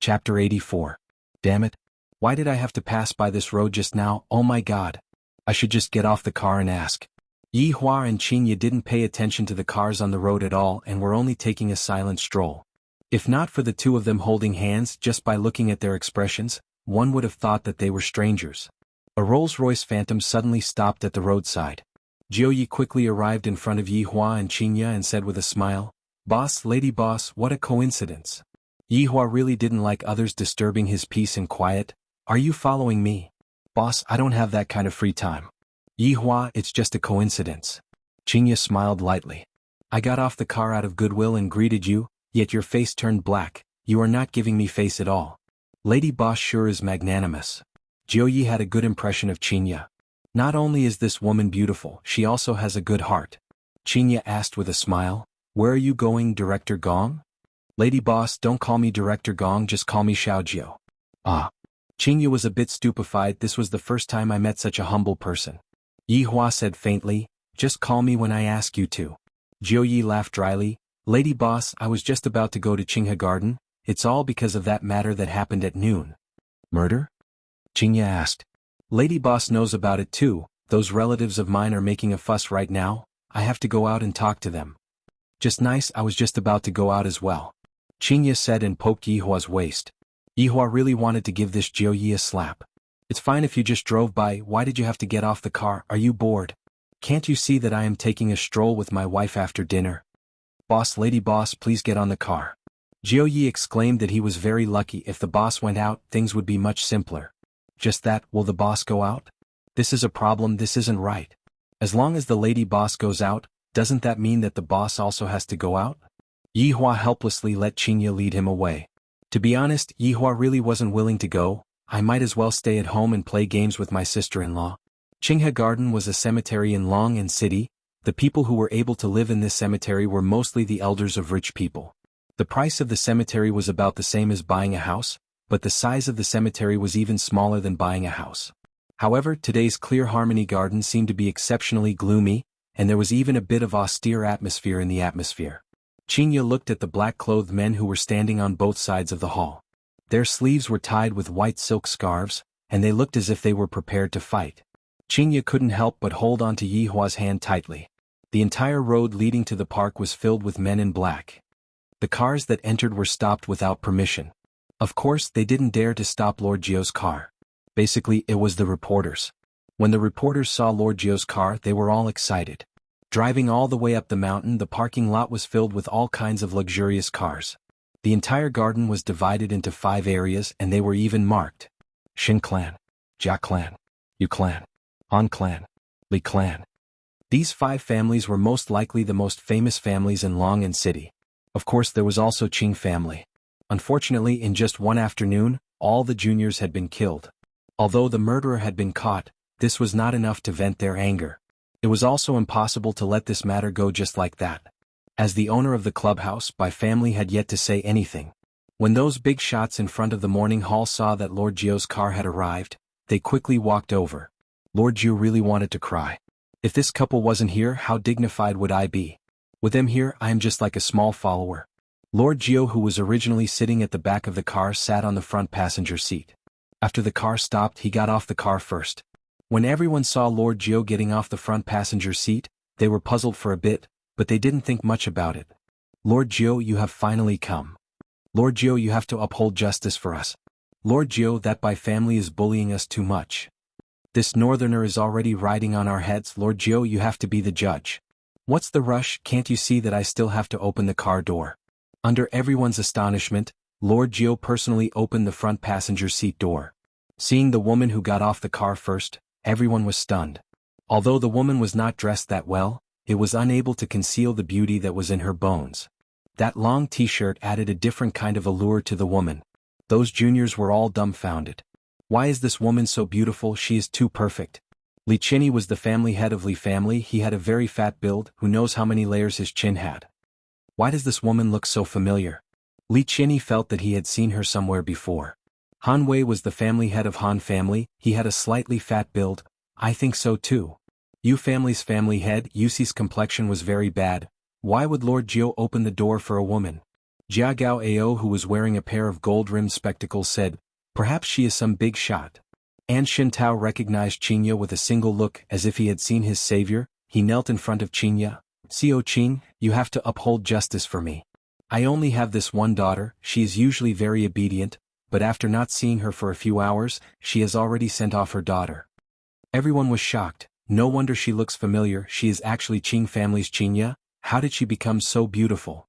Chapter 84. Damn it. Why did I have to pass by this road just now? Oh my god. I should just get off the car and ask. Yi Hua and Qinya didn't pay attention to the cars on the road at all and were only taking a silent stroll. If not for the two of them holding hands, just by looking at their expressions, one would have thought that they were strangers. A Rolls-Royce Phantom suddenly stopped at the roadside. Jiuyi quickly arrived in front of Yi Hua and Qinya and said with a smile, "Boss, lady boss, what a coincidence." Yi Hua really didn't like others disturbing his peace and quiet. "Are you following me?" "Boss, I don't have that kind of free time." "Yi Hua, it's just a coincidence." Qinya smiled lightly. "I got off the car out of goodwill and greeted you, yet your face turned black. You are not giving me face at all." "Lady boss sure is magnanimous." Jiuyi had a good impression of Qinya. "Not only is this woman beautiful, she also has a good heart." Qinya asked with a smile, "Where are you going, Director Gong?" "Lady boss, don't call me Director Gong, just call me Xiaojiu." "Ah." Qinya was a bit stupefied. This was the first time I met such a humble person. Yi Hua said faintly, "Just call me when I ask you to." Jiuyi laughed dryly, "Lady boss, I was just about to go to Qinghe Garden. It's all because of that matter that happened at noon." "Murder?" Qinya asked. "Lady boss knows about it too. Those relatives of mine are making a fuss right now. I have to go out and talk to them." "Just nice, I was just about to go out as well." Qinya said and poked Yi Hua's waist. Yi Hua really wanted to give this Jiuyi a slap. "It's fine if you just drove by, why did you have to get off the car? Are you bored? Can't you see that I am taking a stroll with my wife after dinner?" "Boss, lady boss, please get on the car." Jiuyi exclaimed that he was very lucky. If the boss went out, things would be much simpler. "Just that, will the boss go out? This is a problem, this isn't right. As long as the lady boss goes out, doesn't that mean that the boss also has to go out?" Yi Hua helplessly let Qinya lead him away. To be honest, Yi Hua really wasn't willing to go. "I might as well stay at home and play games with my sister-in-law." Qinghe Garden was a cemetery in Long City. The people who were able to live in this cemetery were mostly the elders of rich people. The price of the cemetery was about the same as buying a house, but the size of the cemetery was even smaller than buying a house. However, today's Clear Harmony Garden seemed to be exceptionally gloomy, and there was even a bit of austere atmosphere in the atmosphere. Qinya looked at the black-clothed men who were standing on both sides of the hall. Their sleeves were tied with white silk scarves, and they looked as if they were prepared to fight. Qinya couldn't help but hold on to Yi Hua's hand tightly. The entire road leading to the park was filled with men in black. The cars that entered were stopped without permission. Of course, they didn't dare to stop Lord Jiu's car. Basically, it was the reporters. When the reporters saw Lord Jiu's car, they were all excited. Driving all the way up the mountain, the parking lot was filled with all kinds of luxurious cars. The entire garden was divided into 5 areas, and they were even marked. Shin Clan, Jia Clan, Yu Clan, Han Clan, Li Clan. These 5 families were most likely the most famous families in Long City. Of course, there was also Qing family. Unfortunately, in just one afternoon, all the juniors had been killed. Although the murderer had been caught, this was not enough to vent their anger. It was also impossible to let this matter go just like that. As the owner of the clubhouse, Bai family had yet to say anything. When those big shots in front of the morning hall saw that Lord Jiu's car had arrived, they quickly walked over. Lord Jiu really wanted to cry. "If this couple wasn't here, how dignified would I be? With them here, I am just like a small follower." Lord Jiu, who was originally sitting at the back of the car, sat on the front passenger seat. After the car stopped, he got off the car first. When everyone saw Lord Jiu getting off the front passenger seat, they were puzzled for a bit, but they didn't think much about it. "Lord Jiu, you have finally come. Lord Jiu, you have to uphold justice for us. Lord Jiu, that Bai family is bullying us too much. This northerner is already riding on our heads. Lord Jiu, you have to be the judge. What's the rush? Can't you see that I still have to open the car door?" Under everyone's astonishment, Lord Jiu personally opened the front passenger seat door. Seeing the woman who got off the car first, everyone was stunned. Although the woman was not dressed that well, it was unable to conceal the beauty that was in her bones. That long t-shirt added a different kind of allure to the woman. Those juniors were all dumbfounded. "Why is this woman so beautiful? She is too perfect." Li Chinny was the family head of Li family. He had a very fat build. Who knows how many layers his chin had? Why does this woman look so familiar? Li Chinny felt that he had seen her somewhere before. Han Wei was the family head of Han family. He had a slightly fat build. I think so too. Yu family's family head, Yuxi's complexion was very bad. Why would Lord Jiu open the door for a woman? Jia Gao Ao, who was wearing a pair of gold-rimmed spectacles, said, "Perhaps she is some big shot." And Shintao recognized Qinya with a single look as if he had seen his savior. He knelt in front of Qinya. "Xiao Qing, you have to uphold justice for me. I only have this one daughter, she is usually very obedient, but after not seeing her for a few hours, she has already sent off her daughter." Everyone was shocked. No wonder she looks familiar, she is actually Qing family's Qinya. How did she become so beautiful?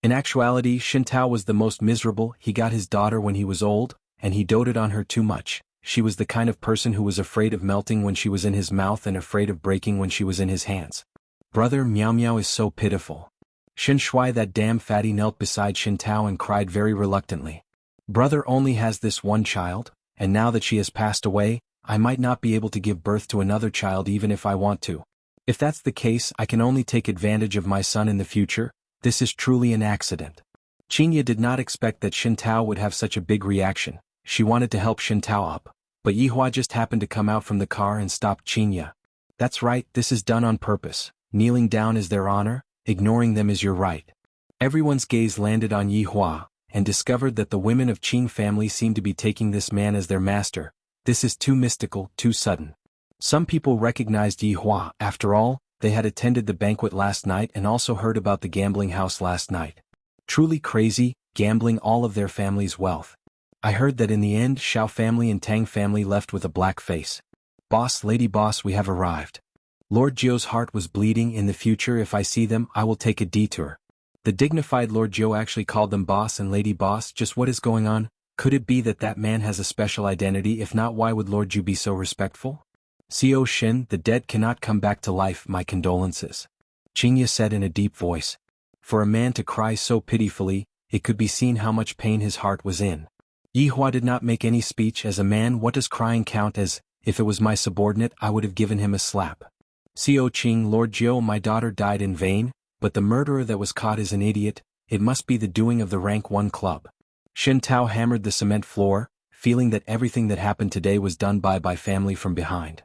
In actuality, Shintao was the most miserable. He got his daughter when he was old, and he doted on her too much. She was the kind of person who was afraid of melting when she was in his mouth and afraid of breaking when she was in his hands. Brother Miao Miao is so pitiful. Shin Shui, that damn fatty, knelt beside Shintao and cried very reluctantly. Brother only has this one child, and now that she has passed away, I might not be able to give birth to another child even if I want to. If that's the case, I can only take advantage of my son in the future. This is truly an accident. Qinya did not expect that Shintao would have such a big reaction. She wanted to help Shintao up, but Yihua just happened to come out from the car and stopped Qinya. "That's right, this is done on purpose. Kneeling down is their honor, ignoring them is your right." Everyone's gaze landed on Yihua, and discovered that the women of Qing family seemed to be taking this man as their master. This is too mystical, too sudden. Some people recognized Yihua. After all, they had attended the banquet last night and also heard about the gambling house last night. Truly crazy, gambling all of their family's wealth. I heard that in the end Xiao family and Tang family left with a black face. "Boss, lady boss, we have arrived." Lord Jiu's heart was bleeding. "In the future, if I see them, I will take a detour." The dignified Lord Jiu actually called them boss and lady boss. Just what is going on? Could it be that that man has a special identity? If not, why would Lord Jiu be so respectful? "Xiao Shin, the dead cannot come back to life, my condolences," Qinya said in a deep voice. For a man to cry so pitifully, it could be seen how much pain his heart was in. Yihua did not make any speech. As a man, what does crying count as? If it was my subordinate, I would have given him a slap. "Xiao Qing, Lord Jiu, my daughter died in vain, but the murderer that was caught is an idiot. It must be the doing of the Rank 1 club." Shin Tao hammered the cement floor, feeling that everything that happened today was done by family from behind.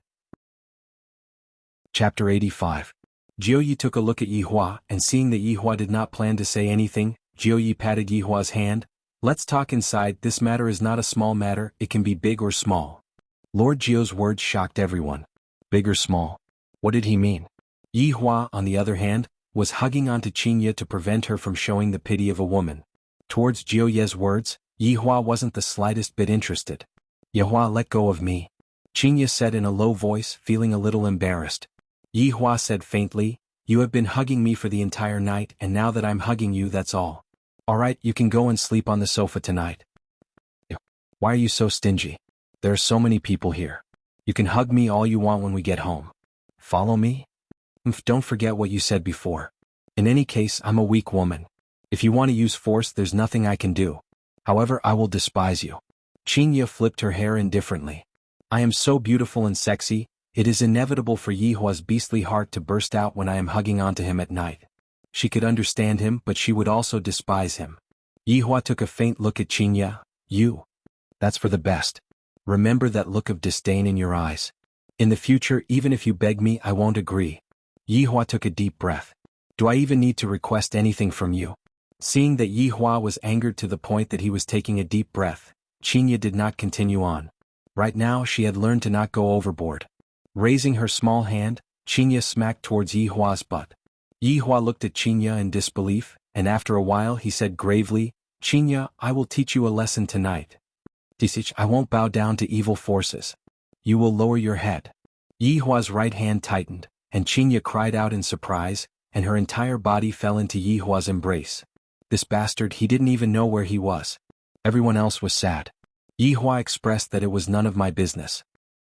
Chapter 85. Jiu Yi took a look at Yihua, and seeing that Yihua did not plan to say anything, Jiu Yi patted Yihua's hand. "Let's talk inside. This matter is not a small matter, it can be big or small." Lord Jiu's words shocked everyone. Big or small? What did he mean? Yihua, on the other hand, was hugging onto Qinya to prevent her from showing the pity of a woman. Towards Jiu Ye's words, Yihua wasn't the slightest bit interested. "Yihua, let go of me," Qinya said in a low voice, feeling a little embarrassed. Yihua said faintly, "You have been hugging me for the entire night, and now that I'm hugging you, that's all. Alright, you can go and sleep on the sofa tonight." "Why are you so stingy? There are so many people here. You can hug me all you want when we get home. Follow me? Don't forget what you said before. In any case, I'm a weak woman. If you want to use force, there's nothing I can do. However, I will despise you." Qinya flipped her hair indifferently. "I am so beautiful and sexy, it is inevitable for Yihua's beastly heart to burst out when I am hugging onto him at night." She could understand him, but she would also despise him. Yihua took a faint look at Qinya. "You. That's for the best. Remember that look of disdain in your eyes. In the future, even if you beg me, I won't agree." Yihua took a deep breath. "Do I even need to request anything from you?" Seeing that Yihua was angered to the point that he was taking a deep breath, Qinya did not continue on. Right now she had learned to not go overboard. Raising her small hand, Qinya smacked towards Yihua's butt. Yihua looked at Qinya in disbelief, and after a while he said gravely, "Qinya, I will teach you a lesson tonight. I won't bow down to evil forces. You will lower your head." Yihua's right hand tightened, and Qinya cried out in surprise, and her entire body fell into Yihua's embrace. This bastard, he didn't even know where he was. Everyone else was sad. Yihua expressed that it was none of my business.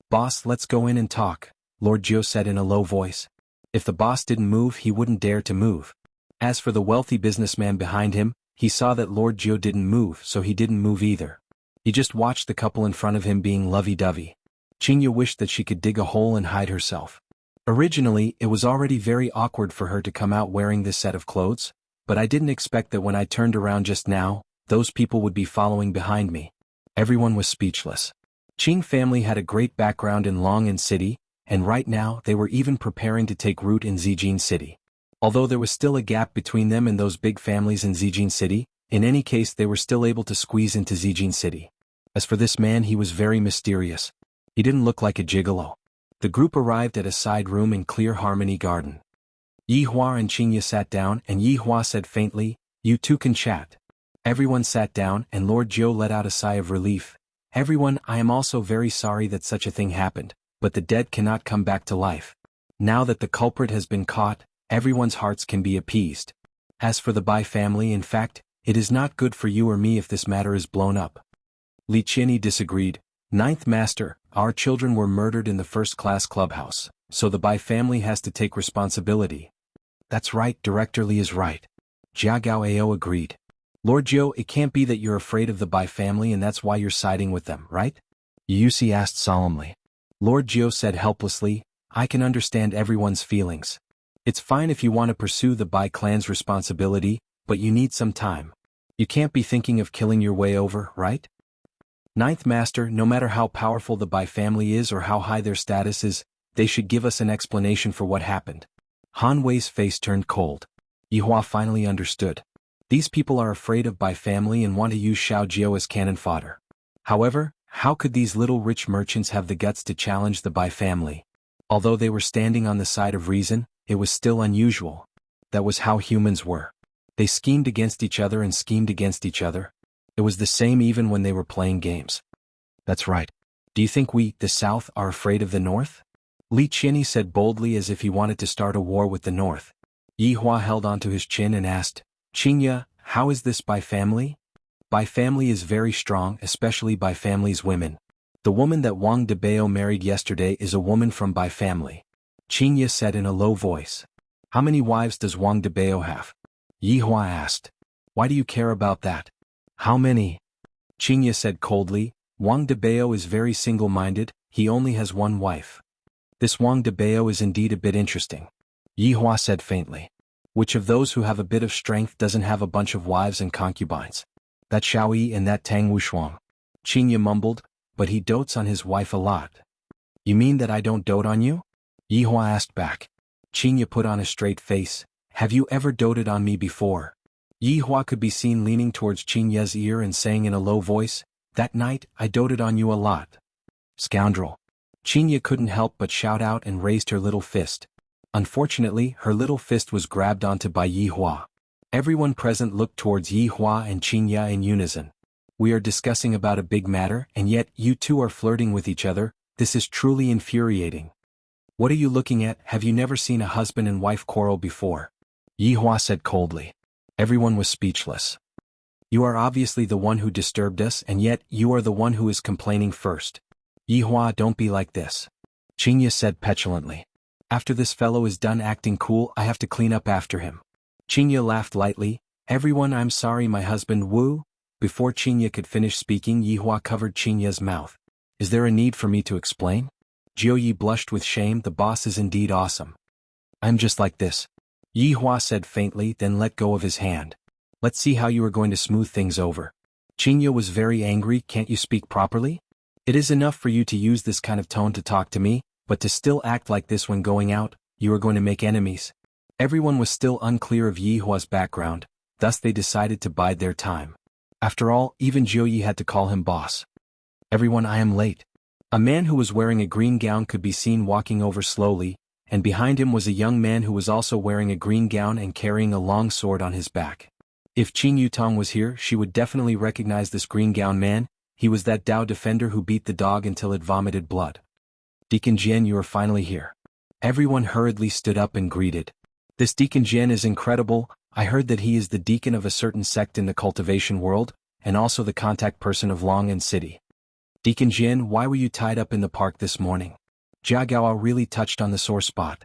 "Boss, let's go in and talk," Lord Jiu said in a low voice. If the boss didn't move, he wouldn't dare to move. As for the wealthy businessman behind him, he saw that Lord Jiu didn't move, so he didn't move either. He just watched the couple in front of him being lovey-dovey. Qinya wished that she could dig a hole and hide herself. Originally, it was already very awkward for her to come out wearing this set of clothes, but I didn't expect that when I turned around just now, those people would be following behind me. Everyone was speechless. Qing family had a great background in Long'an City, and right now they were even preparing to take root in Zijin City. Although there was still a gap between them and those big families in Zijin City, In any case, they were still able to squeeze into Zijin City. As for this man, he was very mysterious. He didn't look like a gigolo. The group arrived at a side room in Clear Harmony Garden. Yihua and Qingye sat down, and Yihua said faintly, "You two can chat." Everyone sat down, and Lord Jiu let out a sigh of relief. "Everyone, I am also very sorry that such a thing happened, but the dead cannot come back to life. Now that the culprit has been caught, everyone's hearts can be appeased. As for the Bai family, in fact, it is not good for you or me if this matter is blown up." Li Qianyi disagreed. "Ninth Master, our children were murdered in the first-class clubhouse, so the Bai family has to take responsibility." "That's right, Director Li is right." Jia Gao agreed. "Lord Jiu, it can't be that you're afraid of the Bai family and that's why you're siding with them, right?" Yusi asked solemnly. Lord Jiu said helplessly, "I can understand everyone's feelings. It's fine if you want to pursue the Bai clan's responsibility, but you need some time. You can't be thinking of killing your way over, right? Ninth Master, no matter how powerful the Bai family is or how high their status is, they should give us an explanation for what happened." Han Wei's face turned cold. Yihua finally understood. These people are afraid of Bai family and want to use Xiao Jiu as cannon fodder. However, how could these little rich merchants have the guts to challenge the Bai family? Although they were standing on the side of reason, it was still unusual. That was how humans were. They schemed against each other and schemed against each other. It was the same even when they were playing games. "That's right. Do you think we, the South, are afraid of the North?" Li Qianyi said boldly as if he wanted to start a war with the North. Yihua held onto his chin and asked, "Qingye, how is this Bai family?" "Bai family is very strong, especially Bai family's women. The woman that Wang Debao married yesterday is a woman from Bai family," Qingye said in a low voice. "How many wives does Wang Debao have?" Yihua asked. "Why do you care about that?" "How many?" Qingye said coldly. "Wang Debao is very single-minded, he only has one wife." "This Wang Debao is indeed a bit interesting," Yihua said faintly. "Which of those who have a bit of strength doesn't have a bunch of wives and concubines?" "That Xiao Yi and that Tang Wushuang," Qingye mumbled, "but he dotes on his wife a lot." "You mean that I don't dote on you?" Yihua asked back. Qingye put on a straight face. "Have you ever doted on me before?" Yihua could be seen leaning towards Qingye's ear and saying in a low voice, "That night, I doted on you a lot." "Scoundrel." Qingye couldn't help but shout out and raised her little fist. Unfortunately, her little fist was grabbed onto by Yihua. Everyone present looked towards Yihua and Qingye in unison. "We are discussing about a big matter, and yet you two are flirting with each other. This is truly infuriating." "What are you looking at? Have you never seen a husband and wife quarrel before?" Yihua said coldly. Everyone was speechless. "You are obviously the one who disturbed us, and yet you are the one who is complaining first." "Yihua, don't be like this," Qingye said petulantly. "After this fellow is done acting cool, I have to clean up after him." Qingye laughed lightly. "Everyone, I'm sorry, my husband Wu." Before Qingye could finish speaking, Yihua covered Qingye's mouth. "Is there a need for me to explain?" Jiuyi blushed with shame. "The boss is indeed awesome." "I'm just like this," Yihua said faintly, then let go of his hand. "Let's see how you are going to smooth things over." Qingye was very angry. "Can't you speak properly? It is enough for you to use this kind of tone to talk to me, but to still act like this when going out, you are going to make enemies." Everyone was still unclear of Yihua's background, thus they decided to bide their time. After all, even Jiuyi had to call him boss. "Everyone, I am late." A man who was wearing a green gown could be seen walking over slowly, and behind him was a young man who was also wearing a green gown and carrying a long sword on his back. If Qing Yutong was here, she would definitely recognize this green gown man. He was that Dao defender who beat the dog until it vomited blood. "Deacon Jian, you are finally here." Everyone hurriedly stood up and greeted. "This Deacon Jian is incredible. I heard that he is the deacon of a certain sect in the cultivation world, and also the contact person of Long'an City." "Deacon Jian, why were you tied up in the park this morning?" Jia Gao really touched on the sore spot.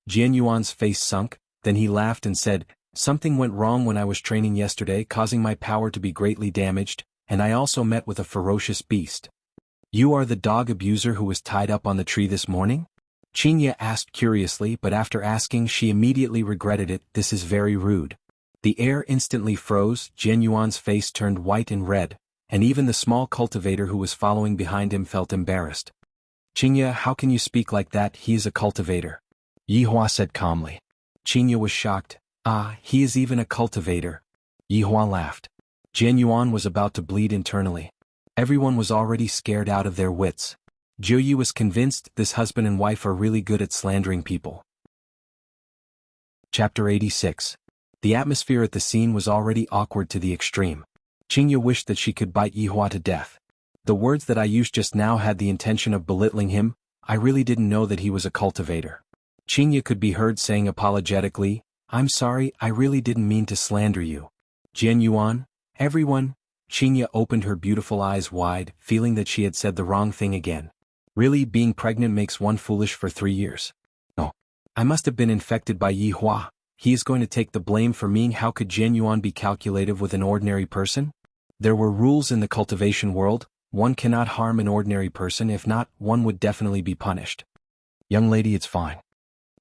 Jian Yuan's face sunk, then he laughed and said, "Something went wrong when I was training yesterday, causing my power to be greatly damaged, and I also met with a ferocious beast." "You are the dog abuser who was tied up on the tree this morning?" Qingye asked curiously, but after asking she immediately regretted it. "This is very rude." The air instantly froze, Jian Yuan's face turned white and red, and even the small cultivator who was following behind him felt embarrassed. "Qingye, how can you speak like that? He is a cultivator," Yihua said calmly. Qingye was shocked. "Ah, he is even a cultivator." Yihua laughed. Jian Yuan was about to bleed internally. Everyone was already scared out of their wits. Jiu Yi was convinced this husband and wife are really good at slandering people. Chapter 86. The atmosphere at the scene was already awkward to the extreme. Qingye wished that she could bite Yihua to death. The words that I used just now had the intention of belittling him. I really didn't know that he was a cultivator. Qingye could be heard saying apologetically, "I'm sorry, I really didn't mean to slander you." Jian Yuan, everyone. Qingye opened her beautiful eyes wide, feeling that she had said the wrong thing again. Really, being pregnant makes one foolish for 3 years. Oh, I must have been infected by Yihua. He is going to take the blame for me. How could Jian Yuan be calculative with an ordinary person? There were rules in the cultivation world. One cannot harm an ordinary person, if not, one would definitely be punished. Young lady, it's fine.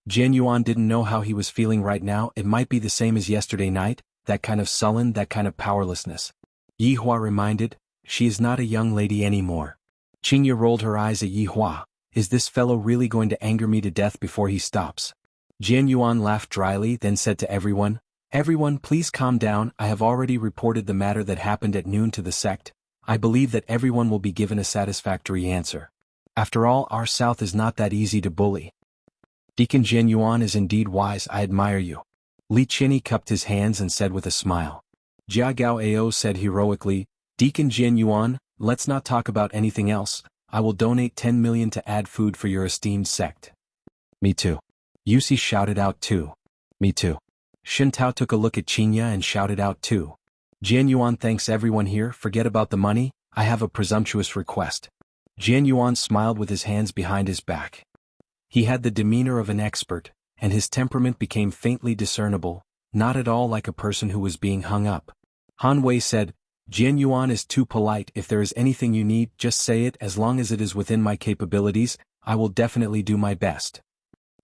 Jian Yuan didn't know how he was feeling right now. It might be the same as yesterday night, that kind of sullen, that kind of powerlessness. Yihua reminded, she is not a young lady anymore. Qingye rolled her eyes at Yihua. Is this fellow really going to anger me to death before he stops? Jian Yuan laughed dryly, then said to everyone, "Everyone, please calm down. I have already reported the matter that happened at noon to the sect. I believe that everyone will be given a satisfactory answer. After all, our south is not that easy to bully." Deacon Jian Yuan is indeed wise. I admire you. Li Qinyi cupped his hands and said with a smile. Jia Gao Ao said heroically, "Deacon Jian Yuan, let's not talk about anything else. I will donate 10 million to add food for your esteemed sect." Me too. Yusi shouted out too. Me too. Shin Tao took a look at Qingye and shouted out too. Jian Yuan thanks everyone here. Forget about the money. I have a presumptuous request. Jian Yuan smiled with his hands behind his back. He had the demeanor of an expert, and his temperament became faintly discernible, not at all like a person who was being hung up. Han Wei said, "Jian Yuan is too polite. If there is anything you need, just say it. As long as it is within my capabilities, I will definitely do my best."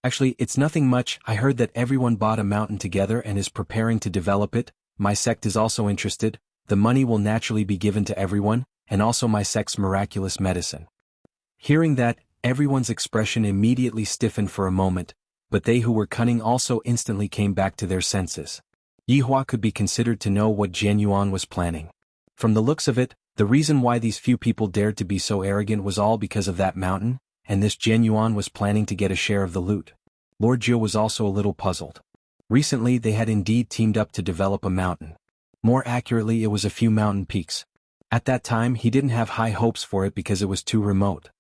Actually, it's nothing much. I heard that everyone bought a mountain together and is preparing to develop it. My sect is also interested. The money will naturally be given to everyone, and also my sect's miraculous medicine. Hearing that, everyone's expression immediately stiffened for a moment, but they who were cunning also instantly came back to their senses. Yihua could be considered to know what Jian Yuan was planning. From the looks of it, the reason why these few people dared to be so arrogant was all because of that mountain, and this Jian Yuan was planning to get a share of the loot. Lord Jiu was also a little puzzled. Recently they had indeed teamed up to develop a mountain. More accurately, it was a few mountain peaks. At that time he didn't have high hopes for it because it was too remote.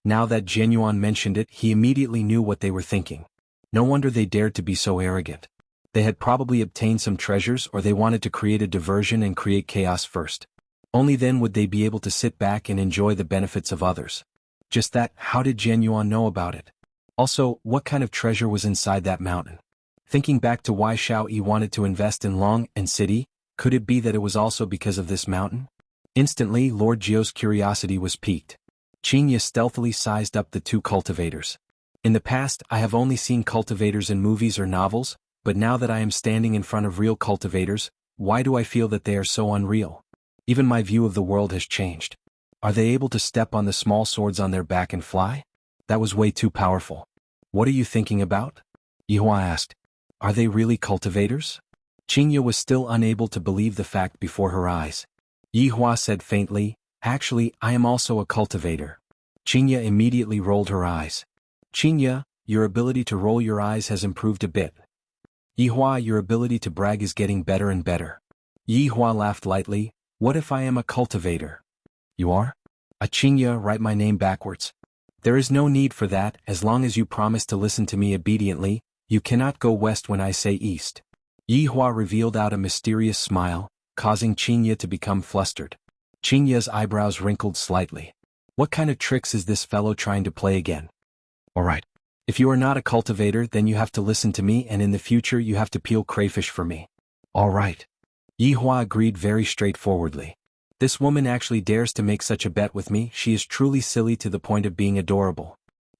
Now that Jian Yuan mentioned it, he immediately knew what they were thinking. No wonder they dared to be so arrogant. They had probably obtained some treasures, or they wanted to create a diversion and create chaos first. Only then would they be able to sit back and enjoy the benefits of others. Just that, how did Jian Yuan know about it? Also, what kind of treasure was inside that mountain? Thinking back to why Xiao Yi wanted to invest in Long and City, could it be that it was also because of this mountain? Instantly, Lord Jiu's curiosity was piqued. Qingye stealthily sized up the two cultivators. In the past, I have only seen cultivators in movies or novels, but now that I am standing in front of real cultivators, why do I feel that they are so unreal? Even my view of the world has changed. Are they able to step on the small swords on their back and fly? That was way too powerful. What are you thinking about? Yihua asked. Are they really cultivators? Qingye was still unable to believe the fact before her eyes. Yihua said faintly, actually, I am also a cultivator. Qingye immediately rolled her eyes. Qingye, your ability to roll your eyes has improved a bit. Yihua, your ability to brag is getting better and better. Yihua laughed lightly. What if I am a cultivator? You are? A Qingye, write my name backwards. There is no need for that. As long as you promise to listen to me obediently, you cannot go west when I say east. Yihua revealed out a mysterious smile, causing Qingye to become flustered. Qingye's eyebrows wrinkled slightly. What kind of tricks is this fellow trying to play again? Alright. If you are not a cultivator, then you have to listen to me, and in the future you have to peel crayfish for me. Alright. Yihua agreed very straightforwardly. This woman actually dares to make such a bet with me. She is truly silly to the point of being adorable.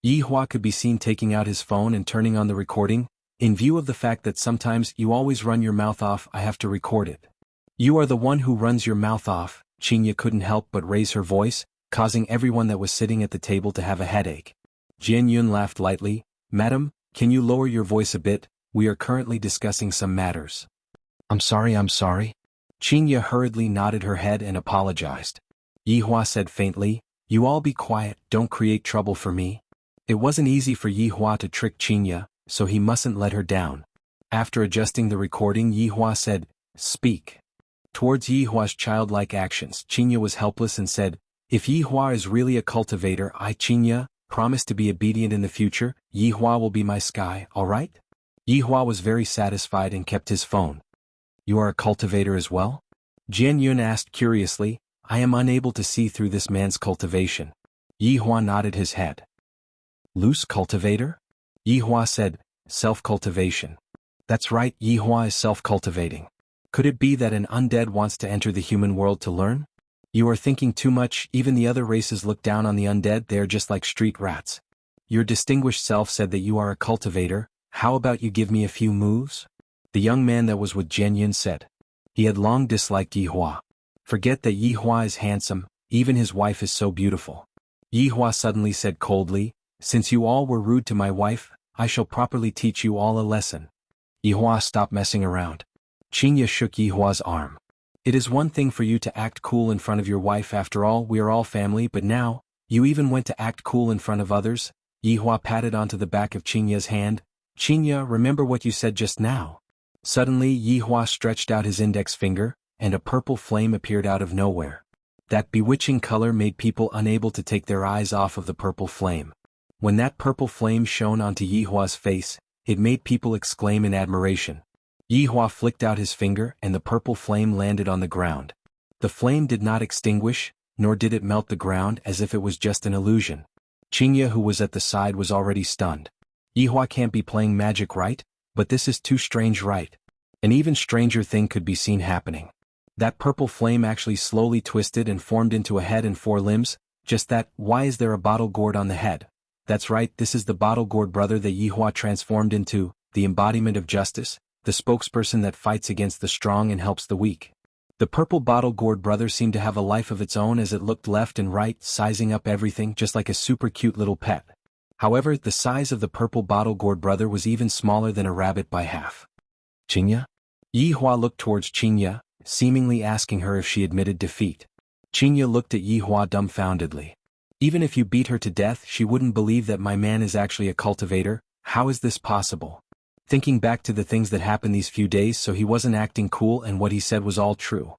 Yihua could be seen taking out his phone and turning on the recording. In view of the fact that sometimes you always run your mouth off, I have to record it. You are the one who runs your mouth off. Qingye couldn't help but raise her voice, causing everyone that was sitting at the table to have a headache. Jian Yun laughed lightly. Madam, can you lower your voice a bit? We are currently discussing some matters. I'm sorry. Qinya hurriedly nodded her head and apologized. Yihua said faintly, "You all be quiet, don't create trouble for me." It wasn't easy for Yihua to trick Qinya, so he mustn't let her down. After adjusting the recording, Yihua said, "Speak." Towards Yihua's childlike actions, Qinya was helpless and said, "If Yihua is really a cultivator, I, Qinya, promise to be obedient in the future. Yihua will be my sky, alright?" Yihua was very satisfied and kept his phone. "You are a cultivator as well?" Jian Yun asked curiously. "I am unable to see through this man's cultivation." Yihua nodded his head. "Loose cultivator?" Yihua said, "Self-cultivation." "That's right, Yihua is self-cultivating. Could it be that an undead wants to enter the human world to learn?" "You are thinking too much, even the other races look down on the undead, they are just like street rats. Your distinguished self said that you are a cultivator, how about you give me a few moves?" The young man that was with Jian Yun said. He had long disliked Yihua. "Forget that Yihua is handsome, even his wife is so beautiful." Yihua suddenly said coldly, "Since you all were rude to my wife, I shall properly teach you all a lesson." Yihua stopped messing around. Qinya shook Yihua's arm. "It is one thing for you to act cool in front of your wife, after all we are all family, but now, you even went to act cool in front of others." Yihua patted onto the back of Qinya's hand. "Qinya, remember what you said just now." Suddenly Yihua stretched out his index finger, and a purple flame appeared out of nowhere. That bewitching color made people unable to take their eyes off of the purple flame. When that purple flame shone onto Yihua's face, it made people exclaim in admiration. Yihua flicked out his finger and the purple flame landed on the ground. The flame did not extinguish, nor did it melt the ground as if it was just an illusion. Qinya, who was at the side, was already stunned. Yihua can't be playing magic, right? But this is too strange, right? An even stranger thing could be seen happening. That purple flame actually slowly twisted and formed into a head and 4 limbs. Just that, why is there a bottle gourd on the head? That's right, this is the bottle gourd brother that Yihua transformed into, the embodiment of justice, the spokesperson that fights against the strong and helps the weak. The purple bottle gourd brother seemed to have a life of its own as it looked left and right, sizing up everything just like a super cute little pet. However, the size of the purple bottle gourd brother was even smaller than a rabbit by half. "Qinya?" Yihua looked towards Qinya, seemingly asking her if she admitted defeat. Qinya looked at Yihua dumbfoundedly. "Even if you beat her to death, she wouldn't believe that my man is actually a cultivator. How is this possible?" Thinking back to the things that happened these few days, so he wasn't acting cool and what he said was all true.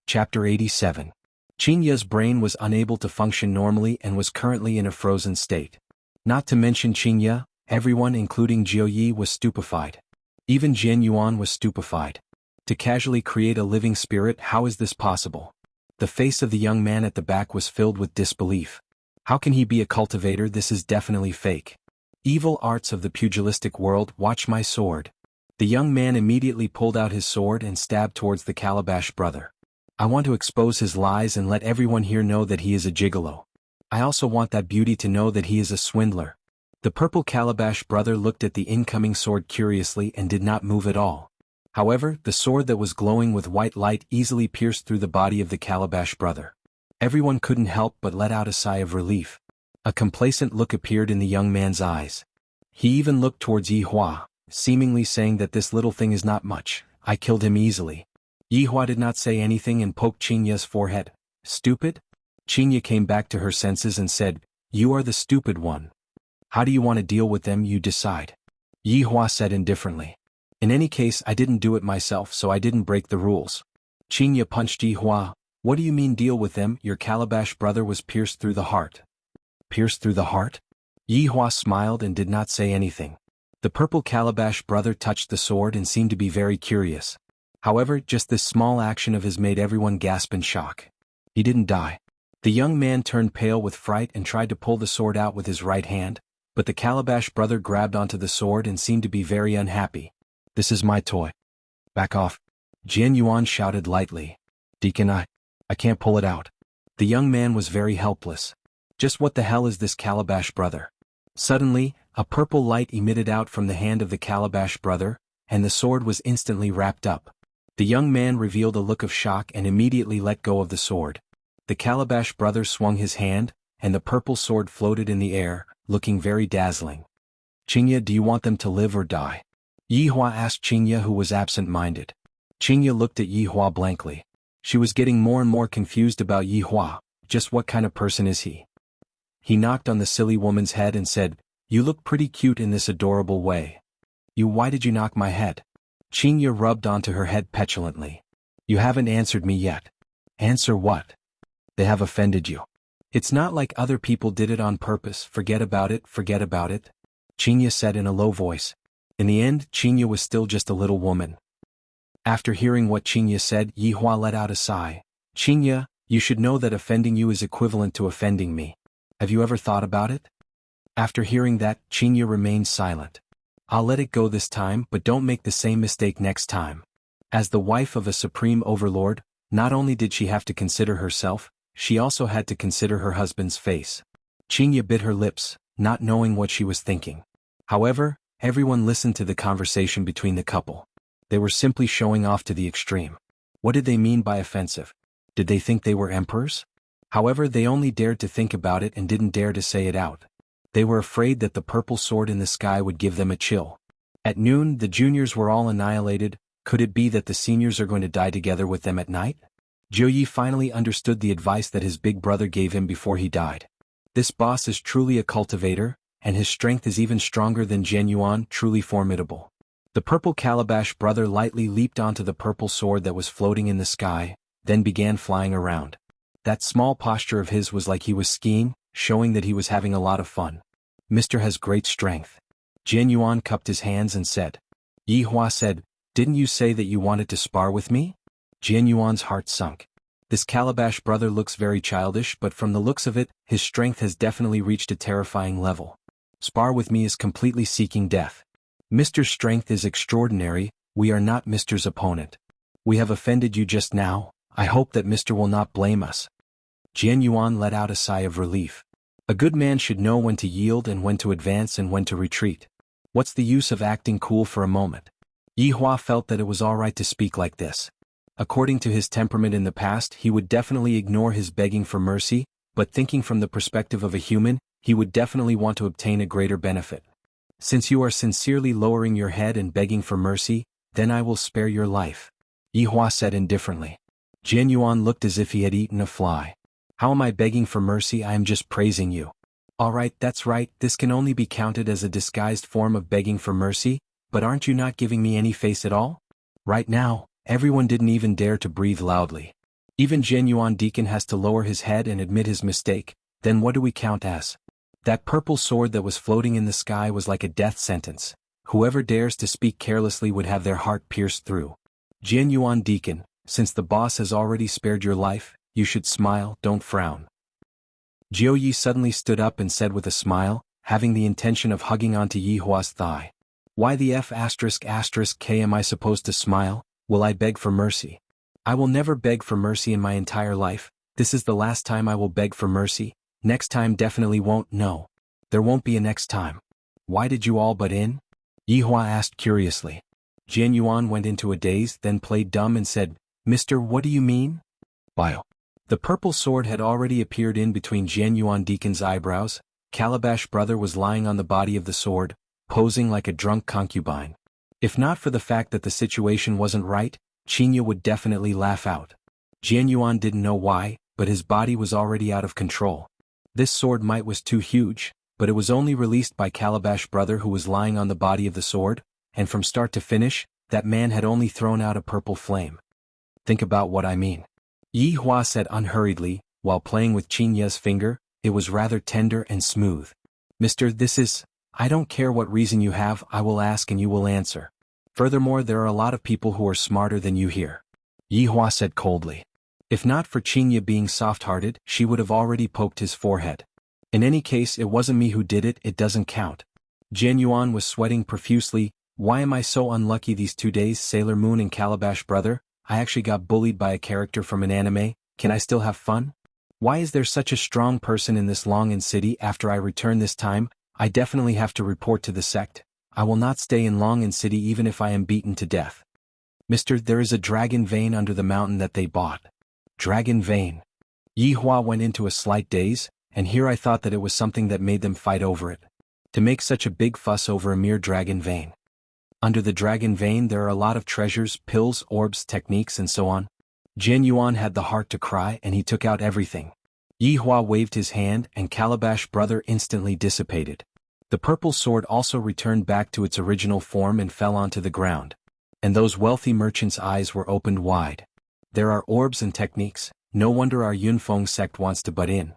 Chapter 87. Qinya's brain was unable to function normally and was currently in a frozen state. Not to mention Qinya, everyone including Jiuyi was stupefied. Even Jian Yuan was stupefied. To casually create a living spirit, how is this possible? The face of the young man at the back was filled with disbelief. How can he be a cultivator? This is definitely fake. Evil arts of the pugilistic world, watch my sword. The young man immediately pulled out his sword and stabbed towards the Calabash brother. I want to expose his lies and let everyone here know that he is a gigolo. I also want that beauty to know that he is a swindler. The purple Calabash brother looked at the incoming sword curiously and did not move at all. However, the sword that was glowing with white light easily pierced through the body of the Calabash brother. Everyone couldn't help but let out a sigh of relief. A complacent look appeared in the young man's eyes. He even looked towards Yihua, seemingly saying that this little thing is not much, I killed him easily. Yihua did not say anything and poked Qinya's forehead. Stupid? Qinya came back to her senses and said, You are the stupid one. How do you want to deal with them, you decide. Yihua said indifferently. In any case, I didn't do it myself, so I didn't break the rules. Qinya punched Yihua. What do you mean deal with them? Your Calabash brother was pierced through the heart. Pierced through the heart? Yihua smiled and did not say anything. The purple Calabash brother touched the sword and seemed to be very curious. However, just this small action of his made everyone gasp in shock. He didn't die. The young man turned pale with fright and tried to pull the sword out with his right hand, but the Calabash brother grabbed onto the sword and seemed to be very unhappy. This is my toy. Back off. Jian Yuan shouted lightly. Deacon, I can't pull it out. The young man was very helpless. Just what the hell is this Calabash brother? Suddenly, a purple light emitted out from the hand of the Calabash brother, and the sword was instantly wrapped up. The young man revealed a look of shock and immediately let go of the sword. The Calabash brother swung his hand, and the purple sword floated in the air, looking very dazzling. Qinya, do you want them to live or die? Yihua asked Qinya, who was absent-minded. Qingya looked at Yi Hua blankly. She was getting more and more confused about Yi Hua. Just what kind of person is he? He knocked on the silly woman's head and said, "You look pretty cute in this adorable way." Why did you knock my head?" Qingya rubbed onto her head petulantly. "You haven't answered me yet." "Answer what?" "They have offended you. It's not like other people did it on purpose. Forget about it, forget about it," Qingya said in a low voice. In the end, Qingya was still just a little woman. After hearing what Qingya said, Yi Hua let out a sigh. "Qingya, you should know that offending you is equivalent to offending me. Have you ever thought about it?" After hearing that, Qingya remained silent. "I'll let it go this time, but don't make the same mistake next time." As the wife of a supreme overlord, not only did she have to consider herself, she also had to consider her husband's face. Qingya bit her lips, not knowing what she was thinking. However, everyone listened to the conversation between the couple. They were simply showing off to the extreme. What did they mean by offensive? Did they think they were emperors? However, they only dared to think about it and didn't dare to say it out. They were afraid that the purple sword in the sky would give them a chill. At noon, the juniors were all annihilated. Could it be that the seniors are going to die together with them at night? Jiuyi finally understood the advice that his big brother gave him before he died. This boss is truly a cultivator, and his strength is even stronger than Jianyuan, truly formidable. The purple calabash brother lightly leaped onto the purple sword that was floating in the sky, then began flying around. That small posture of his was like he was skiing, showing that he was having a lot of fun. "Mr. has great strength." Jianyuan cupped his hands and said. Yi Hua said, "Didn't you say that you wanted to spar with me?" Jianyuan's heart sunk. This calabash brother looks very childish, but from the looks of it, his strength has definitely reached a terrifying level. Spar with me is completely seeking death. Mr.'s strength is extraordinary. We are not Mr.'s opponent. We have offended you just now. I hope that Mr. will not blame us. Jianyuan let out a sigh of relief. A good man should know when to yield and when to advance and when to retreat. What's the use of acting cool for a moment? Yi Hua felt that it was alright to speak like this. According to his temperament in the past, he would definitely ignore his begging for mercy, but thinking from the perspective of a human, he would definitely want to obtain a greater benefit. "Since you are sincerely lowering your head and begging for mercy, then I will spare your life," Yi Hua said indifferently. Jianyuan looked as if he had eaten a fly. "How am I begging for mercy? I am just praising you." "Alright, that's right, this can only be counted as a disguised form of begging for mercy, but aren't you not giving me any face at all?" Right now, everyone didn't even dare to breathe loudly. Even Jianyuan Deacon has to lower his head and admit his mistake. Then what do we count as? That purple sword that was floating in the sky was like a death sentence. Whoever dares to speak carelessly would have their heart pierced through. Jianyuan Deacon, since the boss has already spared your life, you should smile, don't frown. Jiuyi suddenly stood up and said with a smile, having the intention of hugging onto Yi Hua's thigh. "Why the F***K am I supposed to smile? Will I beg for mercy? I will never beg for mercy in my entire life. This is the last time I will beg for mercy. Next time definitely won't. No. There won't be a next time." "Why did you all butt in?" Yi Hua asked curiously. Jianyuan went into a daze, then played dumb and said, "Mister, what do you mean?" Bio. The purple sword had already appeared in between Jianyuan Deacon's eyebrows. Calabash brother was lying on the body of the sword, posing like a drunk concubine. If not for the fact that the situation wasn't right, Qingya would definitely laugh out. Jianyuan didn't know why, but his body was already out of control. This sword might was too huge, but it was only released by Calabash brother who was lying on the body of the sword, and from start to finish, that man had only thrown out a purple flame. "Think about what I mean," Yi Hua said unhurriedly, while playing with Qingya's finger. It was rather tender and smooth. "Mister, this is... I don't care what reason you have, I will ask and you will answer. Furthermore, there are a lot of people who are smarter than you here," Yi Hua said coldly. If not for Qingya being soft-hearted, she would have already poked his forehead. "In any case, it wasn't me who did it, it doesn't count." Jianyuan was sweating profusely. "Why am I so unlucky these 2 days, Sailor Moon and Calabash brother? I actually got bullied by a character from an anime. Can I still have fun? Why is there such a strong person in this Longin city? After I return this time, I definitely have to report to the sect. I will not stay in Longin city even if I am beaten to death." "Mister, there is a dragon vein under the mountain that they bought." "Dragon vein?" Yi Hua went into a slight daze, and here I thought that it was something that made them fight over it. To make such a big fuss over a mere dragon vein. Under the dragon vein there are a lot of treasures, pills, orbs, techniques and so on. Jian Yuan had the heart to cry and he took out everything. Yi Hua waved his hand and Calabash Brother instantly dissipated. The purple sword also returned back to its original form and fell onto the ground. And those wealthy merchants' eyes were opened wide. There are orbs and techniques, no wonder our Yunfeng sect wants to butt in.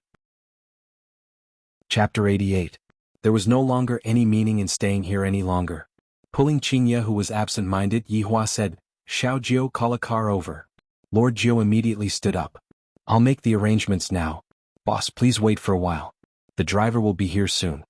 Chapter 88. There was no longer any meaning in staying here any longer. Pulling Qingye who was absent-minded, Yi Hua said, "Xiao Jiu, call a car over." Lord Jiu immediately stood up. "I'll make the arrangements now. Boss, please wait for a while. The driver will be here soon."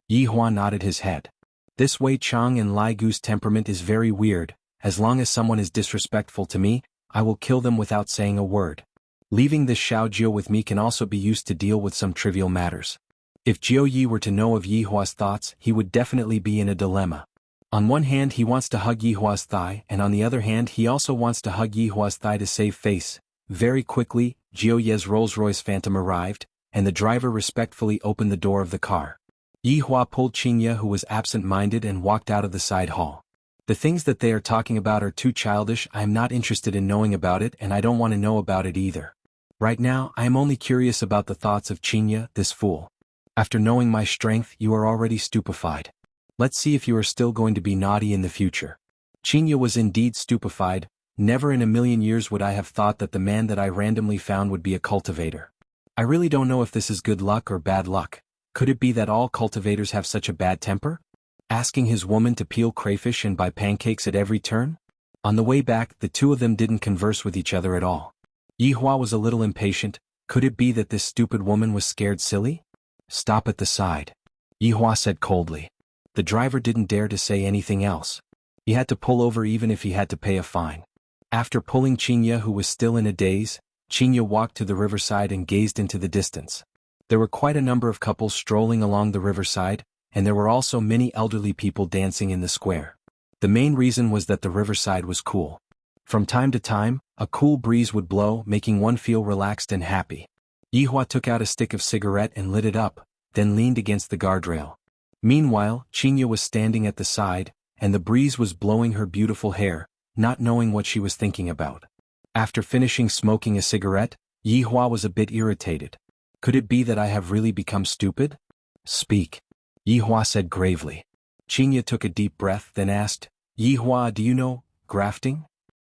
Yi Hua nodded his head. This Wei Chang and Lai Gu's temperament is very weird. As long as someone is disrespectful to me, I will kill them without saying a word. Leaving this Xiao Jiu with me can also be used to deal with some trivial matters. If Jiu Yi were to know of Yi Hua's thoughts, he would definitely be in a dilemma. On one hand he wants to hug Yi Hua's thigh and on the other hand he also wants to hug Yi Hua's thigh to save face. Very quickly, Jiu Ye's Rolls-Royce Phantom arrived, and the driver respectfully opened the door of the car. Yi Hua pulled Qingye who was absent-minded and walked out of the side hall. The things that they are talking about are too childish. I am not interested in knowing about it and I don't want to know about it either. Right now I am only curious about the thoughts of Qingye, this fool. After knowing my strength you are already stupefied. Let's see if you are still going to be naughty in the future. Qingye was indeed stupefied. Never in a million years would I have thought that the man that I randomly found would be a cultivator. I really don't know if this is good luck or bad luck. Could it be that all cultivators have such a bad temper? Asking his woman to peel crayfish and buy pancakes at every turn? On the way back the two of them didn't converse with each other at all. Yi Hua was a little impatient. Could it be that this stupid woman was scared silly? "Stop at the side," Yi Hua said coldly. The driver didn't dare to say anything else. He had to pull over even if he had to pay a fine. After pulling Qingye who was still in a daze, Qingye walked to the riverside and gazed into the distance. There were quite a number of couples strolling along the riverside, and there were also many elderly people dancing in the square. The main reason was that the riverside was cool. From time to time, a cool breeze would blow, making one feel relaxed and happy. Yi Hua took out a stick of cigarette and lit it up, then leaned against the guardrail. Meanwhile, Qingye was standing at the side, and the breeze was blowing her beautiful hair, not knowing what she was thinking about. After finishing smoking a cigarette, Yi Hua was a bit irritated. Could it be that I have really become stupid? "Speak," Yi Hua said gravely. Qingye took a deep breath then asked, "Yi Hua, do you know grafting?"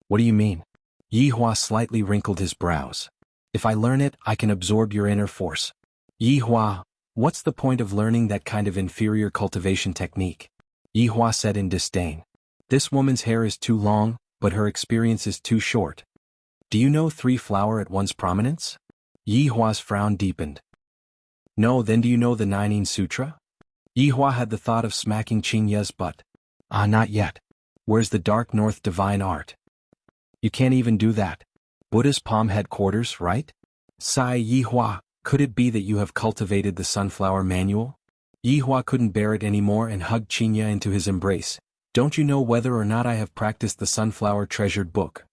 "What do you mean?" Yi Hua slightly wrinkled his brows. "If I learn it, I can absorb your inner force." "Yi Hua, what's the point of learning that kind of inferior cultivation technique?" Yi Hua said in disdain. "This woman's hair is too long, but her experience is too short. Do you know 3 flower at one's prominence?" Yi Hua's frown deepened. "No, then do you know the Nineteen Sutra?" Yi Hua had the thought of smacking Qingye's butt. "Ah, not yet. Where's the Dark North Divine Art?" "You can't even do that. Buddha's palm headquarters, right?" Sigh. "Yi Hua, could it be that you have cultivated the Sunflower Manual?" Yi Hua couldn't bear it anymore and hugged Qingye into his embrace. "Don't you know whether or not I have practiced the Sunflower Treasured Book?"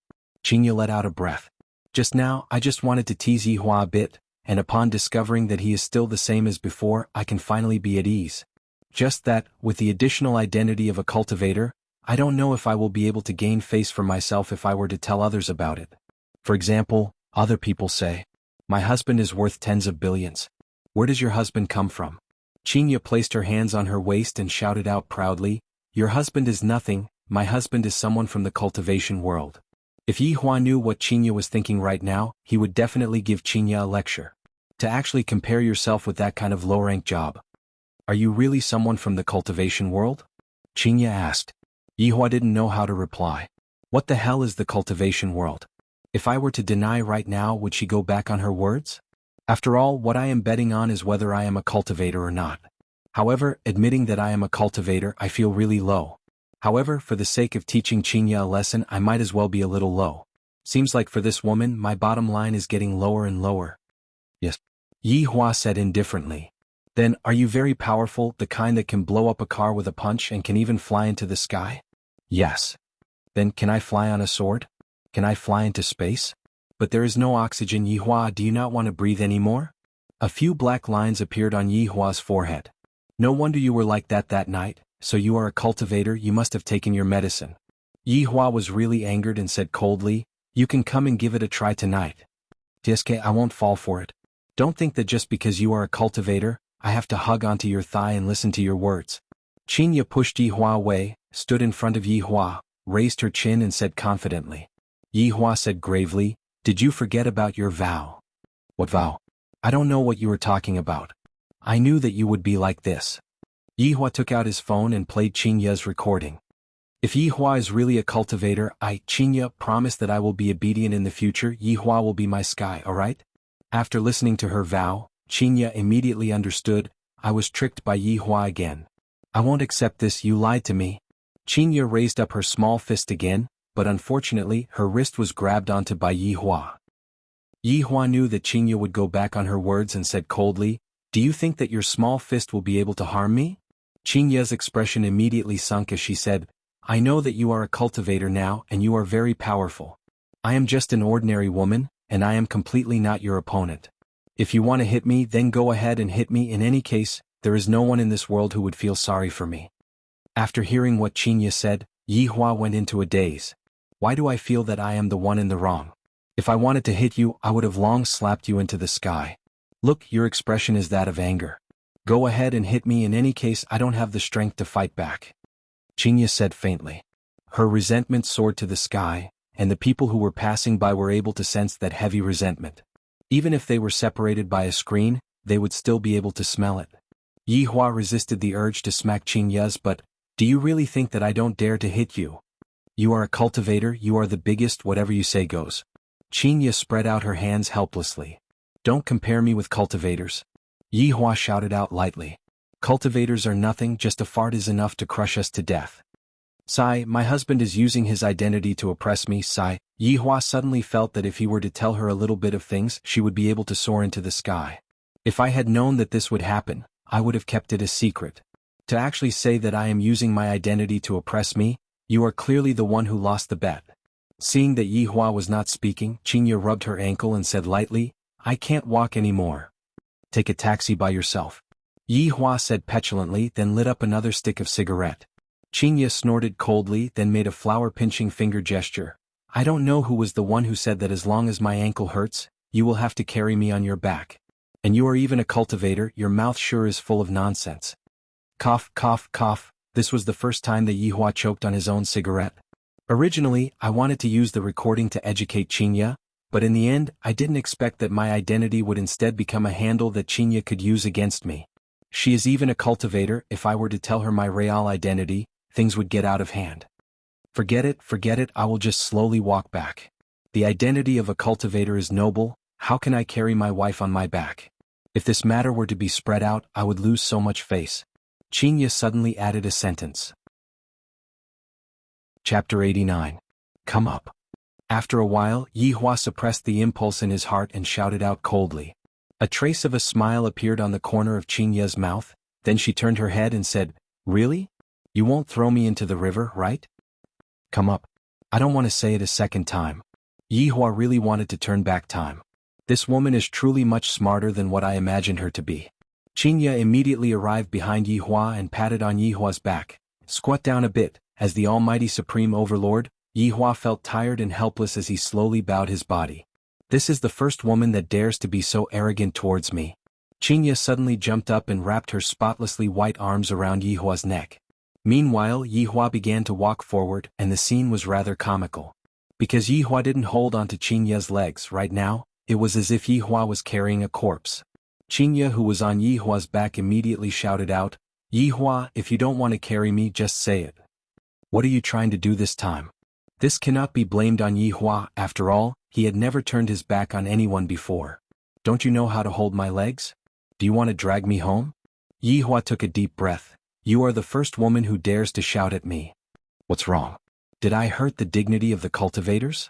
Qingye let out a breath. "Just now, I just wanted to tease Yi Hua a bit, and upon discovering that he is still the same as before, I can finally be at ease. Just that, with the additional identity of a cultivator, I don't know if I will be able to gain face for myself if I were to tell others about it. For example, other people say, 'My husband is worth tens of billions. Where does your husband come from?'" Qingye placed her hands on her waist and shouted out proudly, "Your husband is nothing, my husband is someone from the cultivation world." If Yi Hua knew what Qingye was thinking right now, he would definitely give Qingye a lecture. To actually compare yourself with that kind of low-rank job. "Are you really someone from the cultivation world?" Qingye asked. Yi Hua didn't know how to reply. What the hell is the cultivation world? If I were to deny right now, would she go back on her words? After all, what I am betting on is whether I am a cultivator or not. However, admitting that I am a cultivator, I feel really low. However, for the sake of teaching Qingye a lesson, I might as well be a little low. Seems like for this woman, my bottom line is getting lower and lower. "Yes," Yi Hua said indifferently. "Then, are you very powerful, the kind that can blow up a car with a punch and can even fly into the sky?" "Yes." "Then, can I fly on a sword? Can I fly into space?" "But there is no oxygen. Yi Hua, do you not want to breathe anymore?" A few black lines appeared on Yi Hua's forehead. "No wonder you were like that night. so you are a cultivator, you must have taken your medicine. Yi Hua was really angered and said coldly, you can come and give it a try tonight. Diske, I won't fall for it. Don't think that just because you are a cultivator, I have to hug onto your thigh and listen to your words. Qinya pushed Yi Hua away, stood in front of Yi Hua, raised her chin and said confidently. Yi Hua said gravely, did you forget about your vow? What vow? I don't know what you were talking about. I knew that you would be like this. Yi Hua took out his phone and played Qinya's recording. If Yi Hua is really a cultivator, Qinya, promise that I will be obedient in the future. Yi Hua will be my sky, alright? After listening to her vow, Qinya immediately understood, I was tricked by Yi Hua again. I won't accept this, you lied to me. Qinya raised up her small fist again, but unfortunately her wrist was grabbed onto by Yi Hua. Yi Hua knew that Qinya would go back on her words and said coldly, do you think that your small fist will be able to harm me? Qinya's expression immediately sunk as she said, I know that you are a cultivator now and you are very powerful. I am just an ordinary woman, and I am completely not your opponent. If you want to hit me, then go ahead and hit me. In any case, there is no one in this world who would feel sorry for me. After hearing what Qinya said, Yi Hua went into a daze. Why do I feel that I am the one in the wrong? If I wanted to hit you, I would have long slapped you into the sky. Look, your expression is that of anger. Go ahead and hit me. In any case, I don't have the strength to fight back. Qinya said faintly. Her resentment soared to the sky, and the people who were passing by were able to sense that heavy resentment. Even if they were separated by a screen, they would still be able to smell it. Yi Hua resisted the urge to smack Qinya's, but, do you really think that I don't dare to hit you? You are a cultivator, you are the biggest, whatever you say goes. Qinya spread out her hands helplessly. Don't compare me with cultivators. Yi Hua shouted out lightly. Cultivators are nothing, just a fart is enough to crush us to death. Sigh, my husband is using his identity to oppress me, sigh. Yi Hua suddenly felt that if he were to tell her a little bit of things, she would be able to soar into the sky. If I had known that this would happen, I would have kept it a secret. To actually say that I am using my identity to oppress me, you are clearly the one who lost the bet. Seeing that Yi Hua was not speaking, Qinya rubbed her ankle and said lightly, I can't walk anymore. Take a taxi by yourself. Yi Hua said petulantly, then lit up another stick of cigarette. Qinya snorted coldly, then made a flower-pinching finger gesture. I don't know who was the one who said that as long as my ankle hurts, you will have to carry me on your back. And you are even a cultivator, your mouth sure is full of nonsense. Cough, cough, cough. This was the first time that Yi Hua choked on his own cigarette. Originally, I wanted to use the recording to educate Qinya, but in the end, I didn't expect that my identity would instead become a handle that Qinya could use against me. She is even a cultivator. If I were to tell her my real identity, things would get out of hand. Forget it, I will just slowly walk back. The identity of a cultivator is noble, how can I carry my wife on my back? If this matter were to be spread out, I would lose so much face. Qinya suddenly added a sentence. Chapter 89. Come up. After a while, Yi Hua suppressed the impulse in his heart and shouted out coldly. A trace of a smile appeared on the corner of Qinya's mouth, then she turned her head and said, Really? You won't throw me into the river, right? Come up. I don't want to say it a second time. Yi Hua really wanted to turn back time. This woman is truly much smarter than what I imagined her to be. Qinya immediately arrived behind Yi Hua and patted on Yi Hua's back. Squat down a bit. As the almighty supreme overlord, Yi Hua felt tired and helpless as he slowly bowed his body. This is the first woman that dares to be so arrogant towards me. Qinya suddenly jumped up and wrapped her spotlessly white arms around Yi Hua's neck. Meanwhile, Yi Hua began to walk forward, and the scene was rather comical. Because Yi Hua didn't hold onto Qinya's legs right now, it was as if Yi Hua was carrying a corpse. Qinya, who was on Yi Hua's back, immediately shouted out, Yi Hua, if you don't want to carry me, just say it. What are you trying to do this time? This cannot be blamed on Yi Hua, after all, he had never turned his back on anyone before. Don't you know how to hold my legs? Do you want to drag me home? Yi Hua took a deep breath. You are the first woman who dares to shout at me. What's wrong? Did I hurt the dignity of the cultivators?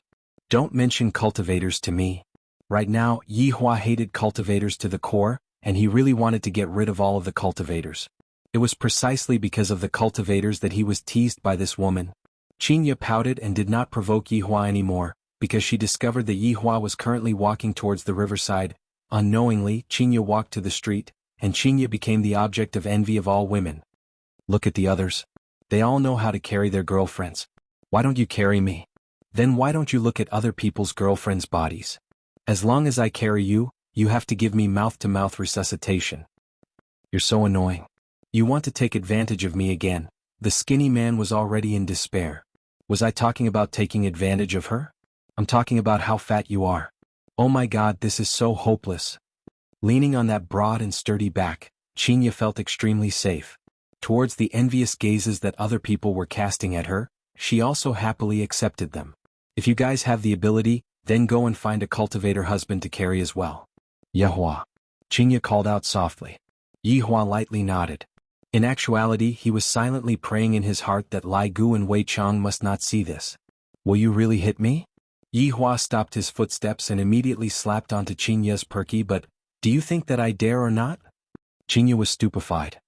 Don't mention cultivators to me. Right now, Yi Hua hated cultivators to the core, and he really wanted to get rid of all of the cultivators. It was precisely because of the cultivators that he was teased by this woman. Qinya pouted and did not provoke Yi Hua anymore, because she discovered that Yi Hua was currently walking towards the riverside. Unknowingly, Qinya walked to the street, and Qinya became the object of envy of all women. Look at the others. They all know how to carry their girlfriends. Why don't you carry me? Then why don't you look at other people's girlfriends' bodies? As long as I carry you, you have to give me mouth-to-mouth resuscitation. You're so annoying. You want to take advantage of me again. The skinny man was already in despair. Was I talking about taking advantage of her? I'm talking about how fat you are. Oh my God, this is so hopeless. Leaning on that broad and sturdy back, Chinya felt extremely safe. Towards the envious gazes that other people were casting at her, she also happily accepted them. If you guys have the ability, then go and find a cultivator husband to carry as well. Yehua. Chinya called out softly. Yehua lightly nodded. In actuality, he was silently praying in his heart that Lai Gu and Wei Chang must not see this. Will you really hit me? Yehua stopped his footsteps and immediately slapped onto Chinya's perky. But, do you think that I dare or not? Chinya was stupefied.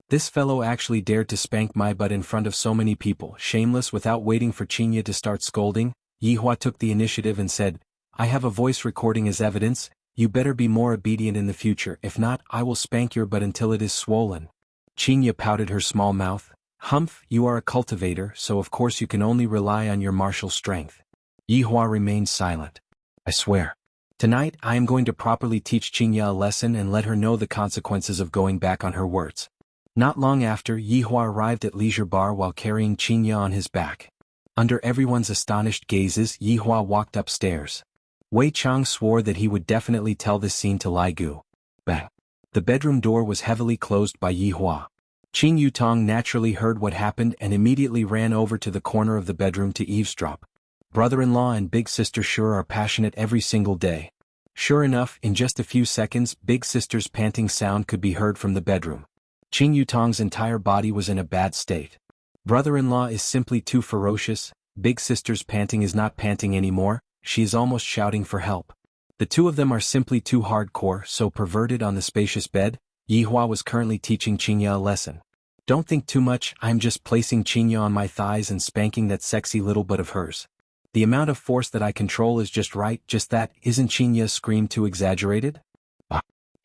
This fellow actually dared to spank my butt in front of so many people. Shameless. Without waiting for Chinya to start scolding, Yehua took the initiative and said, I have a voice recording as evidence. You better be more obedient in the future. If not, I will spank your butt until it is swollen. Chinya pouted her small mouth. Humph, you are a cultivator, so of course you can only rely on your martial strength. Yehua remained silent. I swear. Tonight I am going to properly teach Chinya a lesson and let her know the consequences of going back on her words. Not long after, Yehua arrived at Leisure Bar while carrying Chinya on his back. Under everyone's astonished gazes, Yehua walked upstairs. Wei Chang swore that he would definitely tell this scene to Lai Gu. Bang. The bedroom door was heavily closed by Yehua. Qin Yutong naturally heard what happened and immediately ran over to the corner of the bedroom to eavesdrop. Brother-in-law and big sister sure are passionate every single day. Sure enough, in just a few seconds, big sister's panting sound could be heard from the bedroom. Qin Yutong's entire body was in a bad state. Brother-in-law is simply too ferocious. Big sister's panting is not panting anymore. She is almost shouting for help. The two of them are simply too hardcore, so perverted. On the spacious bed, Yehua was currently teaching Chinya a lesson. Don't think too much, I'm just placing Chinya on my thighs and spanking that sexy little butt of hers. The amount of force that I control is just right. Just that, isn't Chinya's scream too exaggerated?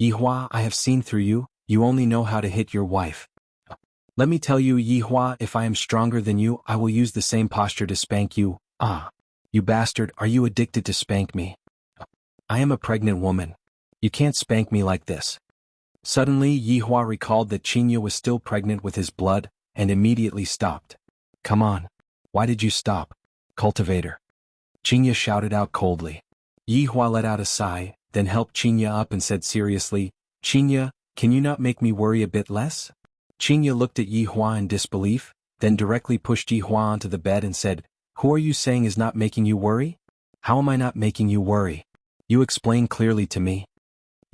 Yehua, I have seen through you, you only know how to hit your wife. Let me tell you, Yehua, if I am stronger than you, I will use the same posture to spank you. You bastard, are you addicted to spank me? I am a pregnant woman. You can't spank me like this. Suddenly, Yehua recalled that Chinya was still pregnant with his blood, and immediately stopped. Come on. Why did you stop? Cultivator. Chinya shouted out coldly. Yehua let out a sigh, then helped Chinya up and said seriously, Chinya, can you not make me worry a bit less? Chinya looked at Yehua in disbelief, then directly pushed Yehua onto the bed and said, Who are you saying is not making you worry? How am I not making you worry? You explain clearly to me.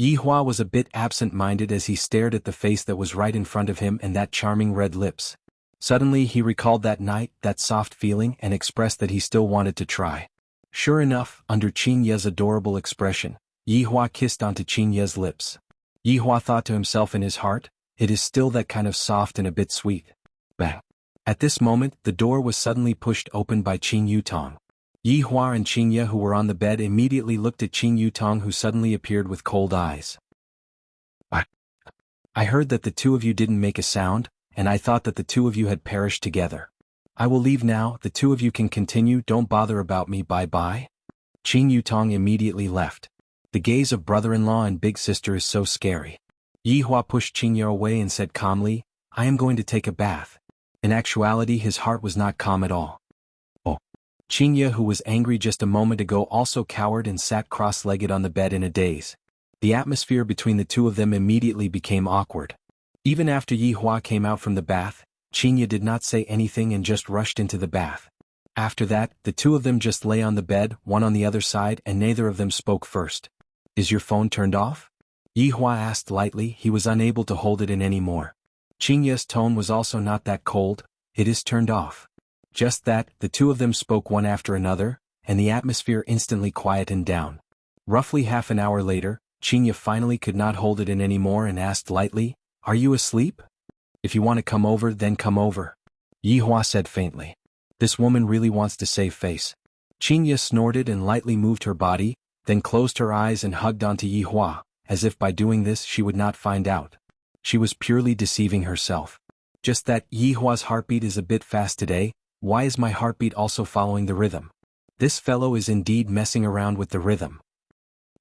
Yehua was a bit absent-minded as he stared at the face that was right in front of him and that charming red lips. Suddenly he recalled that night, that soft feeling, and expressed that he still wanted to try. Sure enough, under Chinya's adorable expression, Yehua kissed onto Chinya's lips. Yehua thought to himself in his heart, it is still that kind of soft and a bit sweet. Bang. At this moment, the door was suddenly pushed open by Qin Yutong. Yehua and Chinya, who were on the bed, immediately looked at Qin Yutong, who suddenly appeared with cold eyes. I heard that the two of you didn't make a sound, and I thought that the two of you had perished together. I will leave now, the two of you can continue, don't bother about me, bye-bye. Qin Yutong immediately left. The gaze of brother-in-law and big sister is so scary. Yehua pushed Chinya away and said calmly, I am going to take a bath. In actuality, his heart was not calm at all. Chinya, who was angry just a moment ago, also cowered and sat cross-legged on the bed in a daze. The atmosphere between the two of them immediately became awkward. Even after Yehua came out from the bath, Chinya did not say anything and just rushed into the bath. After that, the two of them just lay on the bed, one on the other side, and neither of them spoke first. Is your phone turned off? Yehua asked lightly. He was unable to hold it in anymore. Chinya's tone was also not that cold. It is turned off. Just that, the two of them spoke one after another, and the atmosphere instantly quietened down. Roughly half an hour later, Chinya finally could not hold it in anymore and asked lightly, Are you asleep? If you want to come over, then come over. Yehua said faintly. This woman really wants to save face. Chinya snorted and lightly moved her body, then closed her eyes and hugged onto Yehua, as if by doing this she would not find out. She was purely deceiving herself. Just that Yihua's heartbeat is a bit fast today. Why is my heartbeat also following the rhythm? This fellow is indeed messing around with the rhythm.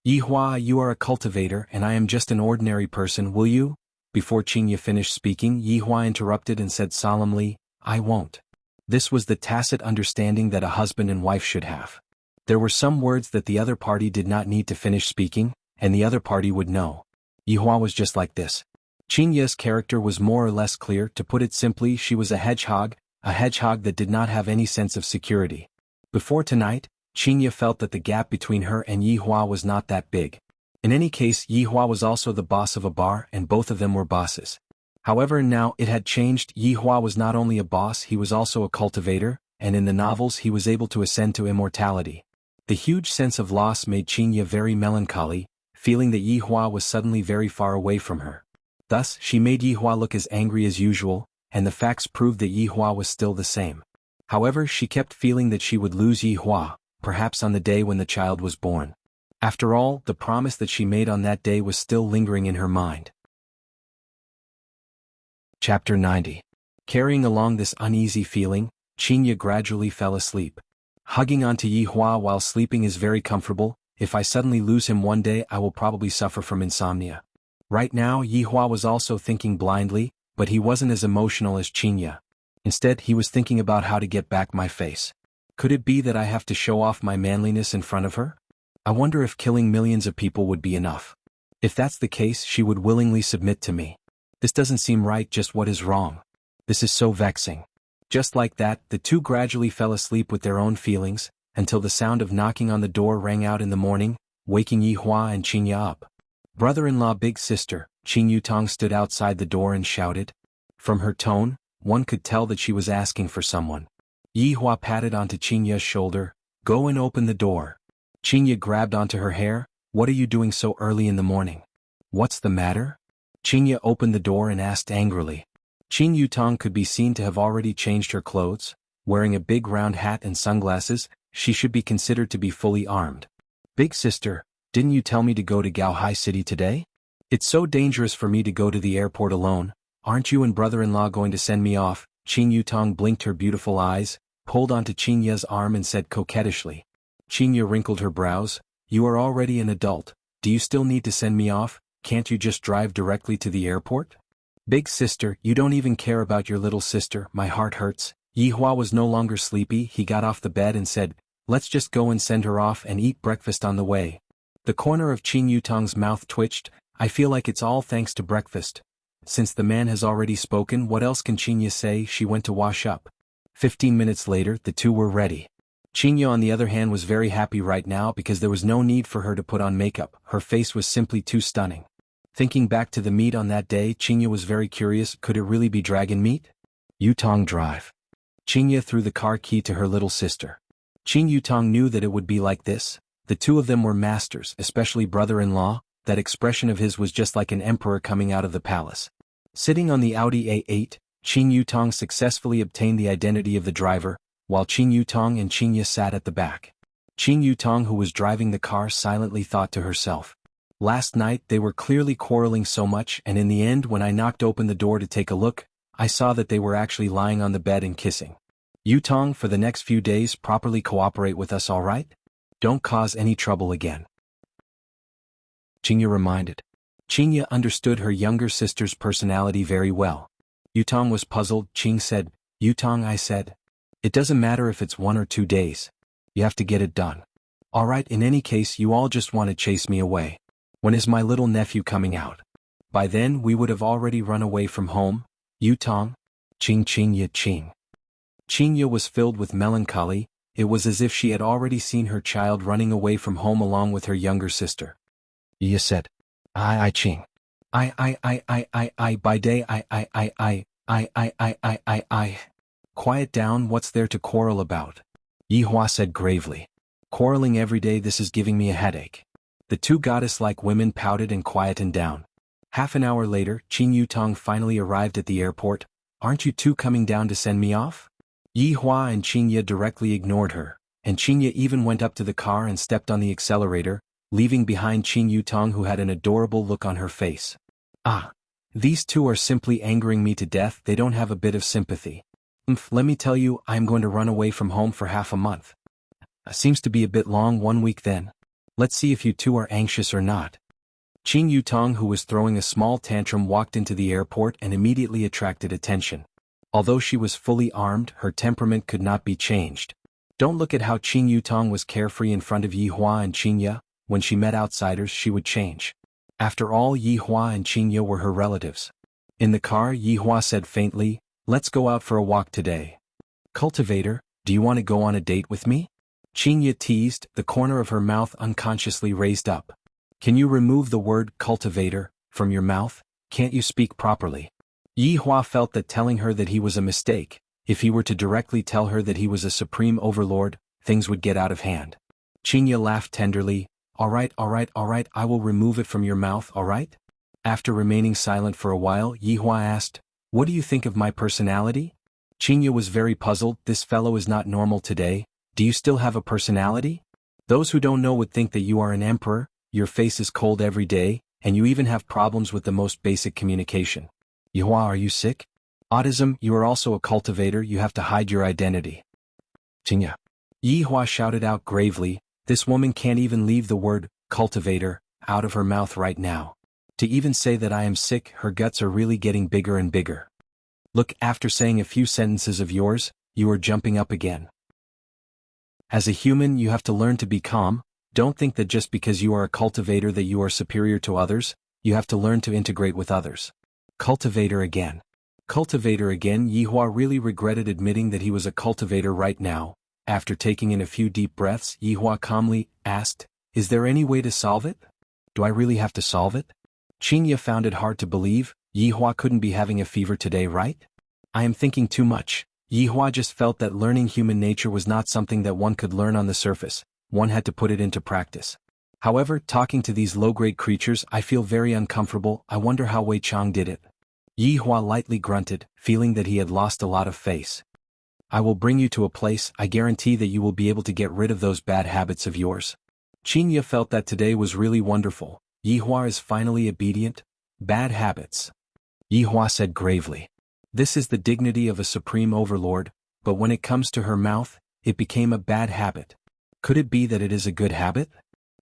Yihua, you are a cultivator and I am just an ordinary person, will you? Before Qingye finished speaking, Yihua interrupted and said solemnly, I won't. This was the tacit understanding that a husband and wife should have. There were some words that the other party did not need to finish speaking, and the other party would know. Yihua was just like this. Qingye's character was more or less clear. To put it simply, she was a hedgehog that did not have any sense of security. Before tonight, Qingye felt that the gap between her and Yihua was not that big. In any case, Yihua was also the boss of a bar and both of them were bosses. However, now it had changed. Yihua was not only a boss, he was also a cultivator, and in the novels he was able to ascend to immortality. The huge sense of loss made Qingye very melancholy, feeling that Yihua was suddenly very far away from her. Thus, she made Yihua look as angry as usual, and the facts proved that Yihua was still the same. However, she kept feeling that she would lose Yihua, perhaps on the day when the child was born. After all, the promise that she made on that day was still lingering in her mind. Chapter 90. Carrying along this uneasy feeling, Qingye gradually fell asleep. Hugging onto Yihua while sleeping is very comfortable. If I suddenly lose him one day, I will probably suffer from insomnia. Right now, Yihua was also thinking blindly, but he wasn't as emotional as Qingye. Instead, he was thinking about how to get back my face. Could it be that I have to show off my manliness in front of her? I wonder if killing millions of people would be enough. If that's the case, she would willingly submit to me. This doesn't seem right. Just what is wrong? This is so vexing. Just like that, the two gradually fell asleep with their own feelings, until the sound of knocking on the door rang out in the morning, waking Yihua and Qingye up. Brother-in-law big sister, Qing Yutong stood outside the door and shouted. From her tone, one could tell that she was asking for someone. Yihua patted onto Qingye's shoulder. Go and open the door. Qingye grabbed onto her hair. What are you doing so early in the morning? What's the matter? Qingye opened the door and asked angrily. Qing Yutong could be seen to have already changed her clothes. Wearing a big round hat and sunglasses, she should be considered to be fully armed. Big sister, didn't you tell me to go to Gaohai City today? It's so dangerous for me to go to the airport alone. Aren't you and brother-in-law going to send me off? Qing Yutong blinked her beautiful eyes, pulled onto Qingye's arm and said coquettishly. Qingye wrinkled her brows. You are already an adult. Do you still need to send me off? Can't you just drive directly to the airport? Big sister, you don't even care about your little sister. My heart hurts. Yihua was no longer sleepy. He got off the bed and said, let's just go and send her off and eat breakfast on the way. The corner of Qing Yutong's mouth twitched. I feel like it's all thanks to breakfast. Since the man has already spoken, what else can Qingye say? She went to wash up. 15 minutes later, the two were ready. Qingye on the other hand was very happy right now because there was no need for her to put on makeup. Her face was simply too stunning. Thinking back to the meet on that day, Qingye was very curious. Could it really be dragon meat? Yutong drive. Qingye threw the car key to her little sister. Qing Yutong knew that it would be like this. The two of them were masters, especially brother-in-law. That expression of his was just like an emperor coming out of the palace. Sitting on the Audi A8, Qing Yutong successfully obtained the identity of the driver, while Qing Yutong and Qingye sat at the back. Qing Yutong, who was driving the car, silently thought to herself. Last night they were clearly quarreling so much, and in the end when I knocked open the door to take a look, I saw that they were actually lying on the bed and kissing. Yutong, for the next few days properly cooperate with us, all right? Don't cause any trouble again. Qingye reminded. Qingye understood her younger sister's personality very well. Yutong was puzzled. Qing said, Yutong, I said. It doesn't matter if it's 1 or 2 days. You have to get it done. All right, in any case you all just want to chase me away. When is my little nephew coming out? By then we would have already run away from home. Yutong? Qingye Qing. Qingye was filled with melancholy. It was as if she had already seen her child running away from home along with her younger sister. Ye said, I Qing. I by day I. Quiet down, what's there to quarrel about? Yihua said gravely. Quarreling every day, this is giving me a headache. The two goddess-like women pouted and quietened down. Half an hour later, Qing Yutong finally arrived at the airport. Aren't you two coming down to send me off? Yihua and Qingye directly ignored her, and Qingye even went up to the car and stepped on the accelerator, leaving behind Qing Yutong, who had an adorable look on her face. Ah! These two are simply angering me to death, they don't have a bit of sympathy. Let me tell you, I'm going to run away from home for half a month. Seems to be a bit long, 1 week then. Let's see if you two are anxious or not. Qin Yutong, who was throwing a small tantrum, walked into the airport and immediately attracted attention. Although she was fully armed, her temperament could not be changed. Don't look at how Qin Yutong was carefree in front of Yi Hua and Qin Ye. When she met outsiders, she would change. After all, Yi Hua and Qin Ye were her relatives. In the car, Yi Hua said faintly, "Let's go out for a walk today." "Cultivator, do you want to go on a date with me?" Qin Ye teased, the corner of her mouth unconsciously raised up. "Can you remove the word cultivator from your mouth? Can't you speak properly?" Yi Hua felt that telling her that he was a mistake. If he were to directly tell her that he was a supreme overlord, things would get out of hand. Qin Ye laughed tenderly. All right, I will remove it from your mouth, all right?" After remaining silent for a while, Yi Hua asked, "What do you think of my personality?" Qin Ye was very puzzled. This fellow is not normal today. Do you still have a personality? Those who don't know would think that you are an emperor, your face is cold every day, and you even have problems with the most basic communication. Yi Hua, are you sick? Autism, you are also a cultivator, you have to hide your identity. Qin Ye. Yi Hua shouted out gravely, this woman can't even leave the word cultivator out of her mouth right now. To even say that I am sick, her guts are really getting bigger and bigger. Look, after saying a few sentences of yours, you are jumping up again. As a human, you have to learn to be calm. Don't think that just because you are a cultivator that you are superior to others. You have to learn to integrate with others. Cultivator again. Cultivator again. Yi Hua really regretted admitting that he was a cultivator right now. After taking in a few deep breaths, Yi Hua calmly asked, "Is there any way to solve it? Do I really have to solve it?" Qin Ye found it hard to believe. Yi Hua couldn't be having a fever today, right? I am thinking too much. Yi Hua just felt that learning human nature was not something that one could learn on the surface. One had to put it into practice. However, talking to these low-grade creatures, I feel very uncomfortable. I wonder how Wei Chang did it. Yi Hua lightly grunted, feeling that he had lost a lot of face. I will bring you to a place. I guarantee that you will be able to get rid of those bad habits of yours. Qin Ye felt that today was really wonderful. Yi Hua is finally obedient. Bad habits. Yi Hua said gravely. This is the dignity of a supreme overlord, but when it comes to her mouth, it became a bad habit. Could it be that it is a good habit?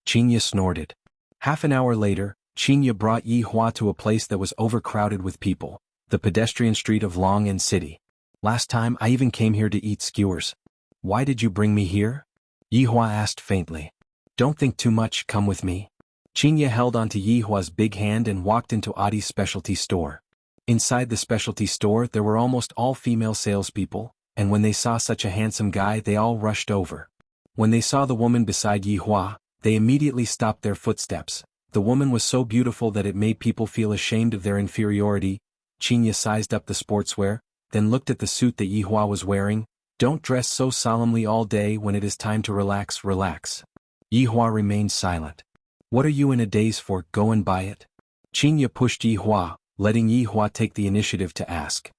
Qin Ye snorted. Half an hour later, Qin Ye brought Yi Hua to a place that was overcrowded with people, the pedestrian street of Long'an City. Last time I even came here to eat skewers. Why did you bring me here? Yi Hua asked faintly. Don't think too much, come with me. Qin Ye held onto Yi Hua's big hand and walked into Adi's specialty store. Inside the specialty store there were almost all female salespeople, and when they saw such a handsome guy they all rushed over. When they saw the woman beside Yi Hua, they immediately stopped their footsteps. The woman was so beautiful that it made people feel ashamed of their inferiority. Qin Ye sized up the sportswear, then looked at the suit that Yi Hua was wearing. Don't dress so solemnly all day. When it is time to relax, relax. Yi Hua remained silent. What are you in a daze for? Go and buy it. Qin Ye pushed Yi Hua, letting Yi Hua take the initiative to ask.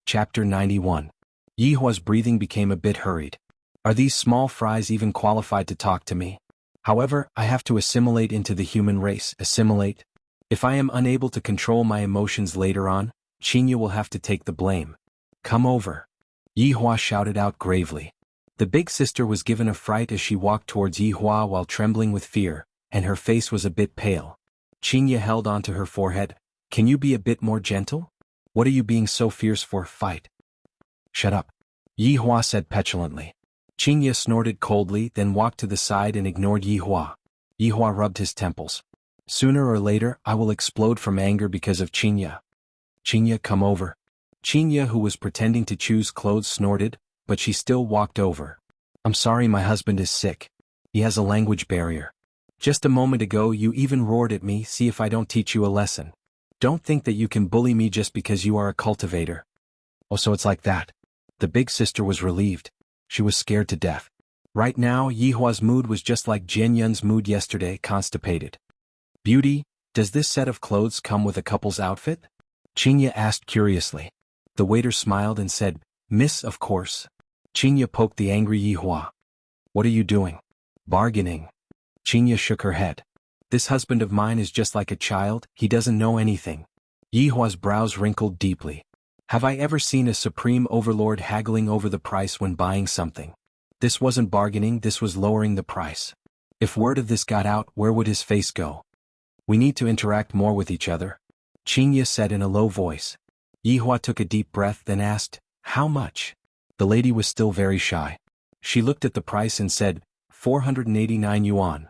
Chapter 91. Yi Hua's breathing became a bit hurried. Are these small fries even qualified to talk to me? However, I have to assimilate into the human race. Assimilate? If I am unable to control my emotions later on, Qin Ye will have to take the blame. Come over. Yi Hua shouted out gravely. The big sister was given a fright as she walked towards Yi Hua while trembling with fear, and her face was a bit pale. Qin Ye held onto her forehead. Can you be a bit more gentle? What are you being so fierce for? Fight. Shut up. Yi Hua said petulantly. Qin Ye snorted coldly, then walked to the side and ignored Yi Hua. Yi Hua rubbed his temples. Sooner or later, I will explode from anger because of Qin Ye. Qin Ye, come over. Qin Ye, who was pretending to choose clothes, snorted, but she still walked over. I'm sorry, my husband is sick. He has a language barrier. Just a moment ago you even roared at me. See if I don't teach you a lesson. Don't think that you can bully me just because you are a cultivator. Oh, so it's like that. The big sister was relieved. She was scared to death. Right now, Yi Hua's mood was just like Jian Yun's mood yesterday, constipated. Beauty, does this set of clothes come with a couple's outfit? Qin Ye asked curiously. The waiter smiled and said, Miss, of course. Qin Ye poked the angry Yi Hua. What are you doing? Bargaining. Qin Ye shook her head. This husband of mine is just like a child, he doesn't know anything. Yihua's brows wrinkled deeply. Have I ever seen a supreme overlord haggling over the price when buying something? This wasn't bargaining, this was lowering the price. If word of this got out, where would his face go? We need to interact more with each other, Qinya said in a low voice. Yihua took a deep breath then asked, how much? The lady was still very shy. She looked at the price and said, 489 yuan.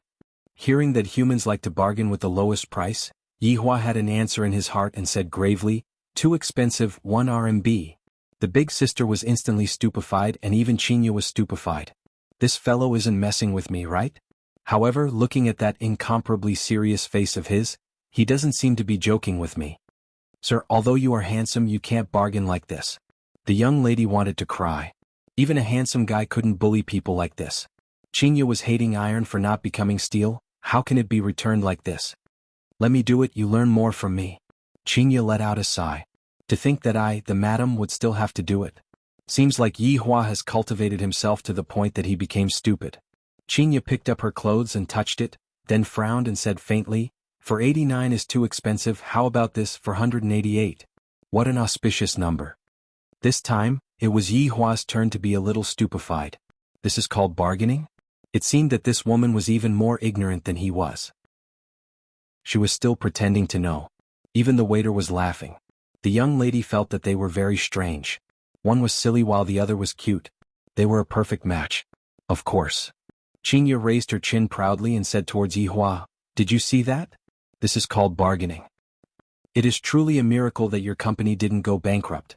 Hearing that humans like to bargain with the lowest price, Yihua had an answer in his heart and said gravely, too expensive, 1 RMB. The big sister was instantly stupefied and even Qinya was stupefied. This fellow isn't messing with me, right? However, looking at that incomparably serious face of his, he doesn't seem to be joking with me. Sir, although you are handsome, you can't bargain like this. The young lady wanted to cry. Even a handsome guy couldn't bully people like this. Qinya was hating iron for not becoming steel, how can it be returned like this? Let me do it, you learn more from me. Qinya let out a sigh. To think that I, the madam, would still have to do it. Seems like Yihua has cultivated himself to the point that he became stupid. Qinya picked up her clothes and touched it, then frowned and said faintly, for 89 is too expensive, how about this for 188? What an auspicious number. This time, it was Yihua's turn to be a little stupefied. This is called bargaining? It seemed that this woman was even more ignorant than he was. She was still pretending to know. Even the waiter was laughing. The young lady felt that they were very strange. One was silly while the other was cute. They were a perfect match. Of course. Qinya raised her chin proudly and said towards Yihua, did you see that? This is called bargaining. It is truly a miracle that your company didn't go bankrupt.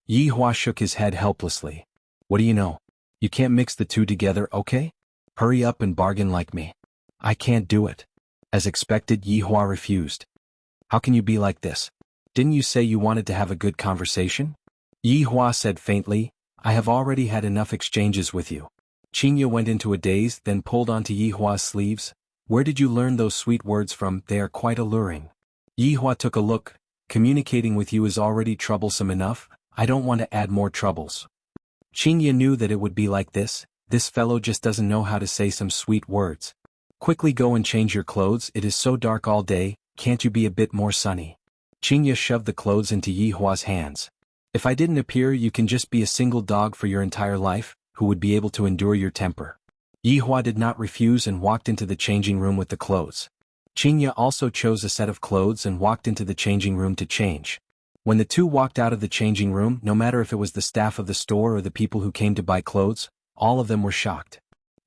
Yihua shook his head helplessly. What do you know? You can't mix the two together, okay? Hurry up and bargain like me. I can't do it. As expected, Yihua refused. How can you be like this? Didn't you say you wanted to have a good conversation? Yihua said faintly, I have already had enough exchanges with you. Qinya went into a daze, then pulled onto Yihua's sleeves. Where did you learn those sweet words from? They are quite alluring. Yihua took a look. Communicating with you is already troublesome enough, I don't want to add more troubles. Qinya knew that it would be like this. This fellow just doesn't know how to say some sweet words. Quickly go and change your clothes, it is so dark all day, can't you be a bit more sunny? Qinya shoved the clothes into Yihua's hands. If I didn't appear, you can just be a single dog for your entire life, who would be able to endure your temper. Yihua did not refuse and walked into the changing room with the clothes. Qinya also chose a set of clothes and walked into the changing room to change. When the two walked out of the changing room, no matter if it was the staff of the store or the people who came to buy clothes, all of them were shocked.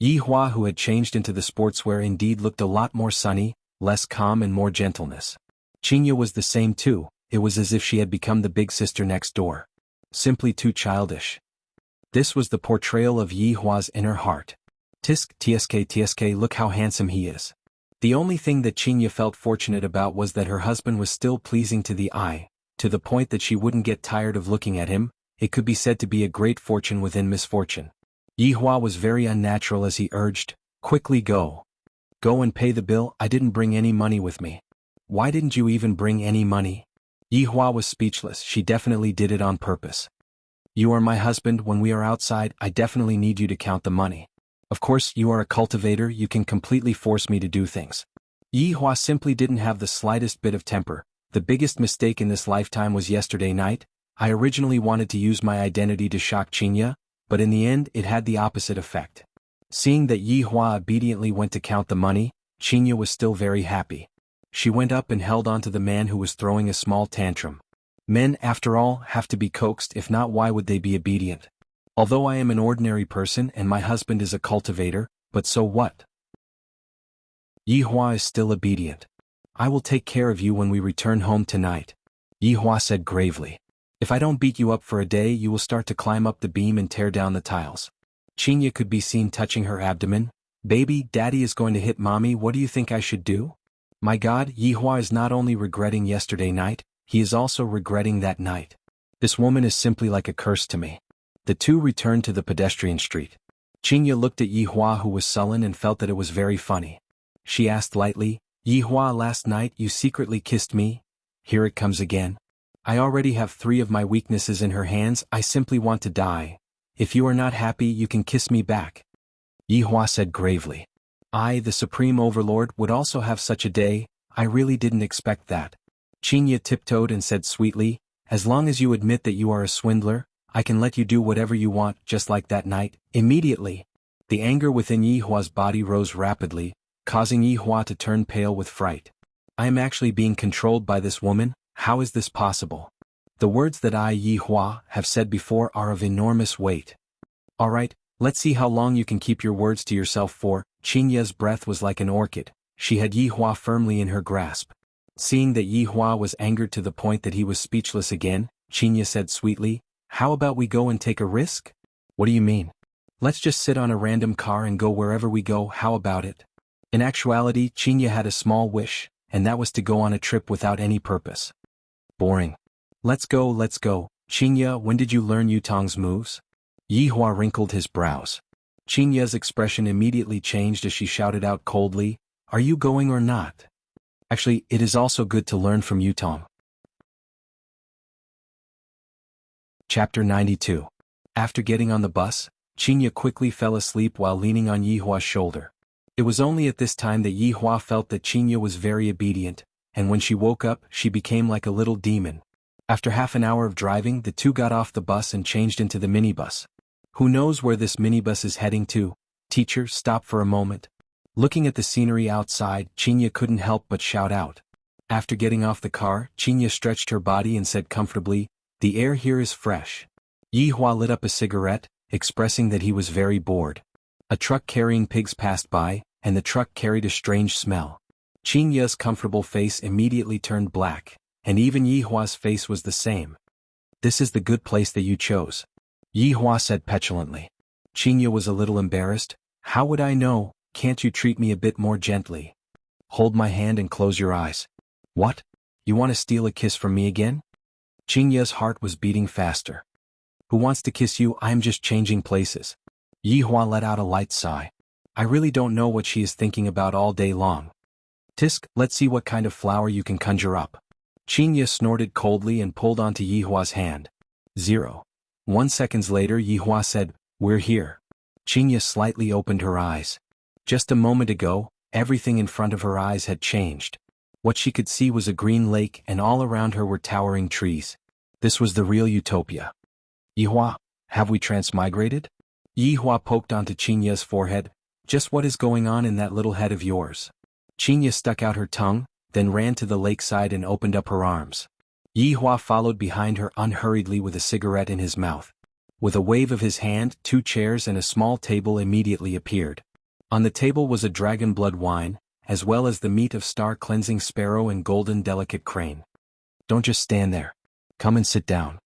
Yihua, who had changed into the sportswear, indeed looked a lot more sunny, less calm and more gentleness. Qinya was the same too, it was as if she had become the big sister next door. Simply too childish. This was the portrayal of Yihua's inner heart. Tsk, look how handsome he is. The only thing that Qinya felt fortunate about was that her husband was still pleasing to the eye, to the point that she wouldn't get tired of looking at him. It could be said to be a great fortune within misfortune. Yihua was very unnatural as he urged, quickly go. Go and pay the bill, I didn't bring any money with me. Why didn't you even bring any money? Yihua was speechless, she definitely did it on purpose. You are my husband, when we are outside, I definitely need you to count the money. Of course, you are a cultivator, you can completely force me to do things. Yihua simply didn't have the slightest bit of temper. The biggest mistake in this lifetime was yesterday night. I originally wanted to use my identity to shock Qinya, but in the end it had the opposite effect. Seeing that Yihua obediently went to count the money, Qinya was still very happy. She went up and held on to the man who was throwing a small tantrum. Men, after all, have to be coaxed, if not why would they be obedient? Although I am an ordinary person and my husband is a cultivator, but so what? Yihua is still obedient. I will take care of you when we return home tonight. Yihua said gravely. If I don't beat you up for a day, you will start to climb up the beam and tear down the tiles. Qinya could be seen touching her abdomen. Baby, daddy is going to hit mommy, what do you think I should do? My God, Yihua is not only regretting yesterday night, he is also regretting that night. This woman is simply like a curse to me. The two returned to the pedestrian street. Qinya looked at Yihua, who was sullen, and felt that it was very funny. She asked lightly, Yihua, last night you secretly kissed me? Here it comes again. I already have 3 of my weaknesses in her hands, I simply want to die. If you are not happy, you can kiss me back. Yihua said gravely. I, the Supreme Overlord, would also have such a day. I really didn't expect that. Chinya tiptoed and said sweetly, as long as you admit that you are a swindler, I can let you do whatever you want, just like that night. Immediately, the anger within Yi Hua's body rose rapidly, causing Yi Hua to turn pale with fright. I am actually being controlled by this woman. How is this possible? The words that I, Yi Hua, have said before are of enormous weight. Alright, let's see how long you can keep your words to yourself for. Chinya's breath was like an orchid. She had Yi Hua firmly in her grasp. Seeing that Yi Hua was angered to the point that he was speechless again, Chinya said sweetly, how about we go and take a risk? What do you mean? Let's just sit on a random car and go wherever we go, how about it? In actuality, Chinya had a small wish, and that was to go on a trip without any purpose. Boring. Let's go, let's go. Chinya, when did you learn Yutong's moves? Yi Hua wrinkled his brows. Chinya's expression immediately changed as she shouted out coldly, are you going or not? Actually, it is also good to learn from Yutong. Chapter 92. After getting on the bus, Chinya quickly fell asleep while leaning on Yi Hua's shoulder. It was only at this time that Yi Hua felt that Chinya was very obedient, and when she woke up, she became like a little demon. After half an hour of driving, the two got off the bus and changed into the minibus. Who knows where this minibus is heading to? Teacher, stop for a moment. Looking at the scenery outside, Chinya couldn't help but shout out. After getting off the car, Chinya stretched her body and said comfortably, the air here is fresh. Yi Hua lit up a cigarette, expressing that he was very bored. A truck carrying pigs passed by, and the truck carried a strange smell. Chinya's comfortable face immediately turned black, and even Yi Hua's face was the same. This is the good place that you chose. Yi Hua said petulantly. Chinya was a little embarrassed. How would I know? Can't you treat me a bit more gently? Hold my hand and close your eyes. What? You want to steal a kiss from me again? Chinya's heart was beating faster. Who wants to kiss you? I'm just changing places. Yi Hua let out a light sigh. I really don't know what she is thinking about all day long. Tisk, let's see what kind of flower you can conjure up. Chinya snorted coldly and pulled onto Yi Hua's hand. 1 second later Yi Hua said, we're here. Chinya slightly opened her eyes. Just a moment ago, everything in front of her eyes had changed. What she could see was a green lake and all around her were towering trees. This was the real utopia. Yi Hua, have we transmigrated? Yi Hua poked onto Chinya's forehead. Just what is going on in that little head of yours? Chinya stuck out her tongue, then ran to the lakeside and opened up her arms. Yi Hua followed behind her unhurriedly with a cigarette in his mouth. With a wave of his hand, 2 chairs and a small table immediately appeared. On the table was a dragon blood wine, as well as the meat of star-cleansing sparrow and golden delicate crane. Don't just stand there. Come and sit down.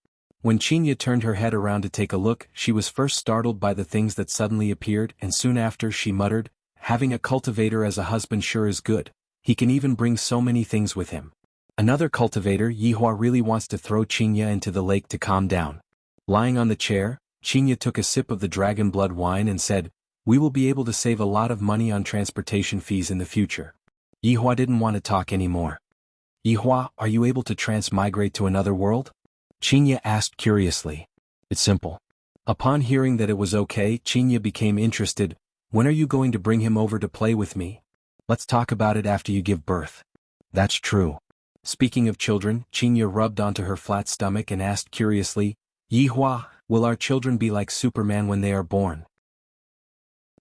When Chinya turned her head around to take a look, she was first startled by the things that suddenly appeared, and soon after she muttered, having a cultivator as a husband sure is good. He can even bring so many things with him. Another cultivator. Yi Hua really wants to throw Chinya into the lake to calm down. Lying on the chair, Chinya took a sip of the dragon blood wine and said, we will be able to save a lot of money on transportation fees in the future. Yi Hua didn't want to talk anymore. Yi Hua, are you able to transmigrate to another world? Chinya asked curiously. It's simple. Upon hearing that it was okay, Chinya became interested. When are you going to bring him over to play with me? Let's talk about it after you give birth. That's true. Speaking of children, Chinya rubbed onto her flat stomach and asked curiously, Yi Hua, will our children be like Superman when they are born?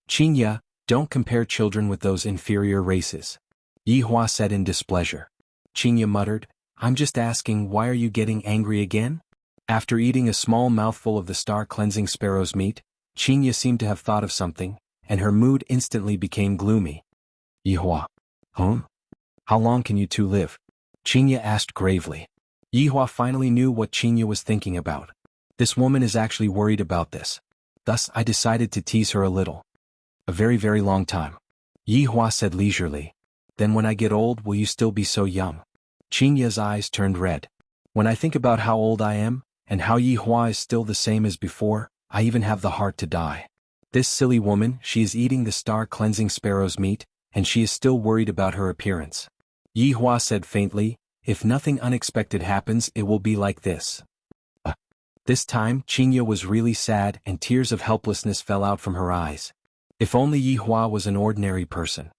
Chinya, don't compare children with those inferior races. Yi Hua said in displeasure. Chinya muttered, I'm just asking, why are you getting angry again? After eating a small mouthful of the star-cleansing sparrow's meat, Chinya seemed to have thought of something, and her mood instantly became gloomy. Yi Hua. How long can you two live? Chinya asked gravely. Yi Hua finally knew what Chinya was thinking about. This woman is actually worried about this. Thus, I decided to tease her a little. A very, very long time. Yi Hua said leisurely. Then when I get old, will you still be so young? Chinya's eyes turned red. When I think about how old I am, and how Yi Hua is still the same as before, I even have the heart to die. This silly woman, she is eating the star-cleansing sparrow's meat, and she is still worried about her appearance. Yi Hua said faintly, if nothing unexpected happens, it will be like this. This time, Chinya was really sad and tears of helplessness fell out from her eyes. If only Yihua was an ordinary person.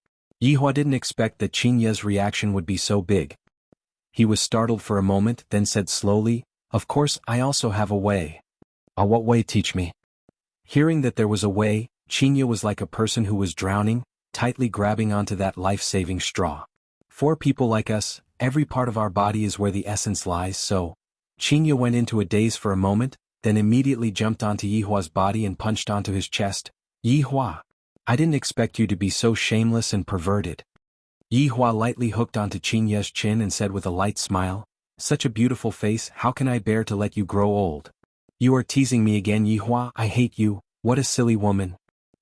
Yihua didn't expect that Qingya's reaction would be so big. He was startled for a moment, then said slowly, "Of course, I also have a way." What way? Teach me." Hearing that there was a way, Qingya was like a person who was drowning, tightly grabbing onto that life-saving straw. For people like us, every part of our body is where the essence lies, so Qingya went into a daze for a moment, then immediately jumped onto Yihua's body and punched onto his chest. "Yihua, I didn't expect you to be so shameless and perverted." Yihua lightly hooked onto Qingya's chin and said with a light smile, "Such a beautiful face, how can I bear to let you grow old?" "You are teasing me again, Yihua, I hate you, what a silly woman."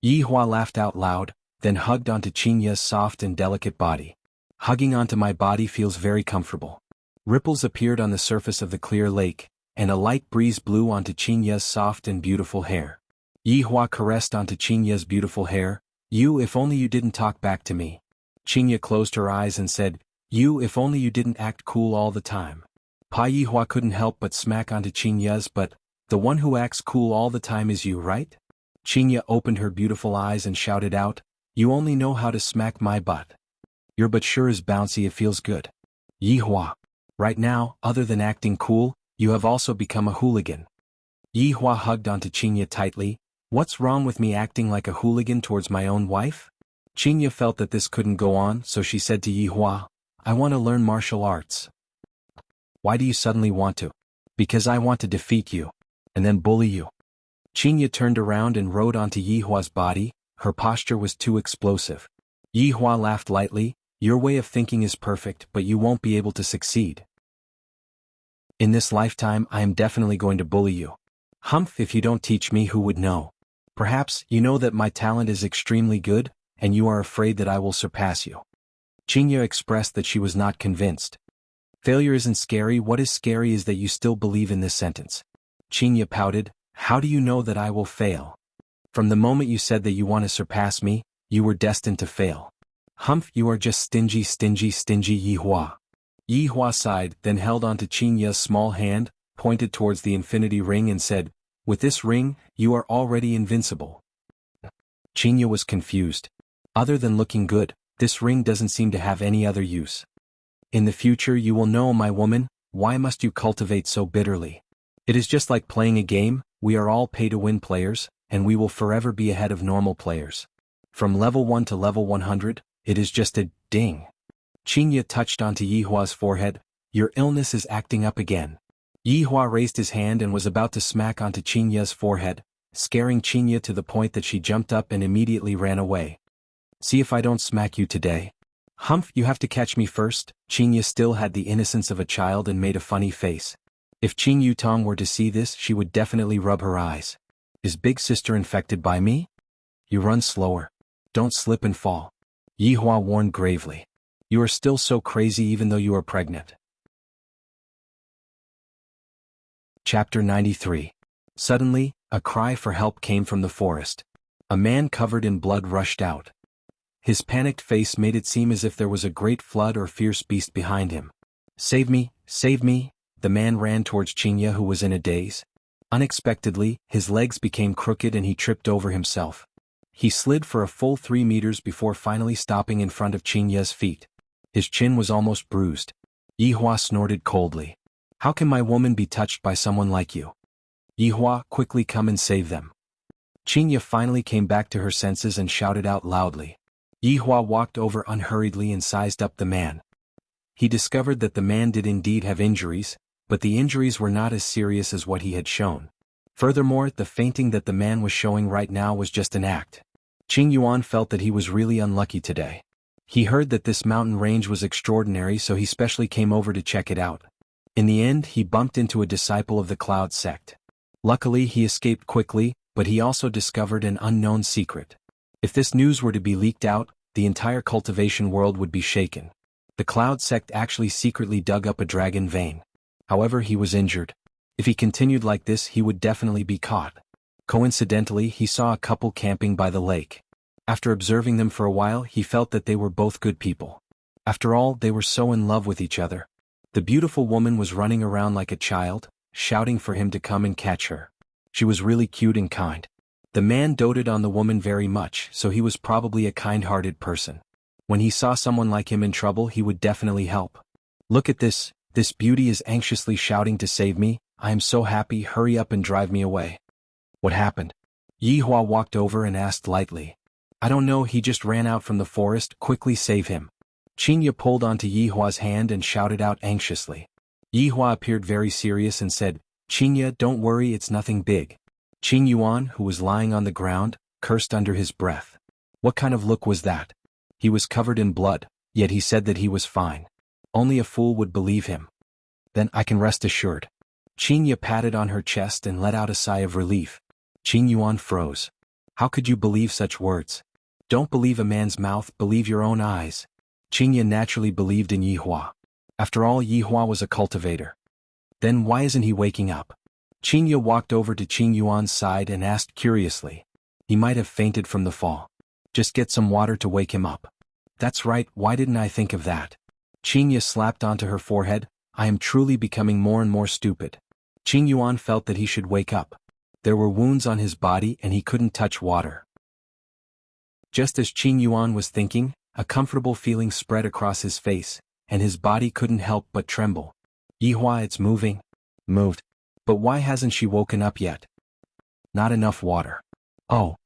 Yihua laughed out loud, then hugged onto Qingya's soft and delicate body. "Hugging onto my body feels very comfortable." Ripples appeared on the surface of the clear lake, and a light breeze blew onto Qingya's soft and beautiful hair. Yihua caressed onto Qingya's beautiful hair. If only you didn't talk back to me." Qingya closed her eyes and said, If only you didn't act cool all the time." Pa Yihua couldn't help but smack onto Qingya's, "But the one who acts cool all the time is you, right?" Qingya opened her beautiful eyes and shouted out, "You only know how to smack my butt. Your butt sure is bouncy, it feels good." Yihua. "Right now, other than acting cool, you have also become a hooligan." Yihua hugged onto Qingya tightly. "What's wrong with me acting like a hooligan towards my own wife?" Qingya felt that this couldn't go on, so she said to Yihua, "I want to learn martial arts." "Why do you suddenly want to?" "Because I want to defeat you. And then bully you." Qingya turned around and rode onto Yihua's body. Her posture was too explosive. Yihua laughed lightly. "Your way of thinking is perfect, but you won't be able to succeed. In this lifetime I am definitely going to bully you." "Humph, if you don't teach me, who would know? Perhaps you know that my talent is extremely good, and you are afraid that I will surpass you." Qingya expressed that she was not convinced. "Failure isn't scary, what is scary is that you still believe in this sentence." Qingya pouted, "How do you know that I will fail? From the moment you said that you want to surpass me, you were destined to fail." "Humph, you are just stingy, stingy, stingy, Yihua." Yihua sighed, then held onto Qingya's small hand, pointed towards the infinity ring and said, "With this ring, you are already invincible." Qingya was confused. Other than looking good, this ring doesn't seem to have any other use. "In the future you will know, my woman, why must you cultivate so bitterly? It is just like playing a game, we are all pay-to-win players, and we will forever be ahead of normal players. From level 1 to level 100, it is just a ding." Qingya touched onto Yihua's forehead. "Your illness is acting up again." Yihua raised his hand and was about to smack onto Qingya's forehead, scaring Qingya to the point that she jumped up and immediately ran away. "See if I don't smack you today." "Humph, you have to catch me first." Qingya still had the innocence of a child and made a funny face. If Qing Yutong were to see this, she would definitely rub her eyes. "Is big sister infected by me?" "You run slower. Don't slip and fall." Yihua warned gravely. "You are still so crazy even though you are pregnant." Chapter 93. Suddenly, a cry for help came from the forest. A man covered in blood rushed out. His panicked face made it seem as if there was a great flood or fierce beast behind him. "Save me, save me!" The man ran towards Qingya, who was in a daze. Unexpectedly, his legs became crooked and he tripped over himself. He slid for a full 3 meters before finally stopping in front of Qingya's feet. His chin was almost bruised. Yihua snorted coldly. "How can my woman be touched by someone like you? Yihua, quickly come and save them." Qingya finally came back to her senses and shouted out loudly. Yihua walked over unhurriedly and sized up the man. He discovered that the man did indeed have injuries, but the injuries were not as serious as what he had shown. Furthermore, the fainting that the man was showing right now was just an act. Qing Yuan felt that he was really unlucky today. He heard that this mountain range was extraordinary, so he specially came over to check it out. In the end, he bumped into a disciple of the Cloud sect. Luckily, he escaped quickly, but he also discovered an unknown secret. If this news were to be leaked out, the entire cultivation world would be shaken. The Cloud sect actually secretly dug up a dragon vein. However, he was injured. If he continued like this, he would definitely be caught. Coincidentally, he saw a couple camping by the lake. After observing them for a while, he felt that they were both good people. After all, they were so in love with each other. The beautiful woman was running around like a child, shouting for him to come and catch her. She was really cute and kind. The man doted on the woman very much, so he was probably a kind-hearted person. When he saw someone like him in trouble, he would definitely help. Look at this beauty is anxiously shouting to save me. I am so happy, hurry up and drive me away. What happened? Yi Hua walked over and asked lightly. I don't know, he just ran out from the forest, quickly save him. Qinya pulled onto Yi Hua's hand and shouted out anxiously. Yi Hua appeared very serious and said, Qinya, don't worry, it's nothing big. Qing Yuan, who was lying on the ground, cursed under his breath. What kind of look was that? He was covered in blood, yet he said that he was fine. Only a fool would believe him. Then I can rest assured. Qinya patted on her chest and let out a sigh of relief. Qing Yuan froze. How could you believe such words? Don't believe a man's mouth, believe your own eyes. Qinya naturally believed in Yi Hua. After all, Yi Hua was a cultivator. Then why isn't he waking up? Qinya walked over to Qing Yuan's side and asked curiously. He might have fainted from the fall. Just get some water to wake him up. That's right, why didn't I think of that? Qinya slapped onto her forehead. I am truly becoming more and more stupid. Qing Yuan felt that he should wake up. There were wounds on his body and he couldn't touch water. Just as Qing Yuan was thinking, a comfortable feeling spread across his face, and his body couldn't help but tremble. Yi Hua, it's moving. Moved. But why hasn't she woken up yet? Not enough water. Oh.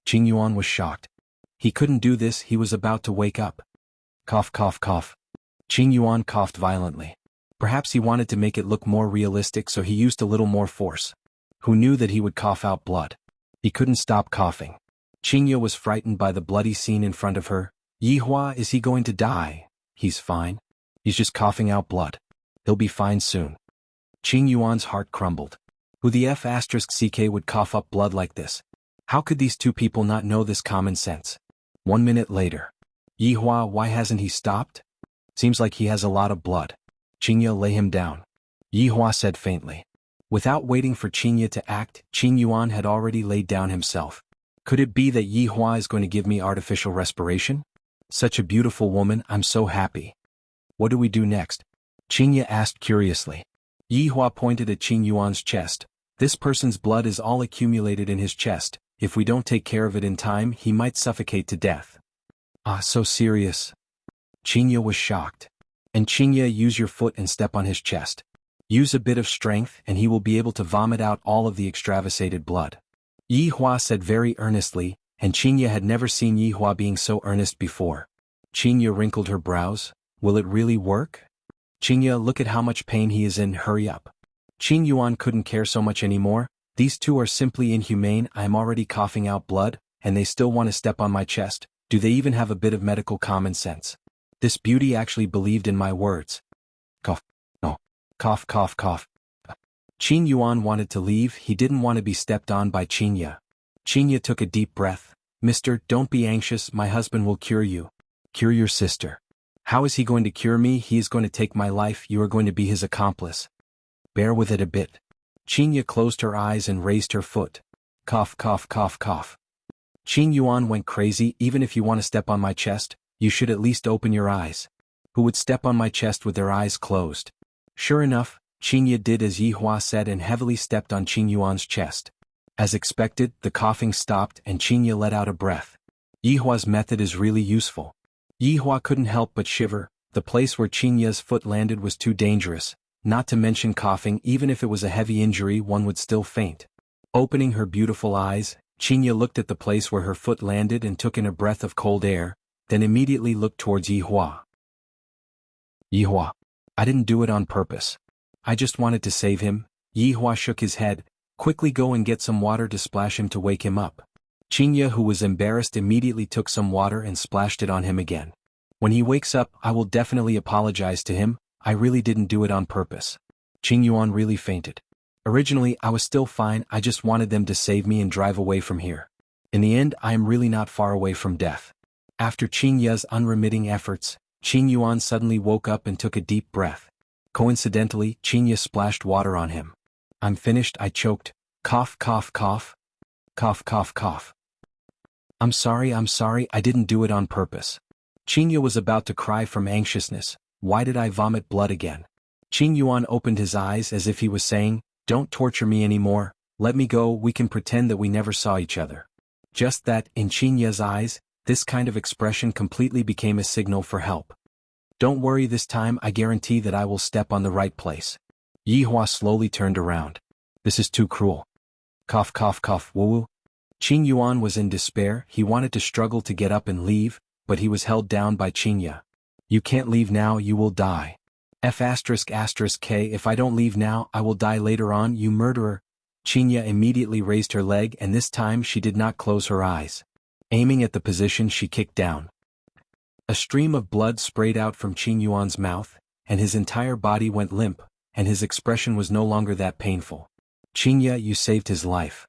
Qing Yuan was shocked. He couldn't do this, he was about to wake up. Cough, cough, cough. Qing Yuan coughed violently. Perhaps he wanted to make it look more realistic, so he used a little more force. Who knew that he would cough out blood? He couldn't stop coughing. Qingya was frightened by the bloody scene in front of her. Yi Hua, is he going to die? He's fine. He's just coughing out blood. He'll be fine soon. Qing Yuan's heart crumbled. Who the F***ck would cough up blood like this? How could these two people not know this common sense? 1 minute later. Yi Hua, why hasn't he stopped? Seems like he has a lot of blood. Qingya, lay him down. Yi Hua said faintly. Without waiting for Qingya to act, Qing Yuan had already laid down himself. Could it be that Yi Hua is going to give me artificial respiration? Such a beautiful woman, I'm so happy. What do we do next? Qingya asked curiously. Yi Hua pointed at Qing Yuan's chest. This person's blood is all accumulated in his chest. If we don't take care of it in time, he might suffocate to death. Ah, so serious. Qingya was shocked. And Qingya, use your foot and step on his chest. Use a bit of strength and he will be able to vomit out all of the extravasated blood. Yi Hua said very earnestly, and Qingya had never seen Yi Hua being so earnest before. Qingya wrinkled her brows. Will it really work? Qingya, look at how much pain he is in, hurry up. Qing Yuan couldn't care so much anymore. These two are simply inhumane, I am already coughing out blood, and they still want to step on my chest. Do they even have a bit of medical common sense? This beauty actually believed in my words. Cough. No. Cough, cough, cough. Qing Yuan wanted to leave, he didn't want to be stepped on by Qingya. Qingya took a deep breath. Mister, don't be anxious, my husband will cure you. Cure your sister. How is he going to cure me? He is going to take my life, you are going to be his accomplice. Bear with it a bit. Qingya closed her eyes and raised her foot. Cough, cough, cough, cough. Qing Yuan went crazy. Even if you want to step on my chest, you should at least open your eyes. Who would step on my chest with their eyes closed? Sure enough, Qingya did as Yi Hua said and heavily stepped on Qing Yuan's chest. As expected, the coughing stopped and Qingya let out a breath. Yi Hua's method is really useful. Yi Hua couldn't help but shiver. The place where Qingya's foot landed was too dangerous. Not to mention coughing, even if it was a heavy injury, one would still faint. Opening her beautiful eyes, Qingya looked at the place where her foot landed and took in a breath of cold air, then immediately looked towards Yi Hua. Yi Hua, I didn't do it on purpose. I just wanted to save him. Yi Hua shook his head. Quickly go and get some water to splash him to wake him up. Qingya, who was embarrassed, immediately took some water and splashed it on him again. When he wakes up, I will definitely apologize to him. I really didn't do it on purpose. Qing Yuan really fainted. Originally, I was still fine, I just wanted them to save me and drive away from here. In the end, I am really not far away from death. After Qingya's unremitting efforts, Qing Yuan suddenly woke up and took a deep breath. Coincidentally, Qingya splashed water on him. I'm finished, I choked. Cough, cough, cough. Cough, cough, cough. I'm sorry, I didn't do it on purpose. Qingya was about to cry from anxiousness. Why did I vomit blood again? Qing Yuan opened his eyes as if he was saying, don't torture me anymore, Let me go, we can pretend that we never saw each other. Just that, in Qinya's eyes, this kind of expression completely became a signal for help. Don't worry, this time I guarantee that I will step on the right place. Yihua slowly turned around. This is too cruel. Cough cough cough woo. Qin Yuan was in despair. He wanted to struggle to get up and leave, but he was held down by Qinya. You can't leave now, you will die. F***K, if I don't leave now, I will die later on, you murderer. Qinya immediately raised her leg, and this time she did not close her eyes. Aiming at the position, she kicked down. A stream of blood sprayed out from Qin Yuan's mouth, and his entire body went limp, and his expression was no longer that painful. Qinya, you saved his life.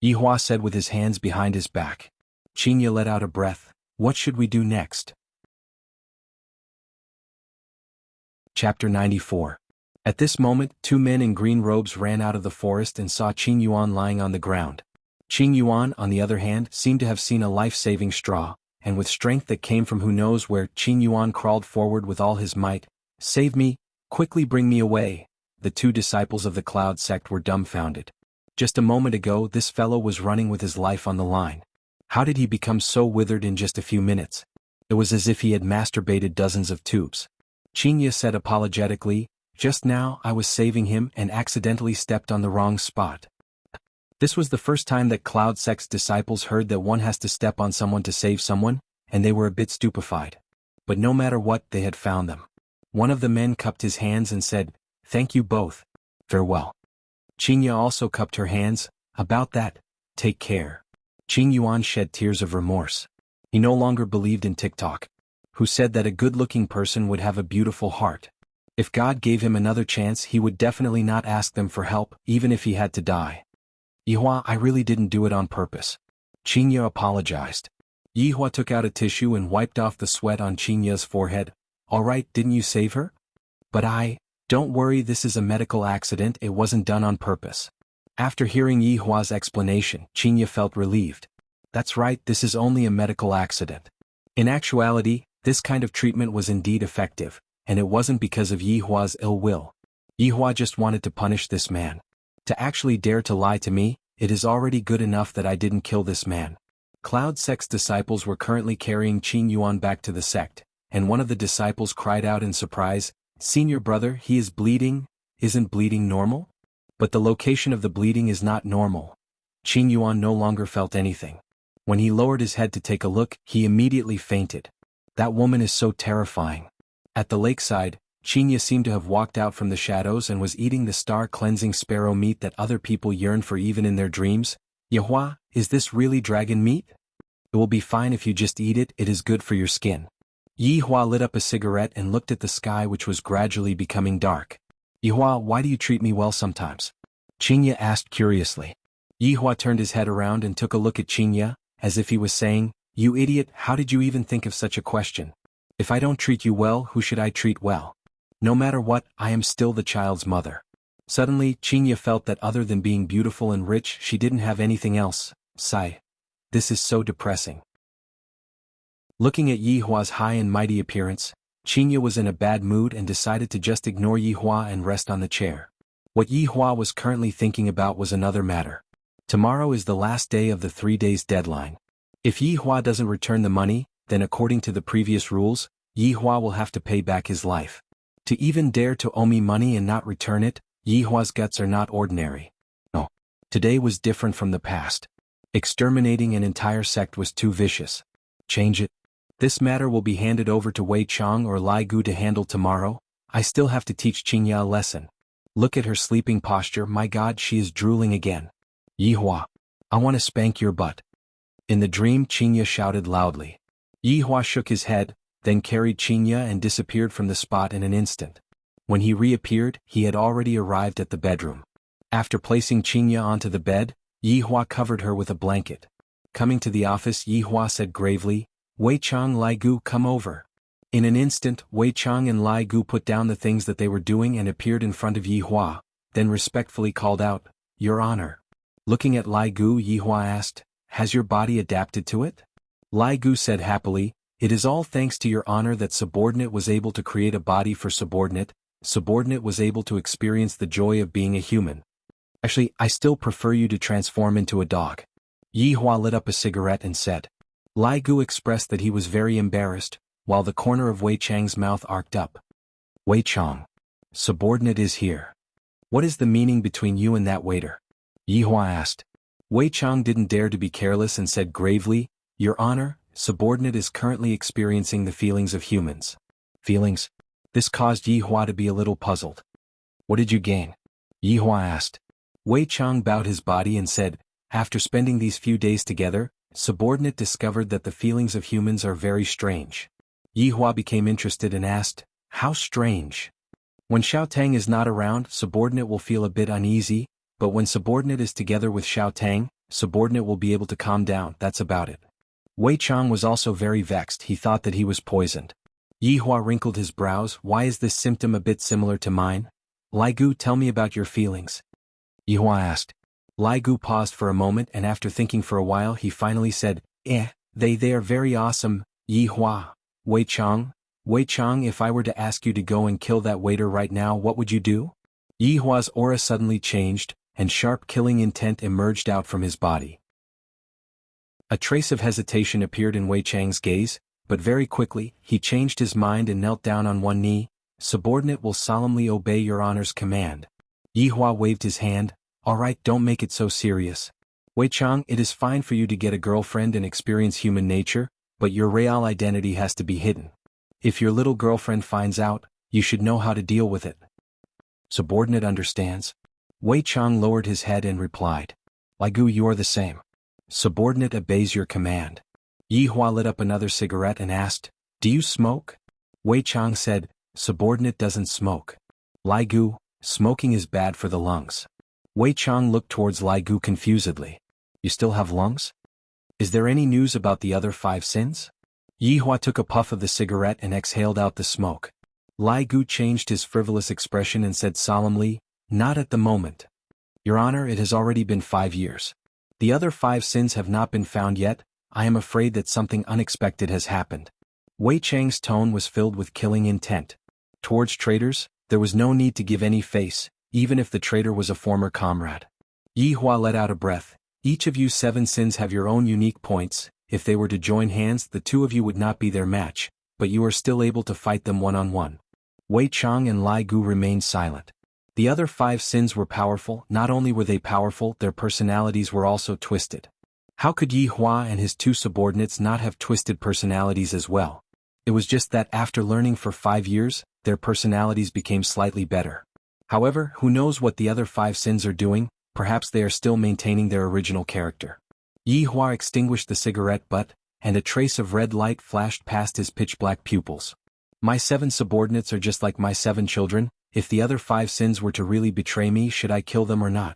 Yihua said with his hands behind his back. Qinya let out a breath. What should we do next? Chapter 94. At this moment, two men in green robes ran out of the forest and saw Qin Yuan lying on the ground. Qin Yuan, on the other hand, seemed to have seen a life-saving straw, and with strength that came from who knows where, Qin Yuan crawled forward with all his might. Save me, quickly bring me away. The two disciples of the Cloud sect were dumbfounded. Just a moment ago, this fellow was running with his life on the line. How did he become so withered in just a few minutes? It was as if he had masturbated dozens of tubes. Qinya said apologetically, just now I was saving him and accidentally stepped on the wrong spot. This was the first time that Cloud sect's disciples heard that one has to step on someone to save someone, and they were a bit stupefied. But no matter what, they had found them. One of the men cupped his hands and said, Thank you both. Farewell. Qinya also cupped her hands. About that, take care. Qin Yuan shed tears of remorse. He no longer believed in TikTok, who said that a good-looking person would have a beautiful heart. If God gave him another chance, he would definitely not ask them for help, even if he had to die. Yihua, I really didn't do it on purpose. Qinya apologized. Yihua took out a tissue and wiped off the sweat on Qinya's forehead. All right, didn't you save her? But don't worry, this is a medical accident, it wasn't done on purpose. After hearing Yihua's explanation, Qinya felt relieved. That's right, this is only a medical accident. In actuality, this kind of treatment was indeed effective, and it wasn't because of Yihua's ill will. Yihua just wanted to punish this man. To actually dare to lie to me, it is already good enough that I didn't kill this man. Cloud sect's disciples were currently carrying Qin Yuan back to the sect, and one of the disciples cried out in surprise, Senior brother, he is bleeding. Isn't bleeding normal? But the location of the bleeding is not normal. Qin Yuan no longer felt anything. When he lowered his head to take a look, he immediately fainted. That woman is so terrifying. At the lakeside, Qinya seemed to have walked out from the shadows and was eating the star-cleansing sparrow meat that other people yearn for even in their dreams. Yihua, is this really dragon meat? It will be fine if you just eat it, it is good for your skin. Yihua lit up a cigarette and looked at the sky, which was gradually becoming dark. Yihua, why do you treat me well sometimes? Qinya asked curiously. Yihua turned his head around and took a look at Qinya, as if he was saying, You idiot, how did you even think of such a question? If I don't treat you well, who should I treat well? No matter what, I am still the child's mother. Suddenly, Qinya felt that other than being beautiful and rich, she didn't have anything else. Sigh. This is so depressing. Looking at Yihua's high and mighty appearance, Qinya was in a bad mood and decided to just ignore Yihua and rest on the chair. What Yihua was currently thinking about was another matter. Tomorrow is the last day of the 3 days deadline. If Yihua doesn't return the money, then according to the previous rules, Yihua will have to pay back his life. To even dare to owe me money and not return it, Yihua's guts are not ordinary. No. Today was different from the past. Exterminating an entire sect was too vicious. Change it. This matter will be handed over to Wei Chang or Lai Gu to handle tomorrow. I still have to teach Qinya a lesson. Look at her sleeping posture, my God, she is drooling again. Yihua, I want to spank your butt. In the dream, Qinya shouted loudly. Yihua shook his head, then carried Qinya and disappeared from the spot in an instant. When he reappeared, he had already arrived at the bedroom. After placing Qinya onto the bed, Yihua covered her with a blanket. Coming to the office, Yihua said gravely, Wei Chang, Lai Gu, come over. In an instant, Wei Chang and Lai Gu put down the things that they were doing and appeared in front of Yihua, then respectfully called out, Your Honor. Looking at Lai Gu, Yihua asked, Has your body adapted to it? Lai Gu said happily, It is all thanks to Your Honor that Subordinate was able to create a body for Subordinate. Subordinate was able to experience the joy of being a human. Actually, I still prefer you to transform into a dog. Yi Hua lit up a cigarette and said. Lai Gu expressed that he was very embarrassed, while the corner of Wei Chang's mouth arced up. Wei Chang. Subordinate is here. What is the meaning between you and that waiter? Yi Hua asked. Wei Chang didn't dare to be careless and said gravely, Your Honor, subordinate is currently experiencing the feelings of humans. Feelings? This caused Yi Hua to be a little puzzled. What did you gain? Yi Hua asked. Wei Chang bowed his body and said, After spending these few days together, subordinate discovered that the feelings of humans are very strange. Yi Hua became interested and asked, How strange? When Xiao Tang is not around, subordinate will feel a bit uneasy, but when subordinate is together with Xiao Tang, subordinate will be able to calm down, that's about it. Wei Chang was also very vexed, he thought that he was poisoned. Yi Hua wrinkled his brows, Why is this symptom a bit similar to mine? Lai Gu, tell me about your feelings. Yi Hua asked. Lai Gu paused for a moment and after thinking for a while he finally said, They are very awesome, Yi Hua. Wei Chang, if I were to ask you to go and kill that waiter right now, what would you do? Yi Hua's aura suddenly changed, and sharp killing intent emerged out from his body. A trace of hesitation appeared in Wei Chang's gaze, but very quickly, he changed his mind and knelt down on one knee. Subordinate will solemnly obey Your Honor's command. Yi Hua waved his hand, All right, don't make it so serious. Wei Chang, it is fine for you to get a girlfriend and experience human nature, but your real identity has to be hidden. If your little girlfriend finds out, you should know how to deal with it. Subordinate understands. Wei Chang lowered his head and replied. Lai Gu, you are the same. Subordinate obeys your command. Yi Hua lit up another cigarette and asked, Do you smoke? Wei Chang said, Subordinate doesn't smoke. Lai Gu, smoking is bad for the lungs. Wei Chang looked towards Lai Gu confusedly. You still have lungs? Is there any news about the other 5 sins? Yi Hua took a puff of the cigarette and exhaled out the smoke. Lai Gu changed his frivolous expression and said solemnly, Not at the moment. Your Honor, it has already been 5 years. The other 5 sins have not been found yet. I am afraid that something unexpected has happened. Wei Chang's tone was filled with killing intent. Towards traitors, there was no need to give any face, even if the traitor was a former comrade. Yi Hua let out a breath. Each of you 7 sins have your own unique points. If they were to join hands, the 2 of you would not be their match, but you are still able to fight them one-on-one. Wei Chang and Lai Gu remained silent. The other 5 sins were powerful. Not only were they powerful, their personalities were also twisted. How could Yi Hua and his 2 subordinates not have twisted personalities as well? It was just that after learning for 5 years, their personalities became slightly better. However, who knows what the other 5 sins are doing? Perhaps they are still maintaining their original character. Yi Hua extinguished the cigarette butt, and a trace of red light flashed past his pitch-black pupils. My 7 subordinates are just like my 7 children. If the other 5 sins were to really betray me, should I kill them or not?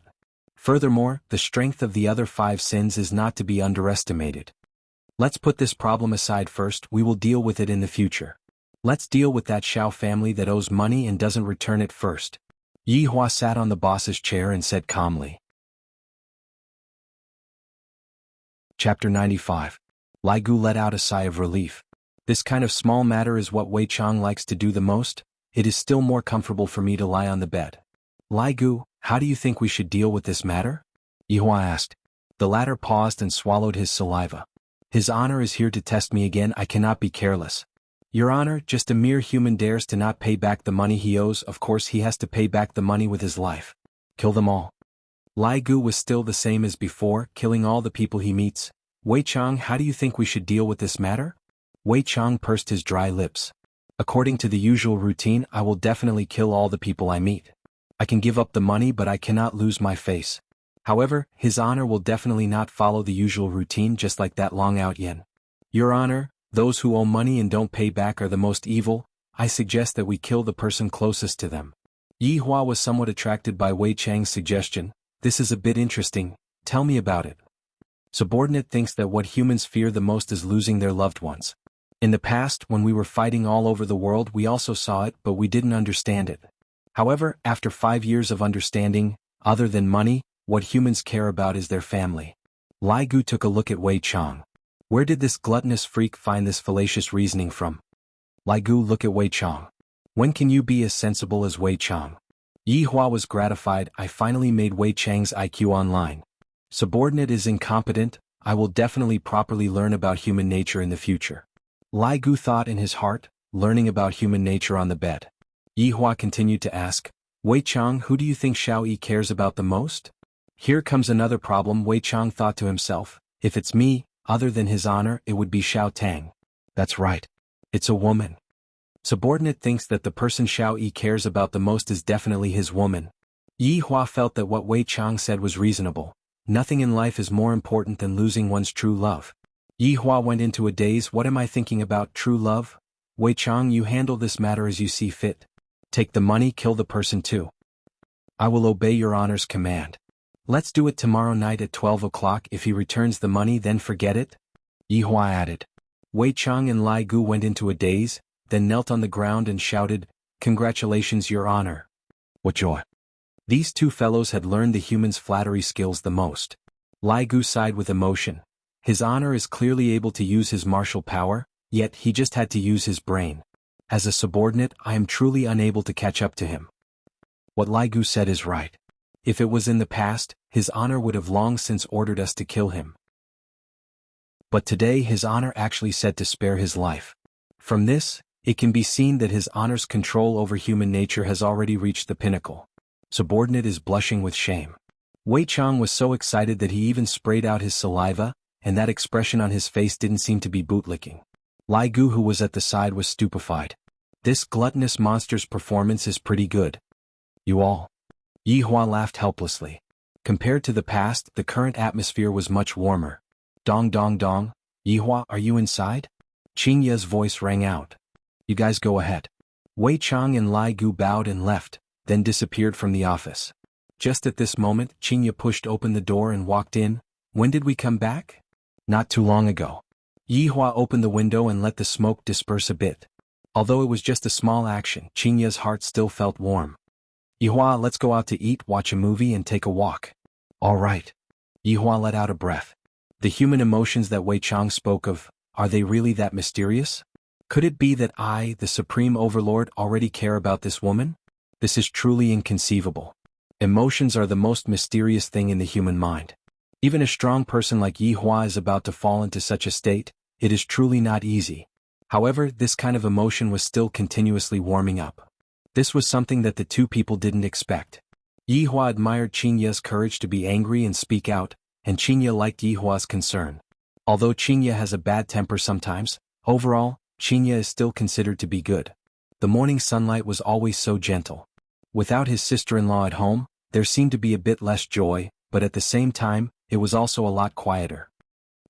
Furthermore, the strength of the other 5 sins is not to be underestimated. Let's put this problem aside first, we will deal with it in the future. Let's deal with that Xiao family that owes money and doesn't return it first. Yi Hua sat on the boss's chair and said calmly. Chapter 95. Lai Gu let out a sigh of relief. This kind of small matter is what Wei Chang likes to do the most. It is still more comfortable for me to lie on the bed. Lai Gu, how do you think we should deal with this matter? Yi Hua asked. The latter paused and swallowed his saliva. His Honor is here to test me again, I cannot be careless. Your Honor, just a mere human dares to not pay back the money he owes, of course he has to pay back the money with his life. Kill them all. Lai Gu was still the same as before, killing all the people he meets. Wei Chang, how do you think we should deal with this matter? Wei Chang pursed his dry lips. According to the usual routine, I will definitely kill all the people I meet. I can give up the money but I cannot lose my face. However, His Honor will definitely not follow the usual routine just like that long-out yen. Your Honor, those who owe money and don't pay back are the most evil. I suggest that we kill the person closest to them. Yi Hua was somewhat attracted by Wei Chang's suggestion. This is a bit interesting, tell me about it. Subordinate thinks that what humans fear the most is losing their loved ones. In the past, when we were fighting all over the world, we also saw it, but we didn't understand it. However, after 5 years of understanding, other than money, what humans care about is their family. Lai Gu took a look at Wei Chang. Where did this gluttonous freak find this fallacious reasoning from? Lai Gu, look at Wei Chang. When can you be as sensible as Wei Chang? Yi Hua was gratified. I finally made Wei Chang's IQ online. Subordinate is incompetent. I will definitely properly learn about human nature in the future. Lai Gu thought in his heart, learning about human nature on the bed. Yi Hua continued to ask, Wei Chang, who do you think Xiao Yi cares about the most? Here comes another problem, Wei Chang thought to himself. If it's me, other than his honor, it would be Xiao Tang. That's right. It's a woman. Subordinate thinks that the person Xiao Yi cares about the most is definitely his woman. Yi Hua felt that what Wei Chang said was reasonable. Nothing in life is more important than losing one's true love. Yi Hua went into a daze. What am I thinking about, true love? Wei Chang, you handle this matter as you see fit. Take the money, kill the person too. I will obey your honor's command. Let's do it tomorrow night at 12 o'clock. If he returns the money, then forget it. Yi Hua added. Wei Chang and Lai Gu went into a daze, then knelt on the ground and shouted, Congratulations, your honor. What joy. These two fellows had learned the human's flattery skills the most. Lai Gu sighed with emotion. His honor is clearly able to use his martial power, yet he just had to use his brain. As a subordinate, I am truly unable to catch up to him. What Lai Gu said is right. If it was in the past, his honor would have long since ordered us to kill him. But today his honor actually said to spare his life. From this, it can be seen that his honor's control over human nature has already reached the pinnacle. Subordinate is blushing with shame. Wei Chang was so excited that he even sprayed out his saliva, and that expression on his face didn't seem to be bootlicking. Lai Gu, who was at the side, was stupefied. This gluttonous monster's performance is pretty good. You all. Yi Hua laughed helplessly. Compared to the past, the current atmosphere was much warmer. Dong dong dong, Yi Hua, are you inside? Qing Ye's voice rang out. You guys go ahead. Wei Chang and Lai Gu bowed and left, then disappeared from the office. Just at this moment, Qing Ye pushed open the door and walked in. When did we come back? Not too long ago. Yi Hua opened the window and let the smoke disperse a bit. Although it was just a small action, Qing Ye's heart still felt warm. Yi Hua, let's go out to eat, watch a movie and take a walk. All right. Yi Hua let out a breath. The human emotions that Wei Chang spoke of, are they really that mysterious? Could it be that I, the Supreme Overlord, already care about this woman? This is truly inconceivable. Emotions are the most mysterious thing in the human mind. Even a strong person like Yi Hua is about to fall into such a state. It is truly not easy. However, this kind of emotion was still continuously warming up. This was something that the two people didn't expect. Yi Hua admired Qing Ye's courage to be angry and speak out, and Qing Ye liked Yi Hua's concern. Although Qing Ye has a bad temper sometimes, overall, Qing Ye is still considered to be good. The morning sunlight was always so gentle. Without his sister-in-law at home, there seemed to be a bit less joy, but at the same time, it was also a lot quieter.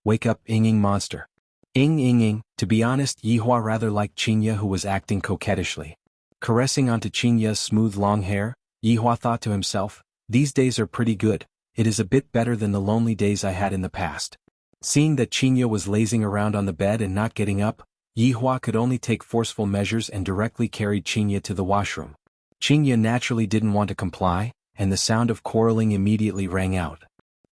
Wake up, Ing monster. Ing. To be honest, Yi Hua rather liked Qing Ye, who was acting coquettishly. Caressing onto Qing Ye's smooth long hair, Yi Hua thought to himself, these days are pretty good. It is a bit better than the lonely days I had in the past. Seeing that Qing Ye was lazing around on the bed and not getting up, Yi Hua could only take forceful measures and directly carried Qing Ye to the washroom. Qing Ye naturally didn't want to comply, and the sound of quarreling immediately rang out.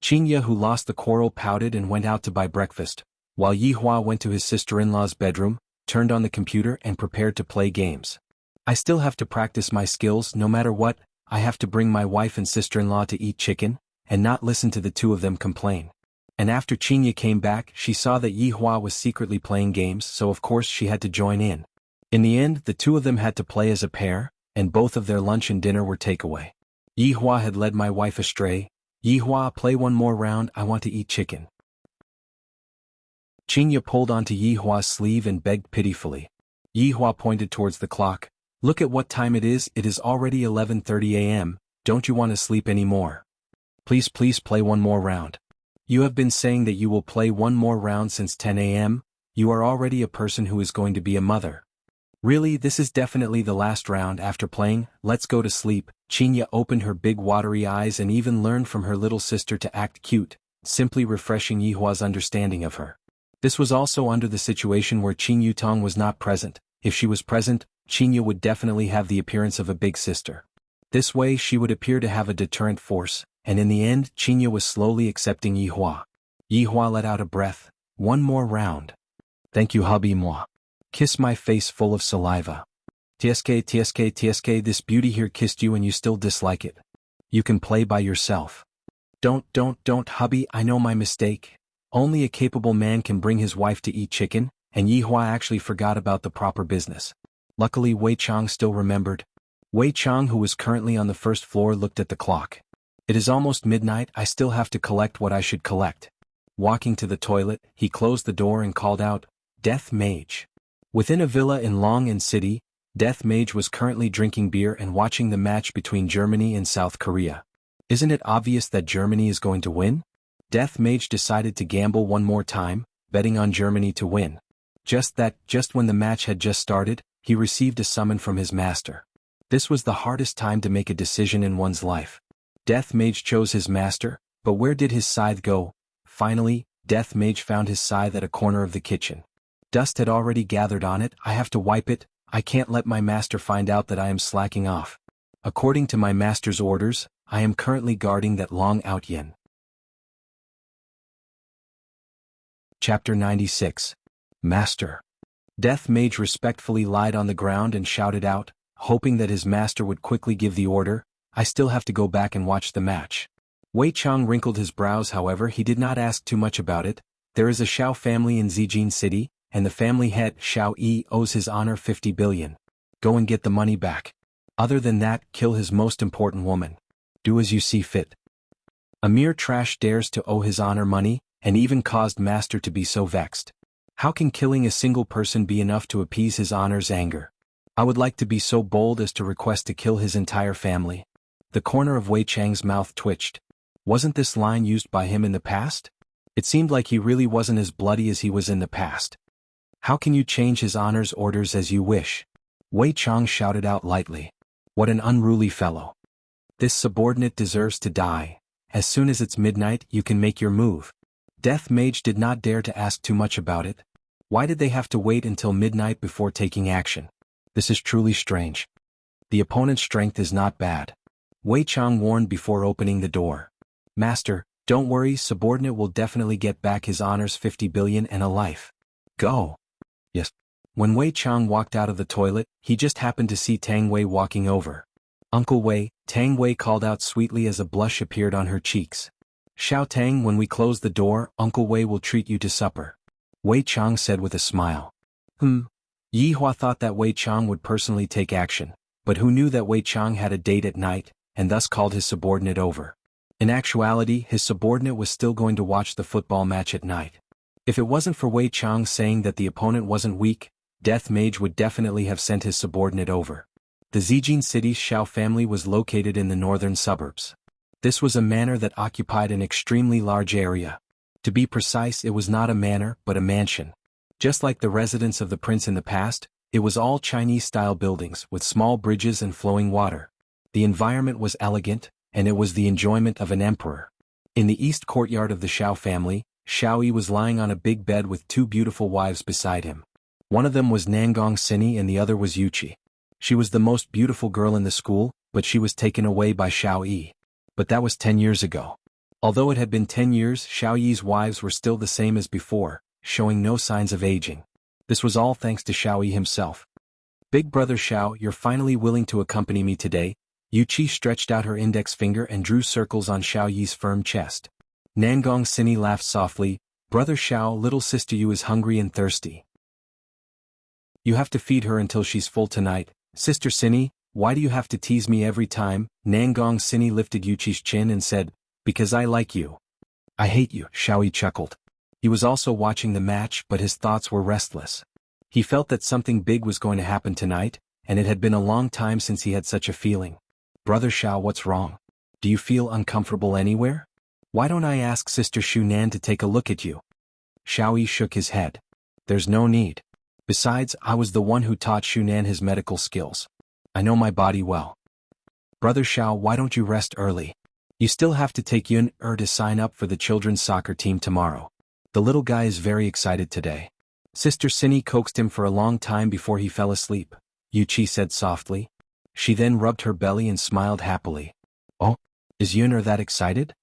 Qing Ye, who lost the quarrel, pouted and went out to buy breakfast, while Yi Hua went to his sister-in-law's bedroom, turned on the computer and prepared to play games. I still have to practice my skills. No matter what, I have to bring my wife and sister-in-law to eat chicken, and not listen to the two of them complain. And after Qing Ye came back, she saw that Yi Hua was secretly playing games, so of course she had to join in. In the end, the two of them had to play as a pair, and both of their lunch and dinner were takeaway. Yi Hua had led my wife astray. Yi Hua, play one more round, I want to eat chicken. Qing Ye pulled onto Yi Hua's sleeve and begged pitifully. Yi Hua pointed towards the clock. Look at what time it is already 11:30 a.m., don't you want to sleep anymore? Please play one more round. You have been saying that you will play one more round since 10 a.m., you are already a person who is going to be a mother. Really, this is definitely the last round. After playing, let's go to sleep. Qing Ye opened her big watery eyes and even learned from her little sister to act cute, simply refreshing Yi Hua's understanding of her. This was also under the situation where Qing Yutong was not present. If she was present, Qing Ye would definitely have the appearance of a big sister. This way she would appear to have a deterrent force, and in the end Qing Ye was slowly accepting Yi Hua. Yi Hua let out a breath. One more round. Thank you, hubby moi. Kiss my face full of saliva. TSK, this beauty here kissed you and you still dislike it. You can play by yourself. Don't, hubby, I know my mistake. Only a capable man can bring his wife to eat chicken, and Yihua actually forgot about the proper business. Luckily Wei Chang still remembered. Wei Chang, who was currently on the first floor, looked at the clock. It is almost midnight, I still have to collect what I should collect. Walking to the toilet, he closed the door and called out, Death Mage. Within a villa in Long City, Death Mage was currently drinking beer and watching the match between Germany and South Korea. Isn't it obvious that Germany is going to win? Death Mage decided to gamble one more time, betting on Germany to win. Just when the match had just started, he received a summon from his master. This was the hardest time to make a decision in one's life. Death Mage chose his master, but where did his scythe go? Finally, Death Mage found his scythe at a corner of the kitchen. Dust had already gathered on it, I have to wipe it, I can't let my master find out that I am slacking off. According to my master's orders, I am currently guarding that long out yin. Chapter 96. Master. Death Mage respectfully lied on the ground and shouted out, hoping that his master would quickly give the order, I still have to go back and watch the match. Wei Chang wrinkled his brows, however he did not ask too much about it. There is a Shao family in Zijin City, and the family head, Shao Yi, owes his honor 50 billion. Go and get the money back. Other than that, kill his most important woman. Do as you see fit. A mere trash dares to owe his honor money, and even caused master to be so vexed. How can killing a single person be enough to appease his honor's anger? I would like to be so bold as to request to kill his entire family. The corner of Wei Chang's mouth twitched. Wasn't this line used by him in the past? It seemed like he really wasn't as bloody as he was in the past. How can you change his honor's orders as you wish? Wei Chang shouted out lightly. What an unruly fellow. This subordinate deserves to die. As soon as it's midnight, you can make your move. Death Mage did not dare to ask too much about it. Why did they have to wait until midnight before taking action? This is truly strange. The opponent's strength is not bad. Wei Chang warned before opening the door. Master, don't worry, subordinate will definitely get back his honors 50 billion and a life. Go. Yes. When Wei Chang walked out of the toilet, he just happened to see Tang Wei walking over. Uncle Wei, Tang Wei called out sweetly as a blush appeared on her cheeks. Xiao Tang, when we close the door, Uncle Wei will treat you to supper. Wei Chang said with a smile. Yi Hua thought that Wei Chang would personally take action, but who knew that Wei Chang had a date at night, and thus called his subordinate over. In actuality, his subordinate was still going to watch the football match at night. If it wasn't for Wei Chang saying that the opponent wasn't weak, Death Mage would definitely have sent his subordinate over. The Zijin City's Shao family was located in the northern suburbs. This was a manor that occupied an extremely large area. To be precise, it was not a manor but a mansion. Just like the residence of the prince in the past, it was all Chinese-style buildings with small bridges and flowing water. The environment was elegant, and it was the enjoyment of an emperor. In the east courtyard of the Shao family, Shao Yi was lying on a big bed with two beautiful wives beside him. One of them was Nangong Sini and the other was Yuchi. She was the most beautiful girl in the school, but she was taken away by Shao Yi. But that was 10 years ago. Although it had been 10 years, Shao Yi's wives were still the same as before, showing no signs of aging. This was all thanks to Shao Yi himself. Big brother Shao, you're finally willing to accompany me today. Yuchi stretched out her index finger and drew circles on Shao Yi's firm chest. Nangong Sini laughed softly. Brother Shao, little sister you is hungry and thirsty. You have to feed her until she's full tonight. Sister Sini, why do you have to tease me every time? Nangong Sini lifted Yuchi's chin and said, because I like you. I hate you, Shao Yi chuckled. He was also watching the match, but his thoughts were restless. He felt that something big was going to happen tonight, and it had been a long time since he had such a feeling. Brother Shao, what's wrong? Do you feel uncomfortable anywhere? Why don't I ask Sister Shu Nan to take a look at you? Shao Yi shook his head. There's no need. Besides, I was the one who taught Shu Nan his medical skills. I know my body well. Brother Shao, why don't you rest early? You still have to take Yun to sign up for the children's soccer team tomorrow. The little guy is very excited today. Sister Sini coaxed him for a long time before he fell asleep, Yuchi said softly. She then rubbed her belly and smiled happily. Oh, is Yun that excited?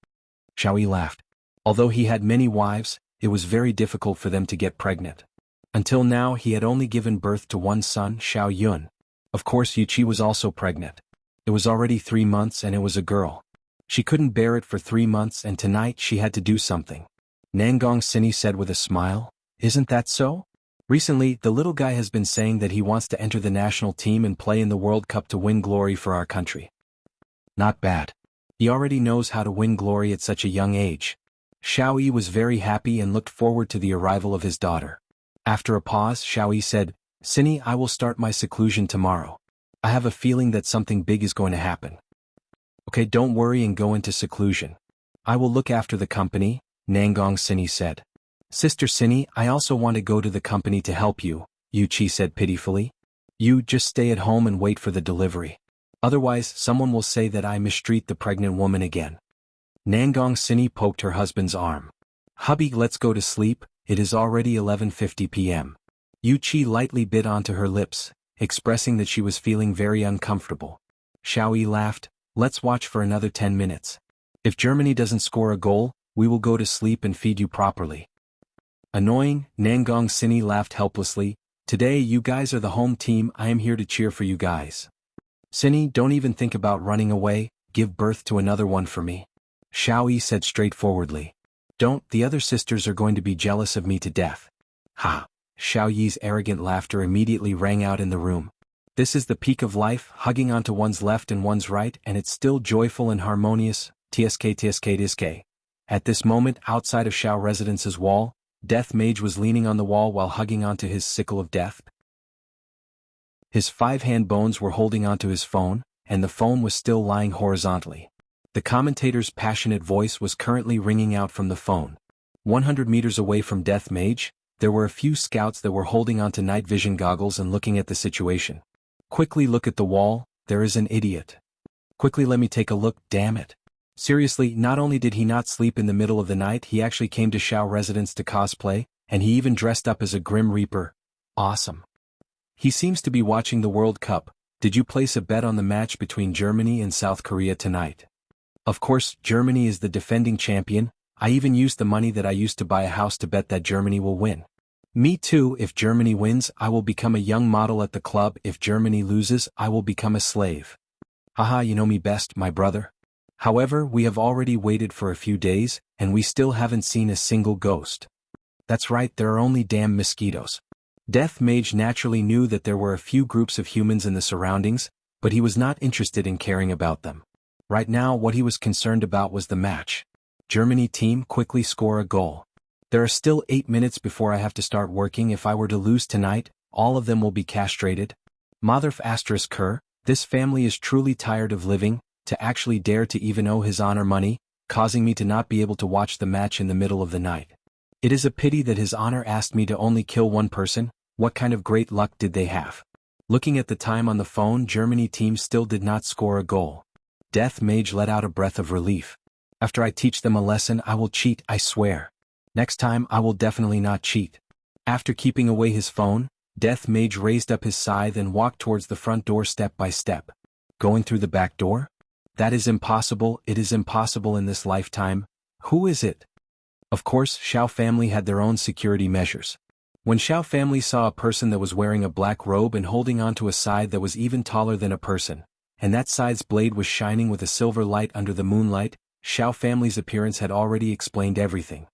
Shao Yi laughed. Although he had many wives, it was very difficult for them to get pregnant. Until now he had only given birth to one son, Shao Yun. Of course Yuchi was also pregnant. It was already 3 months and it was a girl. She couldn't bear it for 3 months and tonight she had to do something. Nangong Sini said with a smile, "Isn't that so? Recently, the little guy has been saying that he wants to enter the national team and play in the World Cup to win glory for our country." Not bad. He already knows how to win glory at such a young age. Xiao Yi was very happy and looked forward to the arrival of his daughter. After a pause, Xiao Yi said, "Sini, I will start my seclusion tomorrow. I have a feeling that something big is going to happen." "Okay, don't worry and go into seclusion. I will look after the company," Nangong Sini said. "Sister Sini, I also want to go to the company to help you," Yuchi said pitifully. "You just stay at home and wait for the delivery. Otherwise, someone will say that I mistreat the pregnant woman again." Nangong Sini poked her husband's arm. "Hubby, let's go to sleep, it is already 11:50 p.m. Yuchi lightly bit onto her lips, expressing that she was feeling very uncomfortable. Xiao Yi laughed, "Let's watch for another 10 minutes. If Germany doesn't score a goal, we will go to sleep and feed you properly." Annoying, Nangong Sini laughed helplessly. "Today you guys are the home team, I am here to cheer for you guys. Sini, don't even think about running away, give birth to another one for me." Xiao Yi said straightforwardly. "Don't, the other sisters are going to be jealous of me to death." Ha! Xiao Yi's arrogant laughter immediately rang out in the room. This is the peak of life, hugging onto one's left and one's right, and it's still joyful and harmonious, tsk. At this moment, outside of Xiao Residence's wall, Death Mage was leaning on the wall while hugging onto his sickle of death. His 5-hand bones were holding onto his phone, and the phone was still lying horizontally. The commentator's passionate voice was currently ringing out from the phone. 100 meters away from Death Mage, there were a few scouts that were holding onto night vision goggles and looking at the situation. "Quickly look at the wall, there is an idiot. Quickly let me take a look, damn it." Seriously, not only did he not sleep in the middle of the night, he actually came to Xiao Residence to cosplay, and he even dressed up as a Grim Reaper. Awesome. He seems to be watching the World Cup. Did you place a bet on the match between Germany and South Korea tonight? Of course, Germany is the defending champion. I even used the money that I used to buy a house to bet that Germany will win. Me too, if Germany wins, I will become a young model at the club. If Germany loses, I will become a slave. Haha, you know me best, my brother. However, we have already waited for a few days, and we still haven't seen a single ghost. That's right, there are only damn mosquitoes. Death Mage naturally knew that there were a few groups of humans in the surroundings, but he was not interested in caring about them. Right now, what he was concerned about was the match. Germany team, quickly score a goal. There are still 8 minutes before I have to start working. If I were to lose tonight, all of them will be castrated. Motherf asterisk Kerr, this family is truly tired of living, to actually dare to even owe his honor money, causing me to not be able to watch the match in the middle of the night. It is a pity that his honor asked me to only kill one person. What kind of great luck did they have? Looking at the time on the phone, Germany team still did not score a goal. Death Mage let out a breath of relief. After I teach them a lesson, I will cheat, I swear. Next time, I will definitely not cheat. After keeping away his phone, Death Mage raised up his scythe and walked towards the front door step by step. Going through the back door? That is impossible, it is impossible in this lifetime. Who is it? Of course, Xiao family had their own security measures. When Xiao family saw a person that was wearing a black robe and holding onto a scythe that was even taller than a person, and that scythe's blade was shining with a silver light under the moonlight, Xiao family's appearance had already explained everything.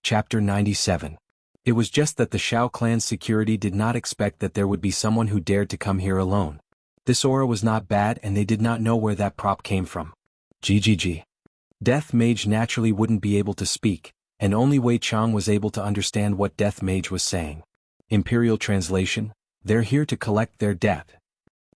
Chapter 97. It was just that the Xiao clan's security did not expect that there would be someone who dared to come here alone. This aura was not bad and they did not know where that prop came from. GGG. Death Mage naturally wouldn't be able to speak, and only Wei Chang was able to understand what Death Mage was saying. Imperial translation, they're here to collect their debt.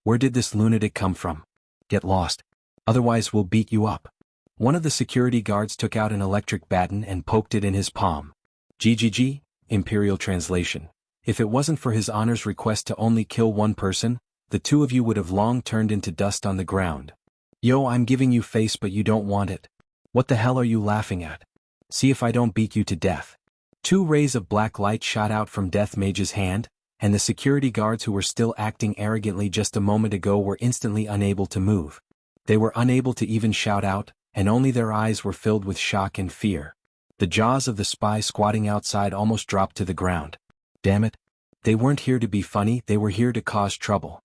Where did this lunatic come from? Get lost. Otherwise we'll beat you up. One of the security guards took out an electric baton and poked it in his palm. GGG, Imperial translation. If it wasn't for his honor's request to only kill one person, the two of you would have long turned into dust on the ground. Yo, I'm giving you face but you don't want it. What the hell are you laughing at? See if I don't beat you to death. 2 rays of black light shot out from Death Mage's hand, and the security guards who were still acting arrogantly just a moment ago were instantly unable to move. They were unable to even shout out, and only their eyes were filled with shock and fear. The jaws of the spy squatting outside almost dropped to the ground. Damn it. They weren't here to be funny, they were here to cause trouble.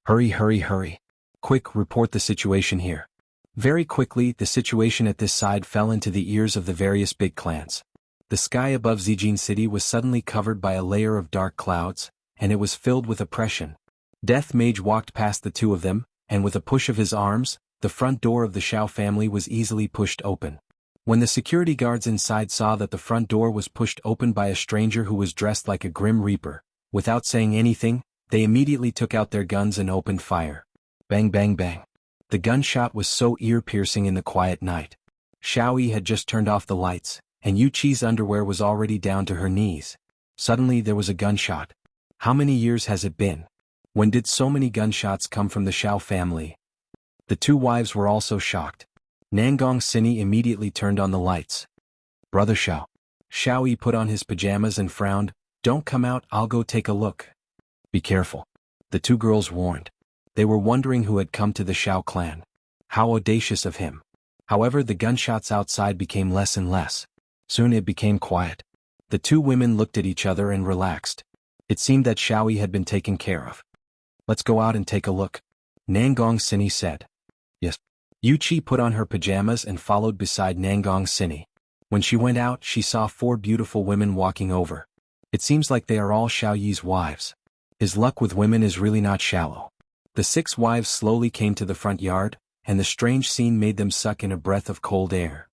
Hurry, hurry, hurry. Quick, report the situation here. Very quickly, the situation at this side fell into the ears of the various big clans. The sky above Zijin City was suddenly covered by a layer of dark clouds, and it was filled with oppression. Death Mage walked past the two of them, and with a push of his arms, the front door of the Shao family was easily pushed open. When the security guards inside saw that the front door was pushed open by a stranger who was dressed like a Grim Reaper, without saying anything, they immediately took out their guns and opened fire. Bang, bang, bang. The gunshot was so ear-piercing in the quiet night. Xiao Yi had just turned off the lights, and Yu Qi's underwear was already down to her knees. Suddenly there was a gunshot. How many years has it been? When did so many gunshots come from the Shao family? The two wives were also shocked. Nangong Sini immediately turned on the lights. Brother Xiao. Xiao Yi put on his pajamas and frowned. Don't come out, I'll go take a look. Be careful. The two girls warned. They were wondering who had come to the Shao clan. How audacious of him. However, the gunshots outside became less and less. Soon it became quiet. The two women looked at each other and relaxed. It seemed that Xiao Yi had been taken care of. Let's go out and take a look. Nangong Sini said. Yes. Yu Qi put on her pajamas and followed beside Nangong Sini. When she went out, she saw 4 beautiful women walking over. It seems like they are all Xiao Yi's wives. His luck with women is really not shallow. The 6 wives slowly came to the front yard, and the strange scene made them suck in a breath of cold air.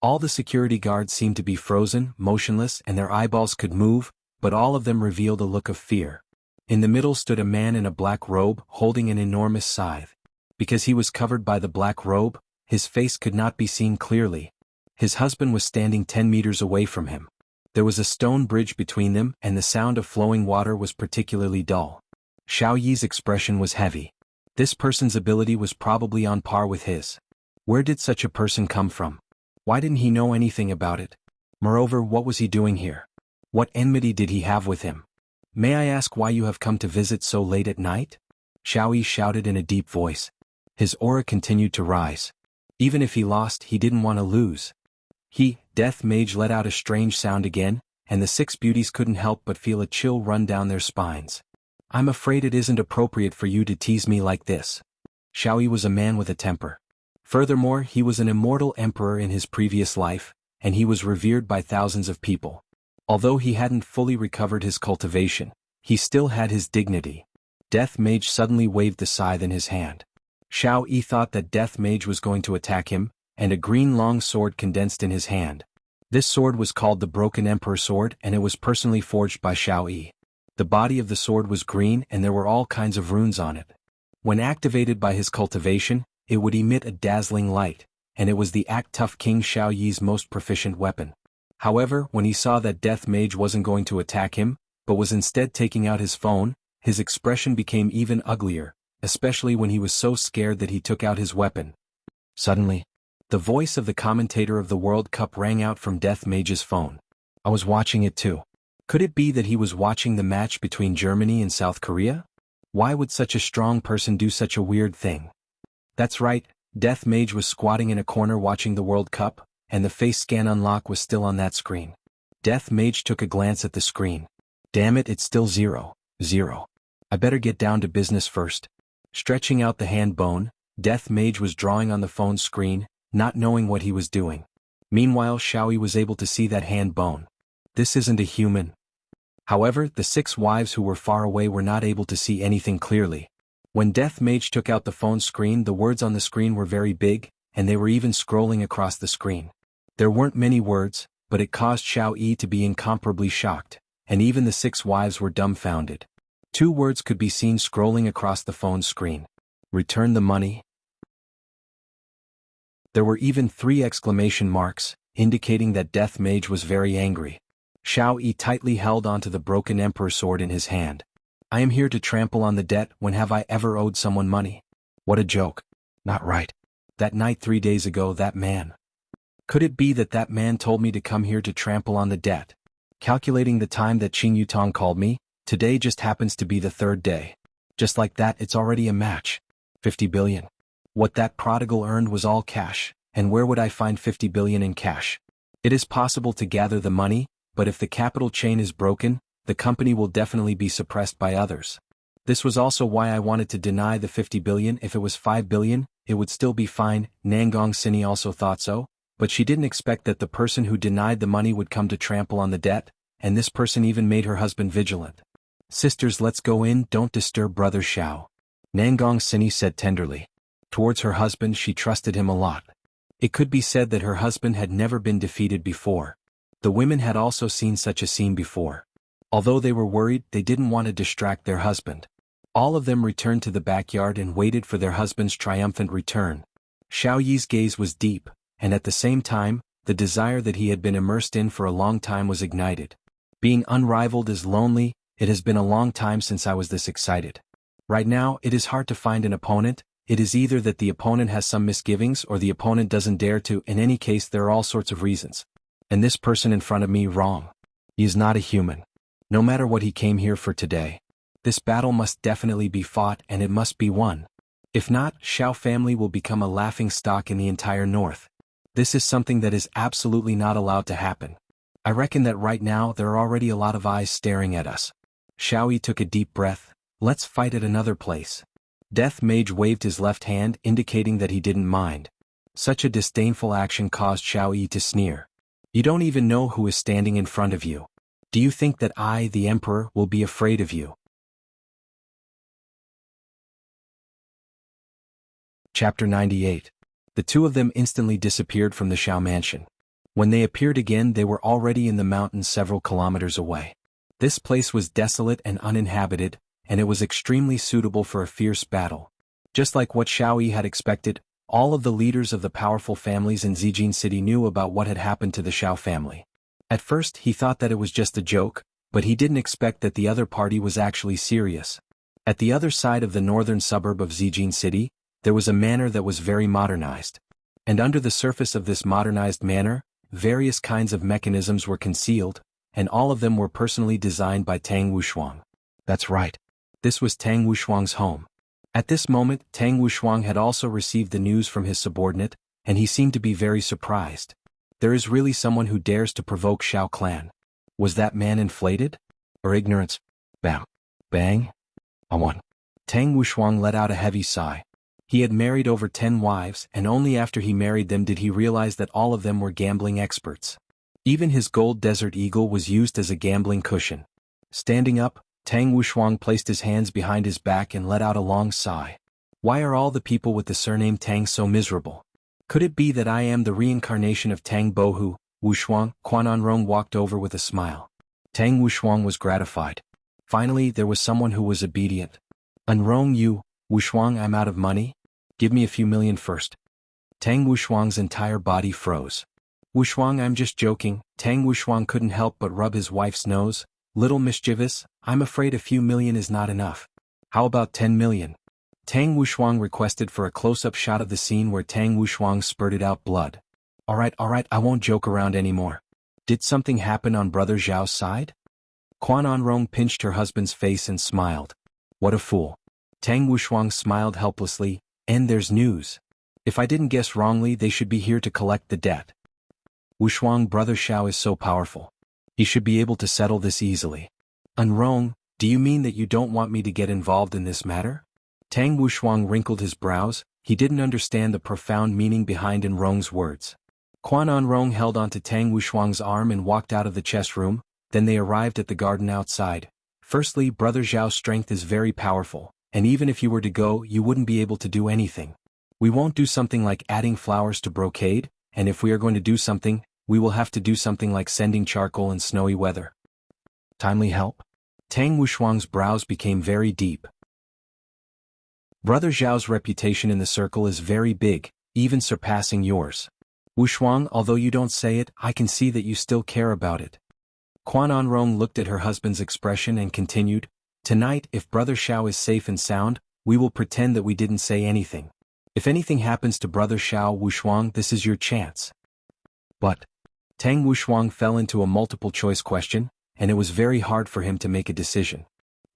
All the security guards seemed to be frozen, motionless, and their eyeballs could move, but all of them revealed a look of fear. In the middle stood a man in a black robe, holding an enormous scythe. Because he was covered by the black robe, his face could not be seen clearly. His husband was standing 10 meters away from him. There was a stone bridge between them, and the sound of flowing water was particularly dull. Xiao Yi's expression was heavy. This person's ability was probably on par with his. Where did such a person come from? Why didn't he know anything about it? Moreover, what was he doing here? What enmity did he have with him? May I ask why you have come to visit so late at night? Xiao Yi shouted in a deep voice. His aura continued to rise. Even if he lost, he didn't want to lose. Death Mage let out a strange sound again, and the 6 beauties couldn't help but feel a chill run down their spines. I'm afraid it isn't appropriate for you to tease me like this. Xiao Yi was a man with a temper. Furthermore, he was an immortal emperor in his previous life, and he was revered by thousands of people. Although he hadn't fully recovered his cultivation, he still had his dignity. Death Mage suddenly waved the scythe in his hand. Xiao Yi thought that Death Mage was going to attack him, and a green long sword condensed in his hand. This sword was called the Broken Emperor Sword, and it was personally forged by Xiao Yi. The body of the sword was green, and there were all kinds of runes on it. When activated by his cultivation, it would emit a dazzling light, and it was the Act Tough King Xiao Yi's most proficient weapon. However, when he saw that Death Mage wasn't going to attack him, but was instead taking out his phone, his expression became even uglier, especially when he was so scared that he took out his weapon. Suddenly, the voice of the commentator of the World Cup rang out from Death Mage's phone. I was watching it too. Could it be that he was watching the match between Germany and South Korea? Why would such a strong person do such a weird thing? That's right, Death Mage was squatting in a corner watching the World Cup, and the face scan unlock was still on that screen. Death Mage took a glance at the screen. Damn it, it's still 0, 0. I better get down to business first. Stretching out the hand bone, Death Mage was drawing on the phone screen, not knowing what he was doing. Meanwhile, Xiao Yi was able to see that hand bone. This isn't a human. However, the 6 wives who were far away were not able to see anything clearly. When Death Mage took out the phone screen, the words on the screen were very big, and they were even scrolling across the screen. There weren't many words, but it caused Xiao Yi to be incomparably shocked, and even the 6 wives were dumbfounded. 2 words could be seen scrolling across the phone screen. Return the money. There were even 3 exclamation marks, indicating that Death Mage was very angry. Xiao Yi tightly held onto the Broken Emperor Sword in his hand. I am here to trample on the debt. When have I ever owed someone money? What a joke. Not right. That night 3 days ago, that man. Could it be that that man told me to come here to trample on the debt? Calculating the time that Qing Yutong called me, today just happens to be the 3rd day. Just like that, it's already a match. 50 billion. What that prodigal earned was all cash, and where would I find 50 billion in cash? It is possible to gather the money, but if the capital chain is broken, the company will definitely be suppressed by others. This was also why I wanted to deny the 50 billion. If it was 5 billion, it would still be fine. Nangong Sini also thought so, but she didn't expect that the person who denied the money would come to trample on the debt, and this person even made her husband vigilant. Sisters, let's go in, don't disturb Brother Xiao. Nangong Sini said tenderly. Towards her husband, she trusted him a lot. It could be said that her husband had never been defeated before. The women had also seen such a scene before. Although they were worried, they didn't want to distract their husband. All of them returned to the backyard and waited for their husband's triumphant return. Xiao Yi's gaze was deep, and at the same time, the desire that he had been immersed in for a long time was ignited. Being unrivaled is lonely. It has been a long time since I was this excited. Right now, it is hard to find an opponent. It is either that the opponent has some misgivings or the opponent doesn't dare to. In any case, there are all sorts of reasons. And this person in front of me, wrong. He is not a human. No matter what he came here for today. This battle must definitely be fought and it must be won. If not, Xiao family will become a laughing stock in the entire north. This is something that is absolutely not allowed to happen. I reckon that right now there are already a lot of eyes staring at us. Xiao Yi took a deep breath. Let's fight at another place. Death Mage waved his left hand, indicating that he didn't mind. Such a disdainful action caused Xiao Yi to sneer. You don't even know who is standing in front of you. Do you think that I, the Emperor, will be afraid of you? Chapter 98. The two of them instantly disappeared from the Xiao mansion. When they appeared again, they were already in the mountains several kilometers away. This place was desolate and uninhabited, and it was extremely suitable for a fierce battle. Just like what Xiao Yi had expected, all of the leaders of the powerful families in Zijin City knew about what had happened to the Xiao family. At first, he thought that it was just a joke, but he didn't expect that the other party was actually serious. At the other side of the northern suburb of Zijin City, there was a manor that was very modernized. And under the surface of this modernized manor, various kinds of mechanisms were concealed, and all of them were personally designed by Tang Wushuang. That's right. This was Tang Wushuang's home. At this moment, Tang Wushuang had also received the news from his subordinate, and he seemed to be very surprised. There is really someone who dares to provoke Xiao clan. Was that man inflated? Or ignorance? Bam. Bang. I won. Tang Wushuang let out a heavy sigh. He had married over 10 wives, and only after he married them did he realize that all of them were gambling experts. Even his gold desert eagle was used as a gambling cushion. Standing up, Tang Wushuang placed his hands behind his back and let out a long sigh. Why are all the people with the surname Tang so miserable? Could it be that I am the reincarnation of Tang Bohu, Wushuang? Quananrong walked over with a smile. Tang Wushuang was gratified. Finally, there was someone who was obedient. Unrong you, Wushuang, I'm out of money? Give me a few million first. Tang Wushuang's entire body froze. Wushuang, I'm just joking. Tang Wushuang couldn't help but rub his wife's nose. Little mischievous, I'm afraid a few million is not enough. How about 10 million? Tang Wushuang requested for a close-up shot of the scene where Tang Wushuang spurted out blood. Alright, I won't joke around anymore. Did something happen on Brother Zhao's side? Quananrong pinched her husband's face and smiled. What a fool. Tang Wushuang smiled helplessly. And there's news. If I didn't guess wrongly, they should be here to collect the debt. Wushuang, Brother Xiao is so powerful. He should be able to settle this easily. Unrong, do you mean that you don't want me to get involved in this matter? Tang Wushuang wrinkled his brows. He didn't understand the profound meaning behind Unrong's words. Quananrong held onto Tang Wushuang's arm and walked out of the chess room. Then they arrived at the garden outside. Firstly, Brother Zhao's strength is very powerful. And even if you were to go, you wouldn't be able to do anything. We won't do something like adding flowers to brocade, and if we are going to do something, we will have to do something like sending charcoal in snowy weather. Timely help? Tang Wushuang's brows became very deep. Brother Zhao's reputation in the circle is very big, even surpassing yours. Wushuang, although you don't say it, I can see that you still care about it. Quananrong looked at her husband's expression and continued, Tonight, if Brother Xiao is safe and sound, we will pretend that we didn't say anything. If anything happens to Brother Xiao, Wushuang, this is your chance. But Tang Wushuang fell into a multiple-choice question, and it was very hard for him to make a decision.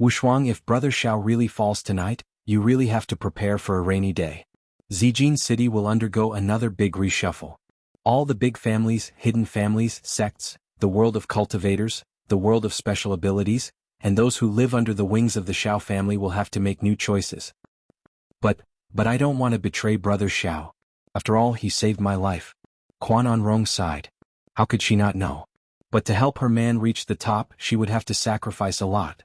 Wushuang, if Brother Xiao really falls tonight, you really have to prepare for a rainy day. Zijin City will undergo another big reshuffle. All the big families, hidden families, sects, the world of cultivators, the world of special abilities, and those who live under the wings of the Xiao family will have to make new choices. But I don't want to betray Brother Xiao. After all, he saved my life. Quan Anrong sighed. How could she not know? But to help her man reach the top, she would have to sacrifice a lot.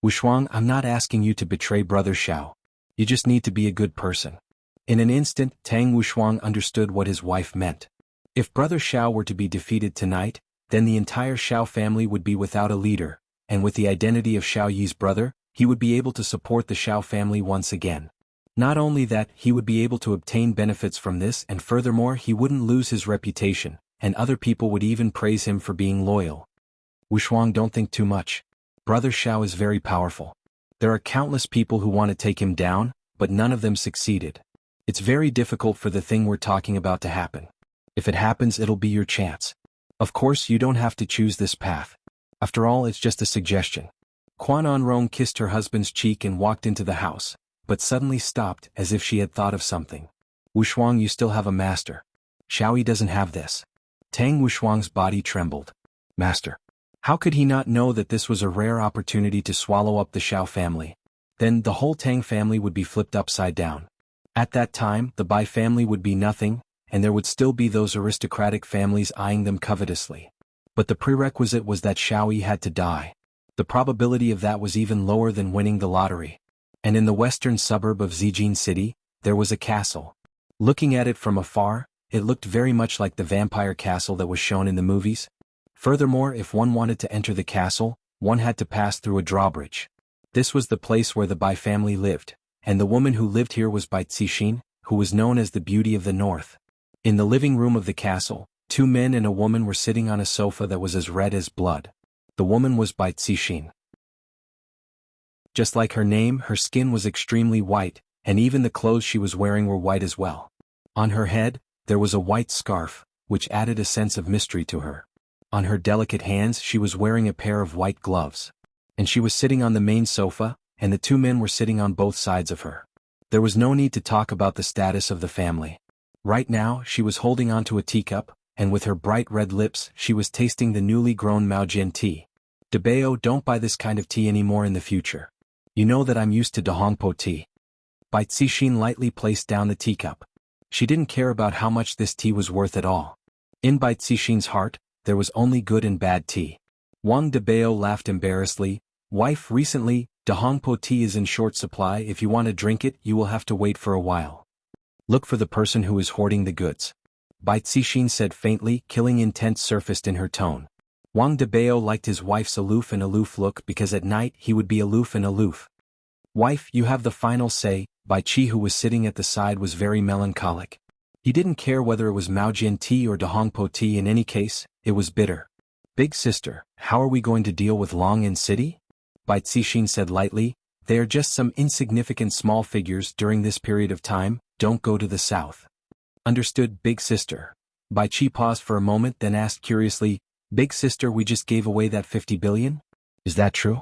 Wushuang, I'm not asking you to betray Brother Xiao. You just need to be a good person. In an instant, Tang Wushuang understood what his wife meant. If Brother Xiao were to be defeated tonight, then the entire Xiao family would be without a leader, and with the identity of Xiao Yi's brother, he would be able to support the Xiao family once again. Not only that, he would be able to obtain benefits from this, and furthermore he wouldn't lose his reputation, and other people would even praise him for being loyal. Wushuang, don't think too much. Brother Xiao is very powerful. There are countless people who want to take him down, but none of them succeeded. It's very difficult for the thing we're talking about to happen. If it happens, it'll be your chance. Of course, you don't have to choose this path. After all, it's just a suggestion. Quan Anrong kissed her husband's cheek and walked into the house, but suddenly stopped as if she had thought of something. Wushuang, you still have a master. Xiaoyi doesn't have this. Tang Wushuang's body trembled. Master. How could he not know that this was a rare opportunity to swallow up the Xiao family? Then the whole Tang family would be flipped upside down. At that time, the Bai family would be nothing, and there would still be those aristocratic families eyeing them covetously. But the prerequisite was that Xiaoyi had to die. The probability of that was even lower than winning the lottery. And in the western suburb of Zijin City, there was a castle. Looking at it from afar, it looked very much like the vampire castle that was shown in the movies. Furthermore, if one wanted to enter the castle, one had to pass through a drawbridge. This was the place where the Bai family lived, and the woman who lived here was Bai Cixin, who was known as the Beauty of the North. In the living room of the castle, 2 men and a woman were sitting on a sofa that was as red as blood. The woman was Bai Cixin. Just like her name, her skin was extremely white, and even the clothes she was wearing were white as well. On her head, there was a white scarf, which added a sense of mystery to her. On her delicate hands she was wearing a pair of white gloves. And she was sitting on the main sofa, and the 2 men were sitting on both sides of her. There was no need to talk about the status of the family. Right now, she was holding onto a teacup, and with her bright red lips she was tasting the newly grown Maojian tea. Debao, don't buy this kind of tea anymore in the future. You know that I'm used to Dahongpo tea. Bai Cixin lightly placed down the teacup. She didn't care about how much this tea was worth at all. In Bai Cixin's heart, there was only good and bad tea. Wang Debao laughed embarrassedly. Wife, recently, Dahongpo tea is in short supply. If you want to drink it, you will have to wait for a while. Look for the person who is hoarding the goods. Bai Cixin said faintly, killing intent surfaced in her tone. Wang Debao liked his wife's aloof and aloof look because at night he would be aloof and aloof. Wife, you have the final say. Bai Qi, who was sitting at the side, was very melancholic. He didn't care whether it was Maojian tea or Dahongpo tea. In any case, it was bitter. Big sister, how are we going to deal with Long in City? Bai Cixin said lightly, they are just some insignificant small figures during this period of time, don't go to the south. Understood, big sister. Bai Qi paused for a moment then asked curiously, big sister, we just gave away that 50 billion? Is that true?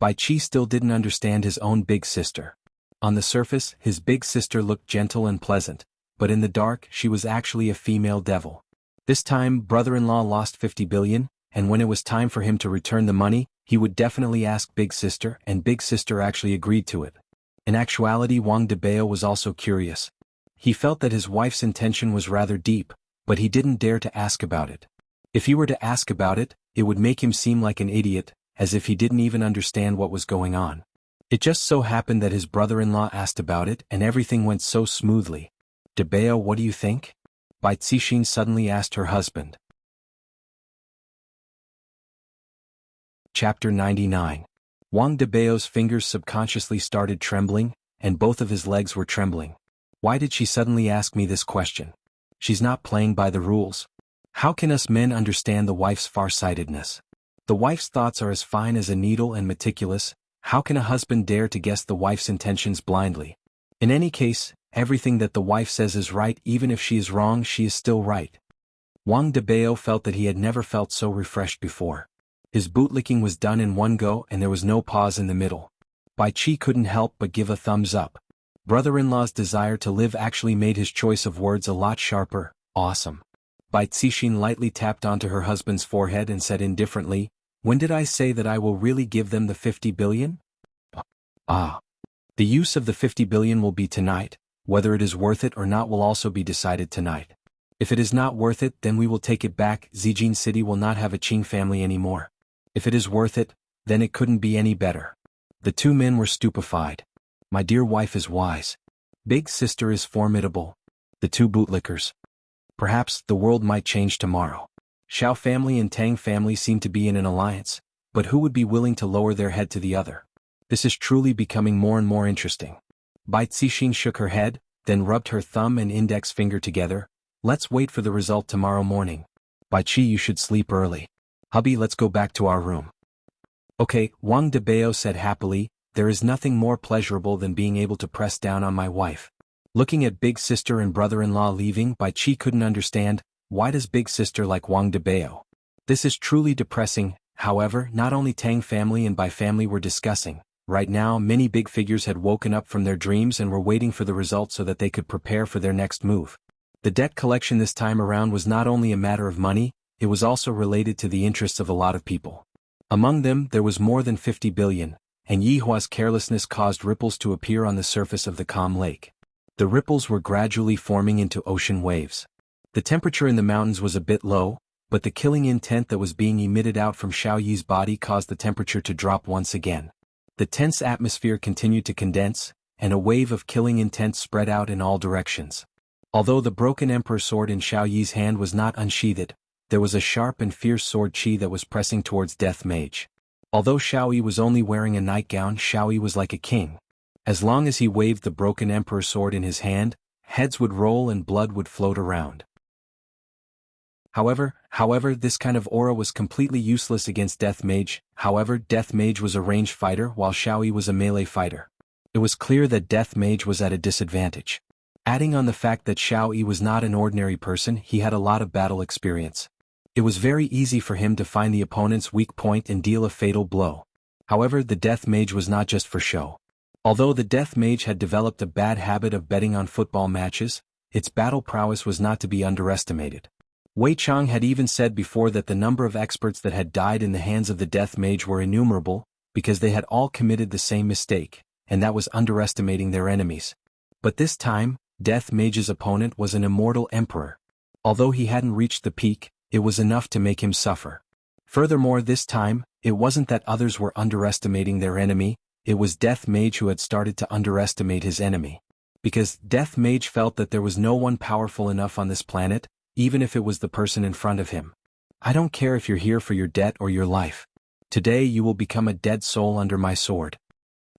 Bai Qi still didn't understand his own big sister. On the surface, his big sister looked gentle and pleasant, but in the dark she was actually a female devil. This time brother-in-law lost 50 billion, and when it was time for him to return the money, he would definitely ask big sister, and big sister actually agreed to it. In actuality, Wang Debao was also curious. He felt that his wife's intention was rather deep, but he didn't dare to ask about it. If he were to ask about it, it would make him seem like an idiot, as if he didn't even understand what was going on. It just so happened that his brother-in-law asked about it and everything went so smoothly. Debao, what do you think? Bai Cixin suddenly asked her husband. Chapter 99. Wang Debao's fingers subconsciously started trembling, and both of his legs were trembling. Why did she suddenly ask me this question? She's not playing by the rules. How can us men understand the wife's farsightedness? The wife's thoughts are as fine as a needle and meticulous. How can a husband dare to guess the wife's intentions blindly? In any case, everything that the wife says is right. Even if she is wrong, she is still right. Wang Debao felt that he had never felt so refreshed before. His bootlicking was done in one go and there was no pause in the middle. Bai Qi couldn't help but give a thumbs up. Brother-in-law's desire to live actually made his choice of words a lot sharper. Awesome. Bai Cixin lightly tapped onto her husband's forehead and said indifferently, When did I say that I will really give them the 50 billion? Ah. The use of the 50 billion will be tonight. Whether it is worth it or not will also be decided tonight. If it is not worth it, then we will take it back. Zijin City will not have a Qing family anymore. If it is worth it, then it couldn't be any better. The two men were stupefied. My dear wife is wise. Big sister is formidable. The two bootlickers. Perhaps the world might change tomorrow. Xiao family and Tang family seem to be in an alliance, but who would be willing to lower their head to the other? This is truly becoming more and more interesting. Bai Cixin shook her head, then rubbed her thumb and index finger together. Let's wait for the result tomorrow morning. Bai Qi, you should sleep early. Hubby, let's go back to our room. Okay, Wang Debao said happily, there is nothing more pleasurable than being able to press down on my wife. Looking at big sister and brother-in-law leaving, Bai Qi couldn't understand, why does big sister like Wang Debao? This is truly depressing. However, not only Tang family and Bai family were discussing. Right now, many big figures had woken up from their dreams and were waiting for the result so that they could prepare for their next move. The debt collection this time around was not only a matter of money, it was also related to the interests of a lot of people. Among them, there was more than 50 billion, and Yihua's carelessness caused ripples to appear on the surface of the calm lake. The ripples were gradually forming into ocean waves. The temperature in the mountains was a bit low, but the killing intent that was being emitted out from Xiao Yi's body caused the temperature to drop once again. The tense atmosphere continued to condense, and a wave of killing intent spread out in all directions. Although the broken emperor sword in Xiao Yi's hand was not unsheathed, there was a sharp and fierce sword chi that was pressing towards Death Mage. Although Xiao Yi was only wearing a nightgown, Xiao Yi was like a king. As long as he waved the broken emperor sword in his hand, heads would roll and blood would float around. However, this kind of aura was completely useless against Death Mage. However, Death Mage was a ranged fighter while Xiao Yi was a melee fighter. It was clear that Death Mage was at a disadvantage. Adding on the fact that Xiao Yi was not an ordinary person, he had a lot of battle experience. It was very easy for him to find the opponent's weak point and deal a fatal blow. However, the Death Mage was not just for show. Although the Death Mage had developed a bad habit of betting on football matches, its battle prowess was not to be underestimated. Wei Chang had even said before that the number of experts that had died in the hands of the Death Mage were innumerable, because they had all committed the same mistake, and that was underestimating their enemies. But this time, Death Mage's opponent was an immortal emperor. Although he hadn't reached the peak, it was enough to make him suffer. Furthermore, this time, it wasn't that others were underestimating their enemy, it was Death Mage who had started to underestimate his enemy. Because Death Mage felt that there was no one powerful enough on this planet, even if it was the person in front of him. I don't care if you're here for your debt or your life. Today you will become a dead soul under my sword.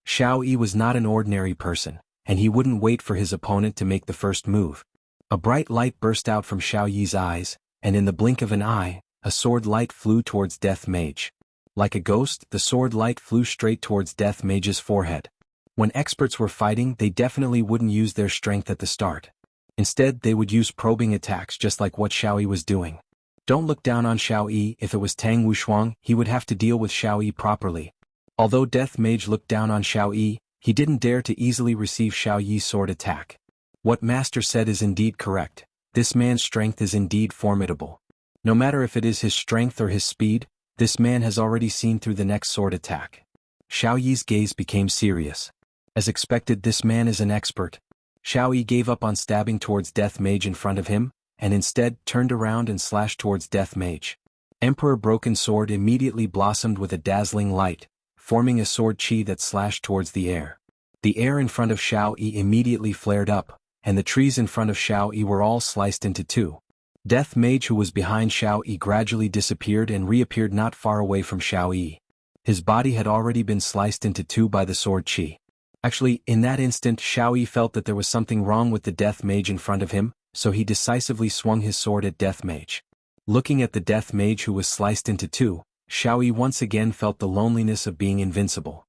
Xiao Yi was not an ordinary person, and he wouldn't wait for his opponent to make the first move. A bright light burst out from Xiao Yi's eyes, and in the blink of an eye, a sword light flew towards Death Mage. Like a ghost, the sword light flew straight towards Death Mage's forehead. When experts were fighting, they definitely wouldn't use their strength at the start. Instead, they would use probing attacks just like what Xiao Yi was doing. Don't look down on Xiao Yi. If it was Tang Wushuang, he would have to deal with Xiao Yi properly. Although Death Mage looked down on Xiao Yi, he didn't dare to easily receive Xiao Yi's sword attack. What Master said is indeed correct. This man's strength is indeed formidable. No matter if it is his strength or his speed, this man has already seen through the next sword attack. Xiao Yi's gaze became serious. As expected, this man is an expert. Xiao Yi gave up on stabbing towards Death Mage in front of him, and instead turned around and slashed towards Death Mage. Emperor Broken Sword immediately blossomed with a dazzling light, forming a sword chi that slashed towards the air. The air in front of Xiao Yi immediately flared up, and the trees in front of Xiao Yi were all sliced into two. Death Mage, who was behind Xiao Yi, gradually disappeared and reappeared not far away from Xiao Yi. His body had already been sliced into two by the sword chi. Actually, in that instant, Xiao Yi felt that there was something wrong with the Death Mage in front of him, so he decisively swung his sword at Death Mage. Looking at the Death Mage who was sliced into two, Xiao Yi once again felt the loneliness of being invincible.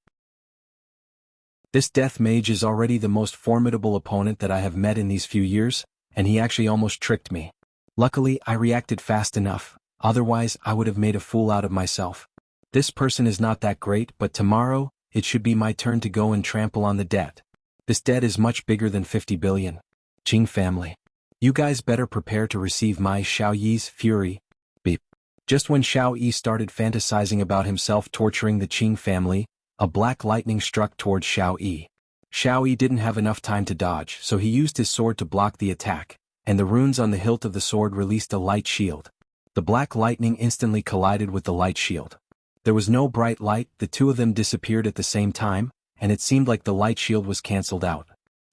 This Death Mage is already the most formidable opponent that I have met in these few years, and he actually almost tricked me. Luckily, I reacted fast enough, otherwise I would have made a fool out of myself. This person is not that great, but tomorrow, it should be my turn to go and trample on the debt. This debt is much bigger than 50 billion. Qing family. You guys better prepare to receive my Xiao Yi's fury. Beep. Just when Xiao Yi started fantasizing about himself torturing the Qing family, a black lightning struck towards Xiao Yi. Xiao Yi didn't have enough time to dodge, so he used his sword to block the attack, and the runes on the hilt of the sword released a light shield. The black lightning instantly collided with the light shield. There was no bright light, the two of them disappeared at the same time, and it seemed like the light shield was cancelled out.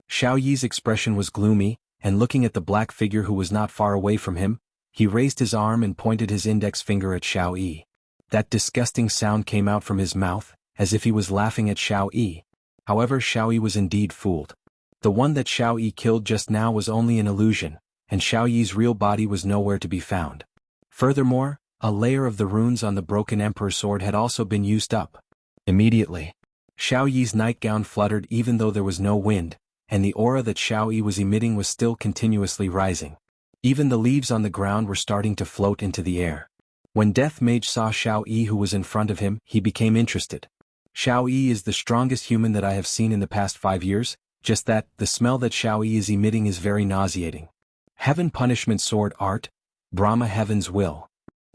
Xiao Yi's expression was gloomy, and looking at the black figure who was not far away from him, he raised his arm and pointed his index finger at Xiao Yi. That disgusting sound came out from his mouth, as if he was laughing at Xiao Yi. However, Xiao Yi was indeed fooled. The one that Xiao Yi killed just now was only an illusion, and Xiao Yi's real body was nowhere to be found. Furthermore, a layer of the runes on the broken Emperor's sword had also been used up. Immediately, Xiao Yi's nightgown fluttered even though there was no wind, and the aura that Xiao Yi was emitting was still continuously rising. Even the leaves on the ground were starting to float into the air. When Death Mage saw Xiao Yi who was in front of him, he became interested. Xiao Yi is the strongest human that I have seen in the past 5 years, just that, the smell that Xiao Yi is emitting is very nauseating. Heaven Punishment Sword Art, Brahma Heaven's Will.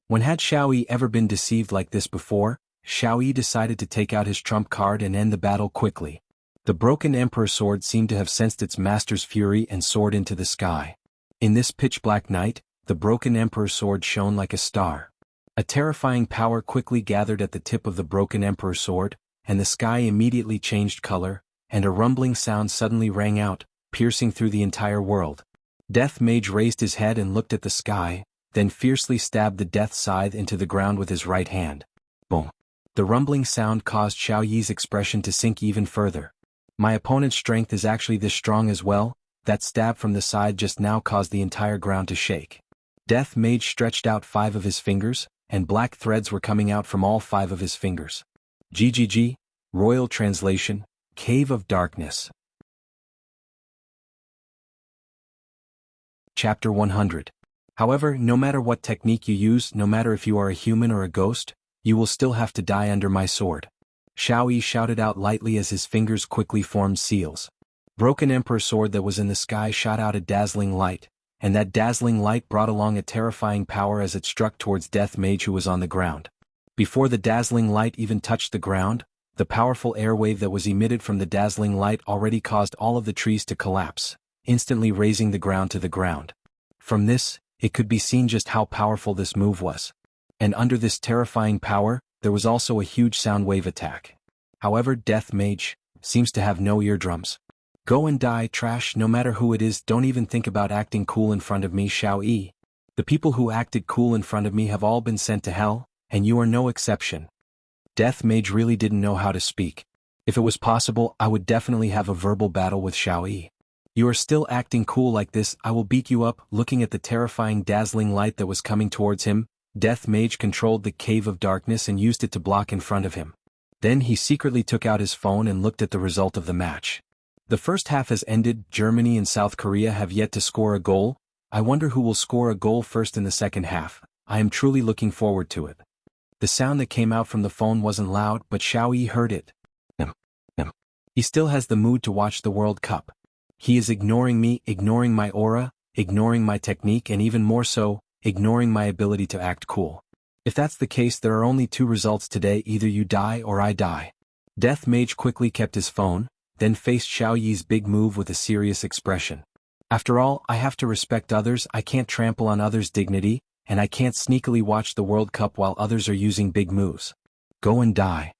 When had Xiao Yi ever been deceived like this before? Xiao Yi decided to take out his trump card and end the battle quickly. The broken Emperor's sword seemed to have sensed its master's fury and soared into the sky. In this pitch-black night, the broken Emperor's sword shone like a star. A terrifying power quickly gathered at the tip of the broken Emperor's sword, and the sky immediately changed color, and a rumbling sound suddenly rang out, piercing through the entire world. Death Mage raised his head and looked at the sky, then fiercely stabbed the death scythe into the ground with his right hand. Boom! The rumbling sound caused Xiao Yi's expression to sink even further. My opponent's strength is actually this strong as well. That stab from the side just now caused the entire ground to shake. Death Mage stretched out 5 of his fingers, and black threads were coming out from all 5 of his fingers. GGG, Royal Translation, Cave of Darkness. Chapter 100. However, no matter what technique you use, no matter if you are a human or a ghost, you will still have to die under my sword. Xiao Yi shouted out lightly as his fingers quickly formed seals. Broken Emperor's sword that was in the sky shot out a dazzling light, and that dazzling light brought along a terrifying power as it struck towards Death Mage who was on the ground. Before the dazzling light even touched the ground, the powerful airwave that was emitted from the dazzling light already caused all of the trees to collapse, instantly razing the ground to the ground. From this, it could be seen just how powerful this move was. And under this terrifying power, there was also a huge sound wave attack. However, Death Mage seems to have no eardrums. Go and die, trash, no matter who it is, don't even think about acting cool in front of me, Xiao Yi. The people who acted cool in front of me have all been sent to hell, and you are no exception. Death Mage really didn't know how to speak. If it was possible, I would definitely have a verbal battle with Xiao Yi. You are still acting cool like this, I will beat you up. Looking at the terrifying dazzling light that was coming towards him, Death Mage controlled the Cave of Darkness and used it to block in front of him. Then he secretly took out his phone and looked at the result of the match. The first half has ended, Germany and South Korea have yet to score a goal. I wonder who will score a goal first in the second half. I am truly looking forward to it. The sound that came out from the phone wasn't loud, but Xiao Yi heard it. He still has the mood to watch the World Cup. He is ignoring me, ignoring my aura, ignoring my technique, and even more so, ignoring my ability to act cool. If that's the case, there are only 2 results today, either you die or I die. Death Mage quickly kept his phone, then faced Xiao Yi's big move with a serious expression. After all, I have to respect others, I can't trample on others' dignity, and I can't sneakily watch the World Cup while others are using big moves. Go and die.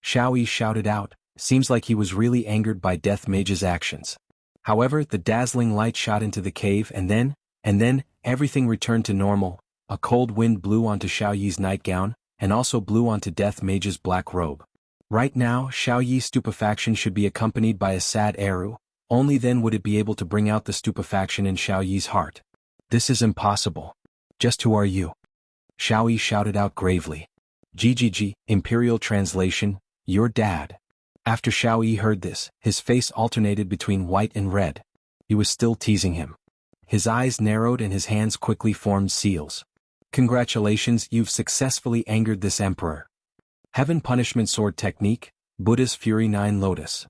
Xiao Yi shouted out, seems like he was really angered by Death Mage's actions. However, the dazzling light shot into the cave and then, everything returned to normal. A cold wind blew onto Xiao Yi's nightgown, and also blew onto Death Mage's black robe. Right now, Xiao Yi's stupefaction should be accompanied by a sad eru, only then would it be able to bring out the stupefaction in Xiao Yi's heart. This is impossible. Just who are you? Xiao Yi shouted out gravely. GGG, Imperial Translation, your dad. After Xiao Yi heard this, his face alternated between white and red. He was still teasing him. His eyes narrowed and his hands quickly formed seals. Congratulations, you've successfully angered this emperor. Heaven Punishment Sword Technique, Buddha's Fury 9 Lotus.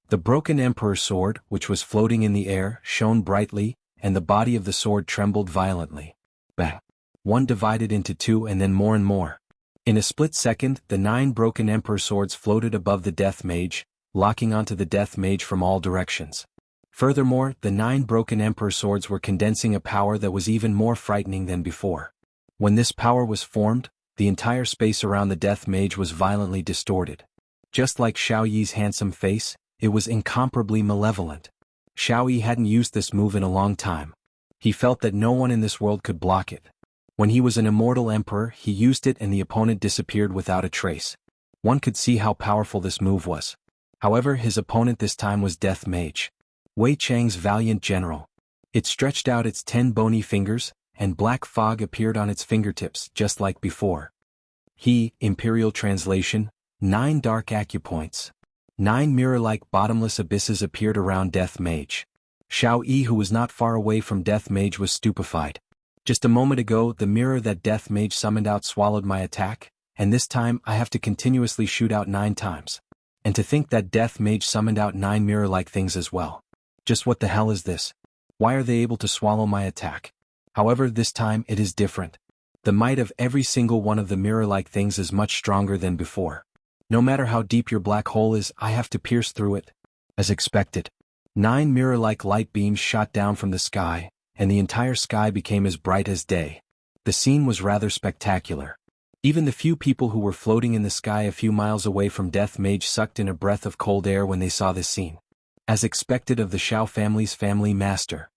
The broken Emperor's sword, which was floating in the air, shone brightly, and the body of the sword trembled violently. Bang! one divided into two and then more and more. In a split second, the 9 broken emperor swords floated above the death mage, locking onto the death mage from all directions. Furthermore, the 9 broken emperor swords were condensing a power that was even more frightening than before. When this power was formed, the entire space around the death mage was violently distorted. Just like Xiao Yi's handsome face, it was incomparably malevolent. Xiao Yi hadn't used this move in a long time. He felt that no one in this world could block it. When he was an immortal emperor, he used it and the opponent disappeared without a trace. One could see how powerful this move was. However, his opponent this time was Death Mage, Wei Chang's valiant general. It stretched out its 10 bony fingers, and black fog appeared on its fingertips just like before. He, Imperial Translation, 9 dark acupoints. 9 mirror-like bottomless abysses appeared around Death Mage. Xiao Yi, who was not far away from Death Mage, was stupefied. Just a moment ago, the mirror that Death Mage summoned out swallowed my attack, and this time I have to continuously shoot out 9 times. And to think that Death Mage summoned out 9 mirror-like things as well. Just what the hell is this? Why are they able to swallow my attack? However, this time it is different. The might of every single one of the mirror-like things is much stronger than before. No matter how deep your black hole is, I have to pierce through it. As expected, 9 mirror-like light beams shot down from the sky, and the entire sky became as bright as day. The scene was rather spectacular. Even the few people who were floating in the sky a few miles away from Death Mage sucked in a breath of cold air when they saw this scene. As expected of the Xiao family's family master.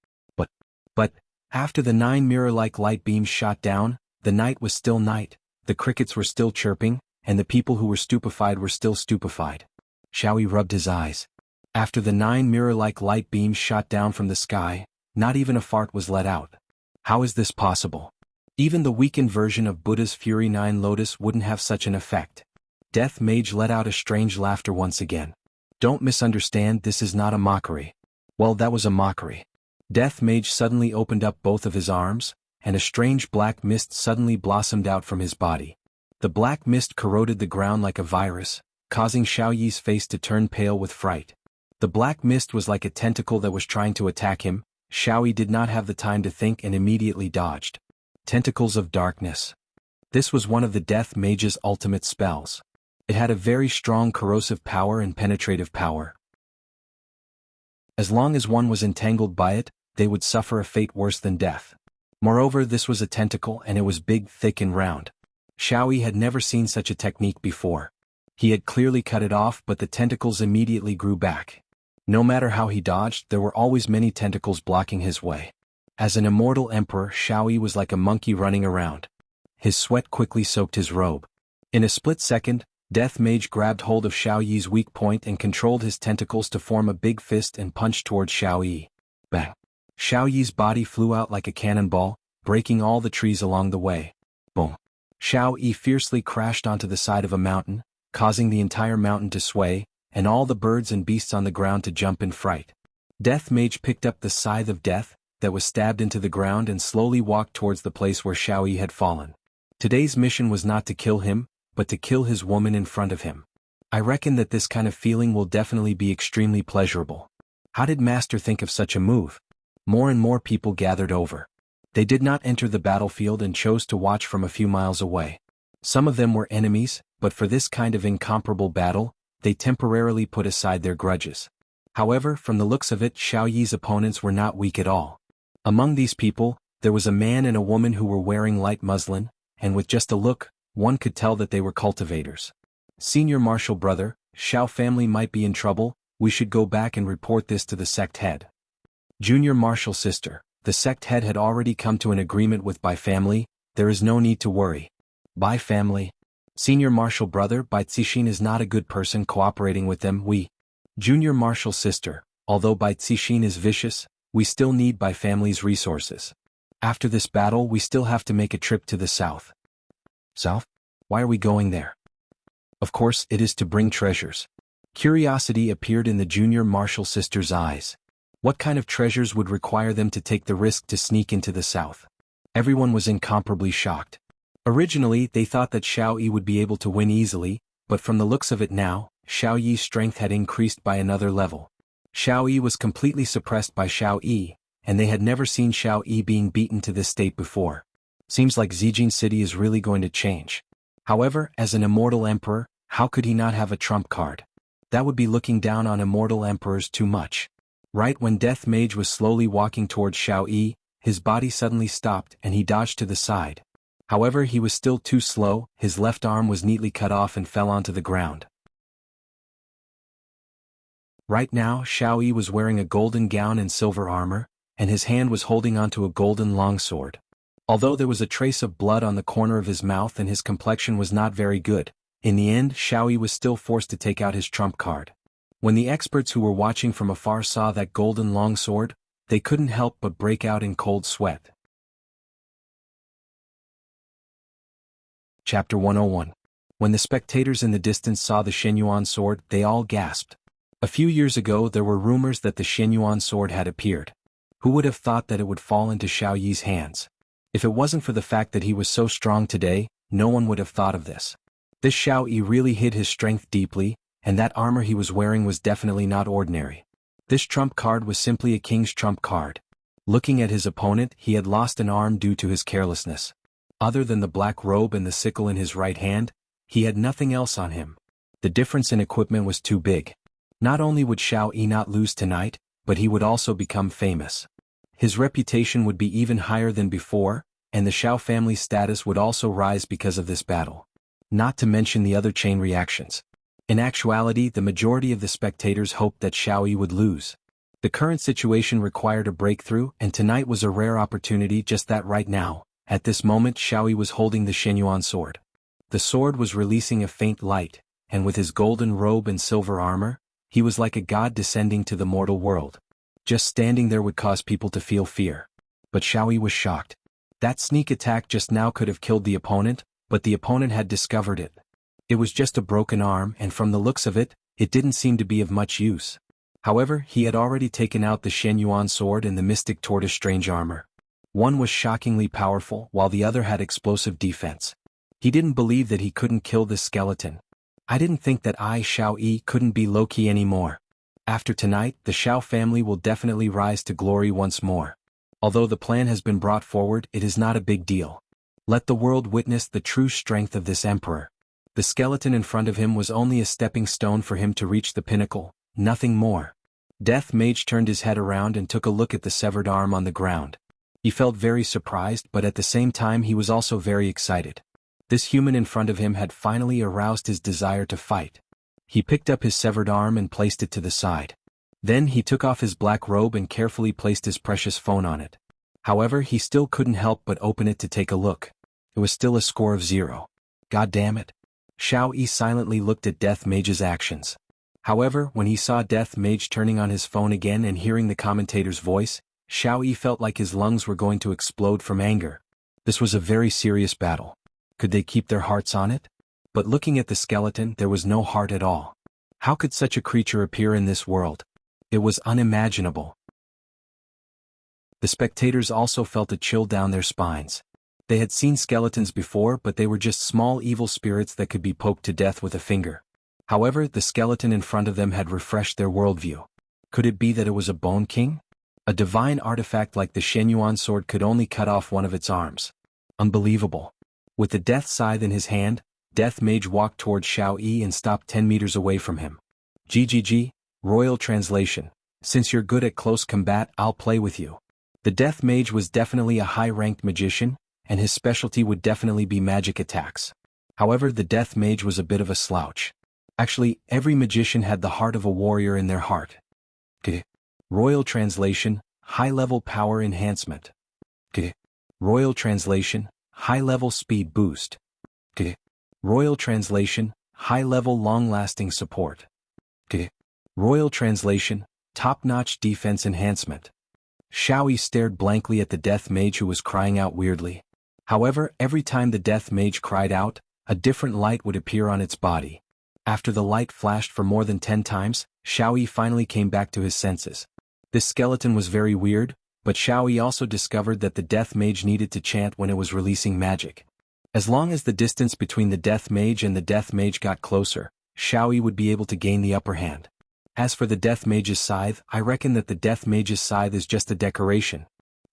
But, after the 9 mirror-like light beams shot down, the night was still night, the crickets were still chirping, and the people who were stupefied were still stupefied. Xiao Yi rubbed his eyes. After the 9 mirror-like light beams shot down from the sky, not even a fart was let out. How is this possible? Even the weakened version of Buddha's Fury 9 Lotus wouldn't have such an effect. Death Mage let out a strange laughter once again. Don't misunderstand, this is not a mockery. Well, that was a mockery. Death Mage suddenly opened up both of his arms, and a strange black mist suddenly blossomed out from his body. The black mist corroded the ground like a virus, causing Xiao Yi's face to turn pale with fright. The black mist was like a tentacle that was trying to attack him. Xiao Yi did not have the time to think and immediately dodged. Tentacles of Darkness. This was one of the Death Mage's ultimate spells. It had a very strong corrosive power and penetrative power. As long as one was entangled by it, they would suffer a fate worse than death. Moreover, this was a tentacle and it was big, thick and round. Xiao Yi had never seen such a technique before. He had clearly cut it off, but the tentacles immediately grew back. No matter how he dodged, there were always many tentacles blocking his way. As an immortal emperor, Xiao Yi was like a monkey running around. His sweat quickly soaked his robe. In a split second, Death Mage grabbed hold of Xiao Yi's weak point and controlled his tentacles to form a big fist and punch towards Xiao Yi. Bang! Xiao Yi's body flew out like a cannonball, breaking all the trees along the way. Boom! Xiao Yi fiercely crashed onto the side of a mountain, causing the entire mountain to sway, and all the birds and beasts on the ground to jump in fright. Death Mage picked up the scythe of death that was stabbed into the ground and slowly walked towards the place where Xiao Yi had fallen. Today's mission was not to kill him, but to kill his woman in front of him. I reckon that this kind of feeling will definitely be extremely pleasurable. How did Master think of such a move? More and more people gathered over. They did not enter the battlefield and chose to watch from a few miles away. Some of them were enemies, but for this kind of incomparable battle, they temporarily put aside their grudges. However, from the looks of it, Xiao Yi's opponents were not weak at all. Among these people, there was a man and a woman who were wearing light muslin, and with just a look, one could tell that they were cultivators. Senior Marshal Brother, Xiao family might be in trouble, we should go back and report this to the sect head. Junior Marshal Sister, the sect head had already come to an agreement with Bai family, there is no need to worry. Bai family. Senior Marshal Brother, Bai Zixin is not a good person cooperating with them, Junior Marshal Sister, although Bai Zixin is vicious, we still need Bai family's resources. After this battle we still have to make a trip to the south. South? Why are we going there? Of course, it is to bring treasures. Curiosity appeared in the Junior Marshal Sister's eyes. What kind of treasures would require them to take the risk to sneak into the south? Everyone was incomparably shocked. Originally, they thought that Xiao Yi would be able to win easily, but from the looks of it now, Xiao Yi's strength had increased by another level. Xiao Yi was completely suppressed by Xiao Yi, and they had never seen Xiao Yi being beaten to this state before. Seems like Zijin City is really going to change. However, as an immortal emperor, how could he not have a trump card? That would be looking down on immortal emperors too much. Right when Death Mage was slowly walking towards Xiao Yi, his body suddenly stopped and he dodged to the side. However, he was still too slow, his left arm was neatly cut off and fell onto the ground. Right now, Xiao Yi was wearing a golden gown and silver armor, and his hand was holding onto a golden longsword. Although there was a trace of blood on the corner of his mouth and his complexion was not very good, in the end Xiao Yi was still forced to take out his trump card. When the experts who were watching from afar saw that golden longsword, they couldn't help but break out in cold sweat. Chapter 101. When the spectators in the distance saw the Shenyuan sword, they all gasped. A few years ago there were rumors that the Shenyuan sword had appeared. Who would have thought that it would fall into Xiao Yi's hands? If it wasn't for the fact that he was so strong today, no one would have thought of this. This Xiao Yi really hid his strength deeply, and that armor he was wearing was definitely not ordinary. This trump card was simply a king's trump card. Looking at his opponent, he had lost an arm due to his carelessness. Other than the black robe and the sickle in his right hand, he had nothing else on him. The difference in equipment was too big. Not only would Xiao Yi not lose tonight, but he would also become famous. His reputation would be even higher than before, and the Xiao family's status would also rise because of this battle. Not to mention the other chain reactions. In actuality, the majority of the spectators hoped that Xiao Yi would lose. The current situation required a breakthrough, and tonight was a rare opportunity. Just that right now, at this moment Xiao Yi was holding the Shenyuan sword. The sword was releasing a faint light, and with his golden robe and silver armor, he was like a god descending to the mortal world. Just standing there would cause people to feel fear. But Xiao Yi was shocked. That sneak attack just now could have killed the opponent, but the opponent had discovered it. It was just a broken arm, and from the looks of it, it didn't seem to be of much use. However, he had already taken out the Shenyuan sword and the mystic tortoise strange armor. One was shockingly powerful, while the other had explosive defense. He didn't believe that he couldn't kill this skeleton. I didn't think that Xiao Yi couldn't be low-key anymore. After tonight, the Xiao family will definitely rise to glory once more. Although the plan has been brought forward, it is not a big deal. Let the world witness the true strength of this emperor. The skeleton in front of him was only a stepping stone for him to reach the pinnacle, nothing more. Death Mage turned his head around and took a look at the severed arm on the ground. He felt very surprised, but at the same time he was also very excited. This human in front of him had finally aroused his desire to fight. He picked up his severed arm and placed it to the side. Then he took off his black robe and carefully placed his precious phone on it. However, he still couldn't help but open it to take a look. It was still a score of 0. God damn it. Xiao Yi silently looked at Death Mage's actions. However, when he saw Death Mage turning on his phone again and hearing the commentator's voice, Xiao Yi felt like his lungs were going to explode from anger. This was a very serious battle. Could they keep their hearts on it? But looking at the skeleton, there was no heart at all. How could such a creature appear in this world? It was unimaginable. The spectators also felt a chill down their spines. They had seen skeletons before, but they were just small evil spirits that could be poked to death with a finger. However, the skeleton in front of them had refreshed their worldview. Could it be that it was a Bone King? A divine artifact like the Shenyuan sword could only cut off one of its arms. Unbelievable. With the death scythe in his hand, Death Mage walked towards Xiao Yi and stopped 10 meters away from him. GGG, Royal Translation. Since you're good at close combat, I'll play with you. The Death Mage was definitely a high-ranked magician, and his specialty would definitely be magic attacks. However, the Death Mage was a bit of a slouch. Actually, every magician had the heart of a warrior in their heart. Royal Translation, High-Level Power Enhancement. Royal Translation, High-Level Speed Boost. Royal Translation, High-Level Long-Lasting Support. Royal Translation, Top-Notch Defense Enhancement. Xiao Yi stared blankly at the Death Mage who was crying out weirdly. However, every time the Death Mage cried out, a different light would appear on its body. After the light flashed for more than 10 times, Xiao Yi finally came back to his senses. This skeleton was very weird, but Xiao Yi also discovered that the Death Mage needed to chant when it was releasing magic. As long as the distance between the Death Mage and the Death Mage got closer, Xiao Yi would be able to gain the upper hand. As for the Death Mage's scythe, I reckon that the Death Mage's scythe is just a decoration.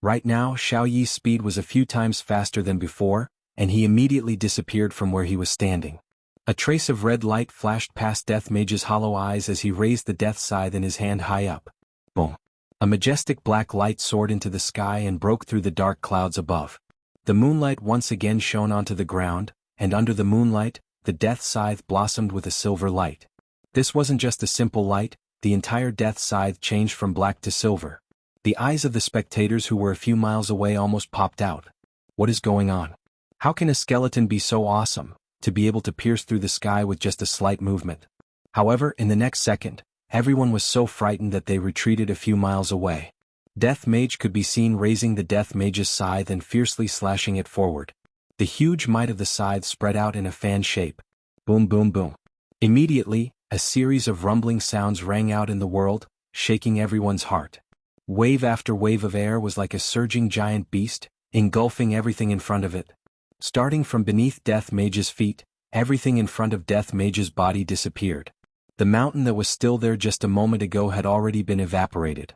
Right now Xiao Yi's speed was a few times faster than before, and he immediately disappeared from where he was standing. A trace of red light flashed past Death Mage's hollow eyes as he raised the death scythe in his hand high up. Boom! A majestic black light soared into the sky and broke through the dark clouds above. The moonlight once again shone onto the ground, and under the moonlight, the death scythe blossomed with a silver light. This wasn't just a simple light, the entire death scythe changed from black to silver. The eyes of the spectators who were a few miles away almost popped out. What is going on? How can a skeleton be so awesome, to be able to pierce through the sky with just a slight movement? However, in the next second, everyone was so frightened that they retreated a few miles away. Death Mage could be seen raising the Death Mage's scythe and fiercely slashing it forward. The huge might of the scythe spread out in a fan shape. Boom boom boom. Immediately, a series of rumbling sounds rang out in the world, shaking everyone's heart. Wave after wave of air was like a surging giant beast, engulfing everything in front of it. Starting from beneath Death Mage's feet, everything in front of Death Mage's body disappeared. The mountain that was still there just a moment ago had already been evaporated.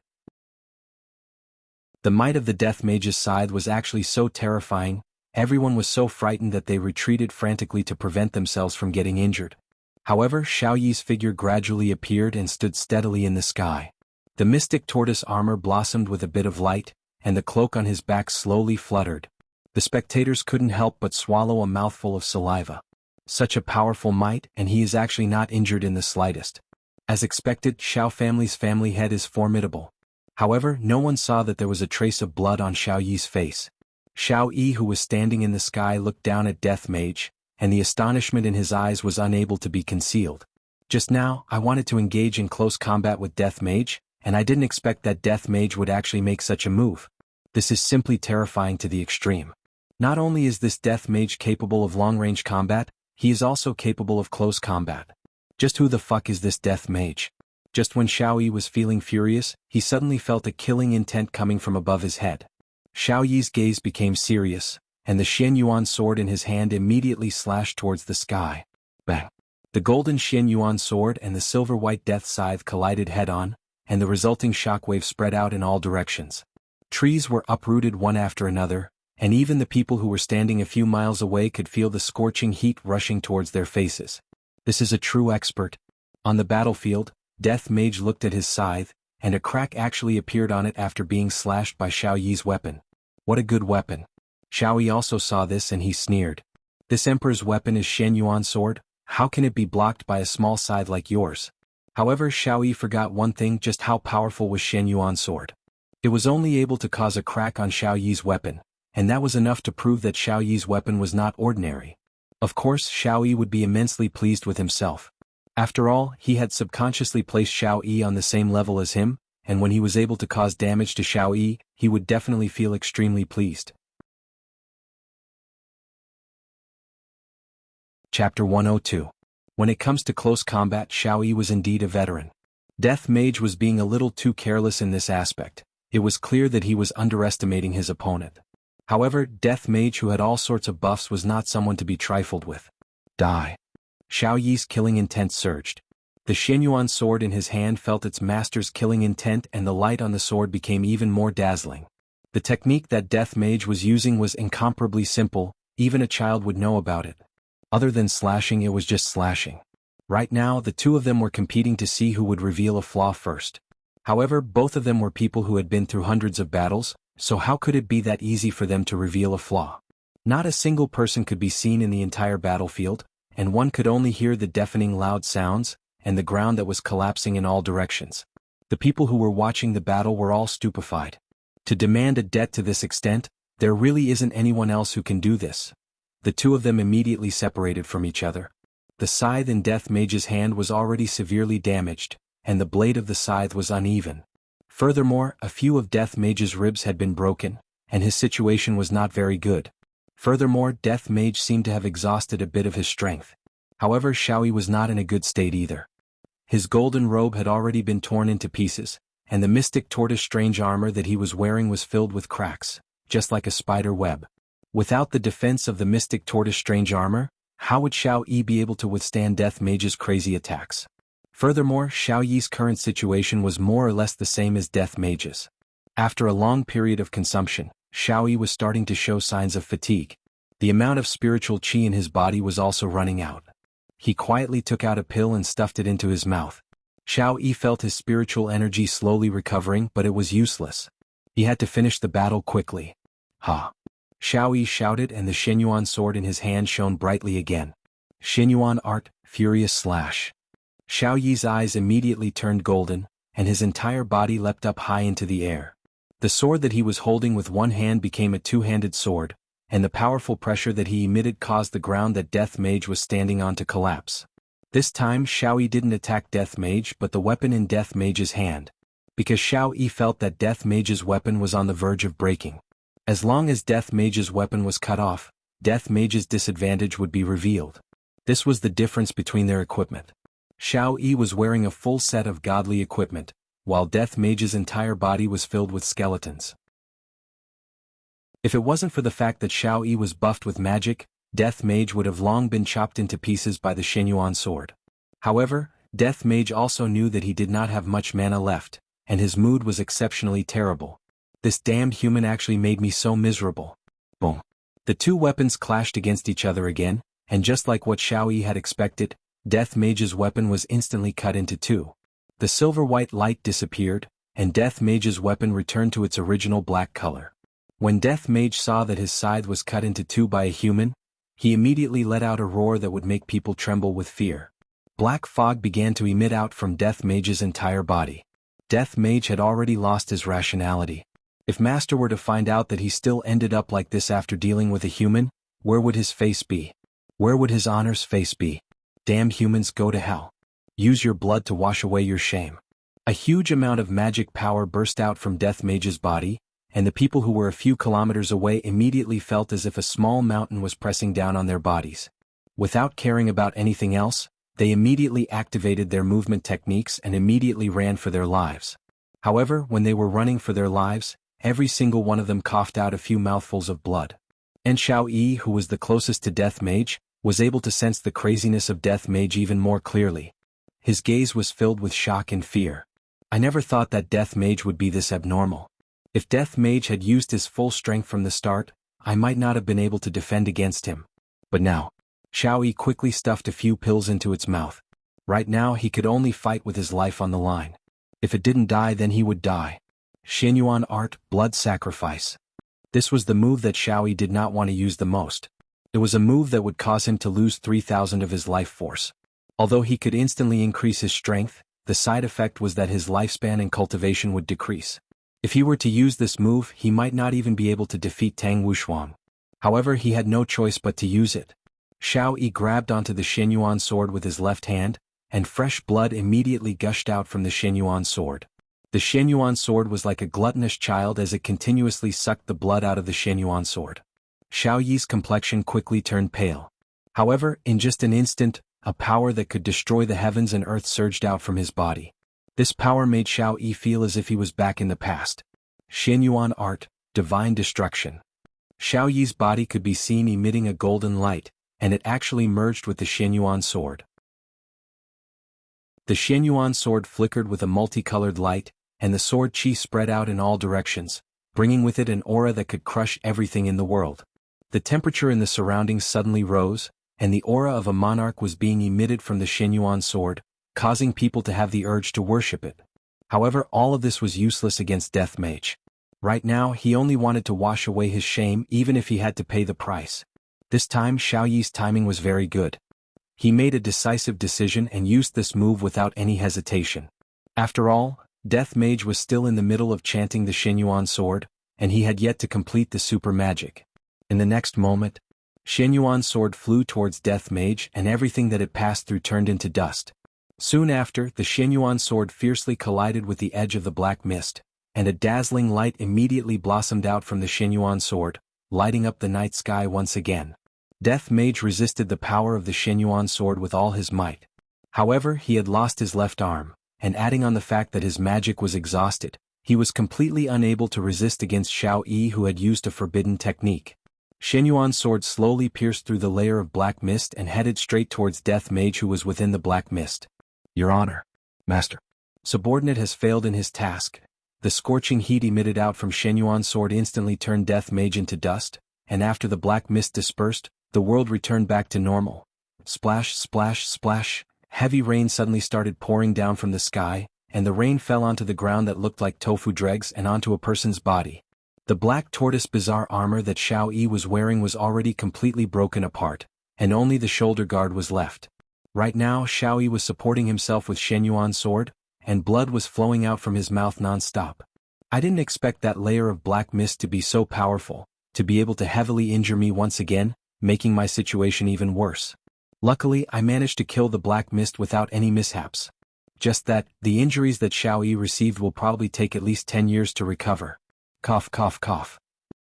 The might of the Death Mage's scythe was actually so terrifying, everyone was so frightened that they retreated frantically to prevent themselves from getting injured. However, Xiao Yi's figure gradually appeared and stood steadily in the sky. The mystic tortoise armor blossomed with a bit of light, and the cloak on his back slowly fluttered. The spectators couldn't help but swallow a mouthful of saliva. Such a powerful might, and he is actually not injured in the slightest. As expected, Xiao family's family head is formidable. However, no one saw that there was a trace of blood on Xiao Yi's face. Xiao Yi, who was standing in the sky, looked down at Death Mage, and the astonishment in his eyes was unable to be concealed. Just now, I wanted to engage in close combat with Death Mage, and I didn't expect that Death Mage would actually make such a move. This is simply terrifying to the extreme. Not only is this Death Mage capable of long-range combat, he is also capable of close combat. Just who the fuck is this Death Mage? Just when Xiao Yi was feeling furious, he suddenly felt a killing intent coming from above his head. Xiao Yi's gaze became serious, and the Xian Yuan sword in his hand immediately slashed towards the sky. Bang! The golden Xian Yuan sword and the silver-white death scythe collided head-on, and the resulting shockwave spread out in all directions. Trees were uprooted one after another, and even the people who were standing a few miles away could feel the scorching heat rushing towards their faces. This is a true expert. On the battlefield, Death Mage looked at his scythe, and a crack actually appeared on it after being slashed by Xiao Yi's weapon. What a good weapon. Xiao Yi also saw this and he sneered. This emperor's weapon is Xian Yuan sword, how can it be blocked by a small scythe like yours? However, Xiao Yi forgot one thing: just how powerful was Xian Yuan's sword. It was only able to cause a crack on Xiao Yi's weapon, and that was enough to prove that Xiao Yi's weapon was not ordinary. Of course, Xiao Yi would be immensely pleased with himself. After all, he had subconsciously placed Xiao Yi on the same level as him, and when he was able to cause damage to Xiao Yi, he would definitely feel extremely pleased. Chapter 102. When it comes to close combat, Xiao Yi was indeed a veteran. Death Mage was being a little too careless in this aspect. It was clear that he was underestimating his opponent. However, Death Mage, who had all sorts of buffs, was not someone to be trifled with. Die. Xiao Yi's killing intent surged. The Xianyuan sword in his hand felt its master's killing intent, and the light on the sword became even more dazzling. The technique that Death Mage was using was incomparably simple, even a child would know about it. Other than slashing, it was just slashing. Right now, the two of them were competing to see who would reveal a flaw first. However, both of them were people who had been through hundreds of battles, so how could it be that easy for them to reveal a flaw? Not a single person could be seen in the entire battlefield, and one could only hear the deafening loud sounds, and the ground that was collapsing in all directions. The people who were watching the battle were all stupefied. To demand a debt to this extent, there really isn't anyone else who can do this. The two of them immediately separated from each other. The scythe in Death Mage's hand was already severely damaged, and the blade of the scythe was uneven. Furthermore, a few of Death Mage's ribs had been broken, and his situation was not very good. Furthermore, Death Mage seemed to have exhausted a bit of his strength. However, Xiao Yi was not in a good state either. His golden robe had already been torn into pieces, and the mystic tortoise strange armor that he was wearing was filled with cracks, just like a spider web. Without the defense of the mystic tortoise strange armor, how would Xiao Yi be able to withstand Death Mage's crazy attacks? Furthermore, Xiao Yi's current situation was more or less the same as Death Mage's. After a long period of consumption, Xiao Yi was starting to show signs of fatigue. The amount of spiritual qi in his body was also running out. He quietly took out a pill and stuffed it into his mouth. Xiao Yi felt his spiritual energy slowly recovering, but it was useless. He had to finish the battle quickly. Ha! Xiao Yi shouted, and the Xinyuan sword in his hand shone brightly again. Xinyuan art, furious slash. Xiao Yi's eyes immediately turned golden, and his entire body leapt up high into the air. The sword that he was holding with one hand became a two-handed sword, and the powerful pressure that he emitted caused the ground that Death Mage was standing on to collapse. This time Xiao Yi didn't attack Death Mage but the weapon in Death Mage's hand, because Xiao Yi felt that Death Mage's weapon was on the verge of breaking. As long as Death Mage's weapon was cut off, Death Mage's disadvantage would be revealed. This was the difference between their equipment. Xiao Yi was wearing a full set of godly equipment, while Death Mage's entire body was filled with skeletons. If it wasn't for the fact that Xiao Yi was buffed with magic, Death Mage would have long been chopped into pieces by the Xinyuan sword. However, Death Mage also knew that he did not have much mana left, and his mood was exceptionally terrible. This damned human actually made me so miserable. Boom. The two weapons clashed against each other again, and just like what Xiao Yi had expected, Death Mage's weapon was instantly cut into two. The silver-white light disappeared, and Death Mage's weapon returned to its original black color. When Death Mage saw that his scythe was cut into two by a human, he immediately let out a roar that would make people tremble with fear. Black fog began to emit out from Death Mage's entire body. Death Mage had already lost his rationality. If Master were to find out that he still ended up like this after dealing with a human, where would his face be? Where would his honor's face be? Damn humans, go to hell. Use your blood to wash away your shame. A huge amount of magic power burst out from Death Mage's body, and the people who were a few kilometers away immediately felt as if a small mountain was pressing down on their bodies. Without caring about anything else, they immediately activated their movement techniques and immediately ran for their lives. However, when they were running for their lives, every single one of them coughed out a few mouthfuls of blood. And Xiao Yi, who was the closest to Death Mage, was able to sense the craziness of Death Mage even more clearly. His gaze was filled with shock and fear. I never thought that Death Mage would be this abnormal. If Death Mage had used his full strength from the start, I might not have been able to defend against him. But now, Xiao Yi quickly stuffed a few pills into its mouth. Right now he could only fight with his life on the line. If it didn't die, then he would die. Xinyuan art, blood sacrifice. This was the move that Xiao Yi did not want to use the most. It was a move that would cause him to lose 3,000 of his life force. Although he could instantly increase his strength, the side effect was that his lifespan and cultivation would decrease. If he were to use this move, he might not even be able to defeat Tang Wushuang. However, he had no choice but to use it. Xiao Yi grabbed onto the Xinyuan sword with his left hand, and fresh blood immediately gushed out from the Xinyuan sword. The Xinyuan sword was like a gluttonous child as it continuously sucked the blood out of the Xinyuan sword. Xiao Yi's complexion quickly turned pale. However, in just an instant, a power that could destroy the heavens and earth surged out from his body. This power made Xiao Yi feel as if he was back in the past. Xinyuan art, divine destruction. Xiao Yi's body could be seen emitting a golden light, and it actually merged with the Xinyuan sword. The Xinyuan sword flickered with a multicolored light, and the sword qi spread out in all directions, bringing with it an aura that could crush everything in the world. The temperature in the surroundings suddenly rose, and the aura of a monarch was being emitted from the Xinyuan sword, causing people to have the urge to worship it. However, all of this was useless against Death Mage. Right now, he only wanted to wash away his shame even if he had to pay the price. This time Xiao Yi's timing was very good. He made a decisive decision and used this move without any hesitation. After all, Death Mage was still in the middle of chanting the Xinyuan sword, and he had yet to complete the super magic. In the next moment, Xinyuan sword flew towards Death Mage and everything that it passed through turned into dust. Soon after, the Xinyuan sword fiercely collided with the edge of the black mist, and a dazzling light immediately blossomed out from the Xinyuan sword, lighting up the night sky once again. Death Mage resisted the power of the Xinyuan sword with all his might. However, he had lost his left arm, and adding on the fact that his magic was exhausted, he was completely unable to resist against Xiao Yi, who had used a forbidden technique. Xinyuan's sword slowly pierced through the layer of black mist and headed straight towards Death Mage, who was within the black mist. Your Honor, Master. Subordinate has failed in his task, The scorching heat emitted out from Shen Yuan's sword instantly turned Death Mage into dust, and after the black mist dispersed, the world returned back to normal. Splash, splash, splash, heavy rain suddenly started pouring down from the sky, and the rain fell onto the ground that looked like tofu dregs and onto a person's body. The black tortoise bizarre armor that Xiao Yi was wearing was already completely broken apart, and only the shoulder guard was left. Right now Xiao Yi was supporting himself with Shen Yuan's sword, and blood was flowing out from his mouth non-stop. I didn't expect that layer of black mist to be so powerful, to be able to heavily injure me once again, making my situation even worse. Luckily I managed to kill the black mist without any mishaps. Just that, the injuries that Xiao Yi received will probably take at least 10 years to recover. Cough cough cough.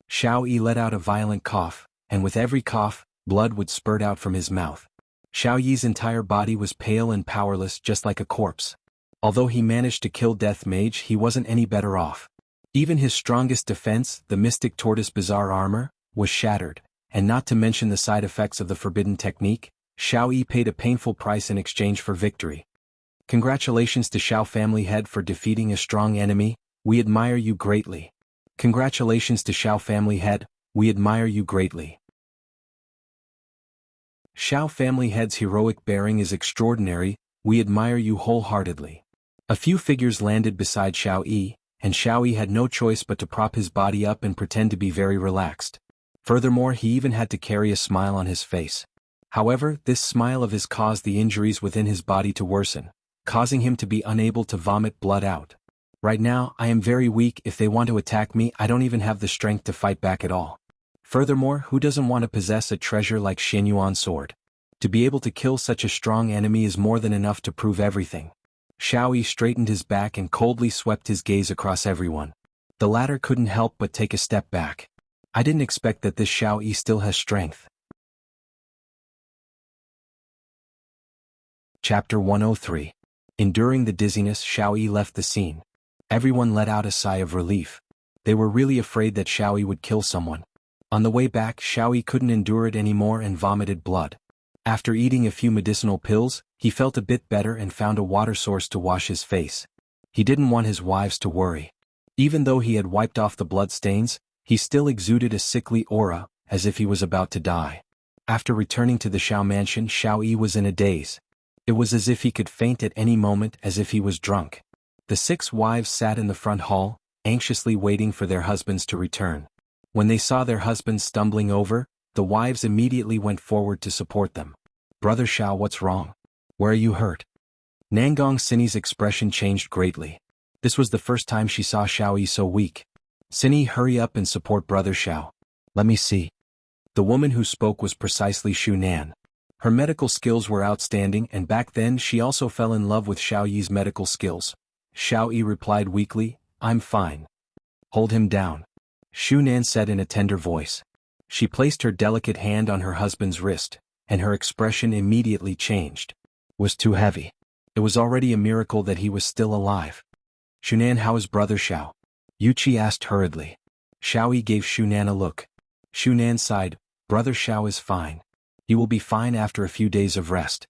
Xiao Yi let out a violent cough, and with every cough, blood would spurt out from his mouth. Xiao Yi's entire body was pale and powerless just like a corpse. Although he managed to kill Death Mage, he wasn't any better off. Even his strongest defense, the Mystic Tortoise Bizarre Armor, was shattered, and not to mention the side effects of the forbidden technique, Xiao Yi paid a painful price in exchange for victory. Congratulations to Xiao family head for defeating a strong enemy, we admire you greatly. Congratulations to Xiao family head, we admire you greatly. Xiao family head's heroic bearing is extraordinary, we admire you wholeheartedly. A few figures landed beside Xiao Yi, and Xiao Yi had no choice but to prop his body up and pretend to be very relaxed. Furthermore, he even had to carry a smile on his face. However, this smile of his caused the injuries within his body to worsen, causing him to be unable to vomit blood out. Right now, I am very weak. If they want to attack me, I don't even have the strength to fight back at all. Furthermore, who doesn't want to possess a treasure like Shen Yuan's sword? To be able to kill such a strong enemy is more than enough to prove everything. Xiao Yi straightened his back and coldly swept his gaze across everyone. The latter couldn't help but take a step back. I didn't expect that this Xiao Yi still has strength. Chapter 103. Enduring the dizziness, Xiao Yi left the scene. Everyone let out a sigh of relief. They were really afraid that Xiao Yi would kill someone. On the way back, Xiao Yi couldn't endure it anymore and vomited blood. After eating a few medicinal pills, he felt a bit better and found a water source to wash his face. He didn't want his wives to worry. Even though he had wiped off the blood stains, he still exuded a sickly aura, as if he was about to die. After returning to the Xiao mansion, Xiao Yi was in a daze. It was as if he could faint at any moment, as if he was drunk. The 6 wives sat in the front hall, anxiously waiting for their husbands to return. When they saw their husbands stumbling over, the wives immediately went forward to support them. Brother Xiao, what's wrong? Where are you hurt? Nangong Sini's expression changed greatly. This was the first time she saw Xiao Yi so weak. Sini, hurry up and support Brother Xiao. Let me see. The woman who spoke was precisely Shu Nan. Her medical skills were outstanding, and back then she also fell in love with Xiao Yi's medical skills. Xiao Yi replied weakly, I'm fine. Hold him down. Shu Nan said in a tender voice. She placed her delicate hand on her husband's wrist, and her expression immediately changed. Was too heavy. It was already a miracle that he was still alive. Shunan, how is Brother Xiao? Yuqi asked hurriedly. Xiao Yi gave Shunan a look. Shunan sighed, Brother Xiao is fine. He will be fine after a few days of rest.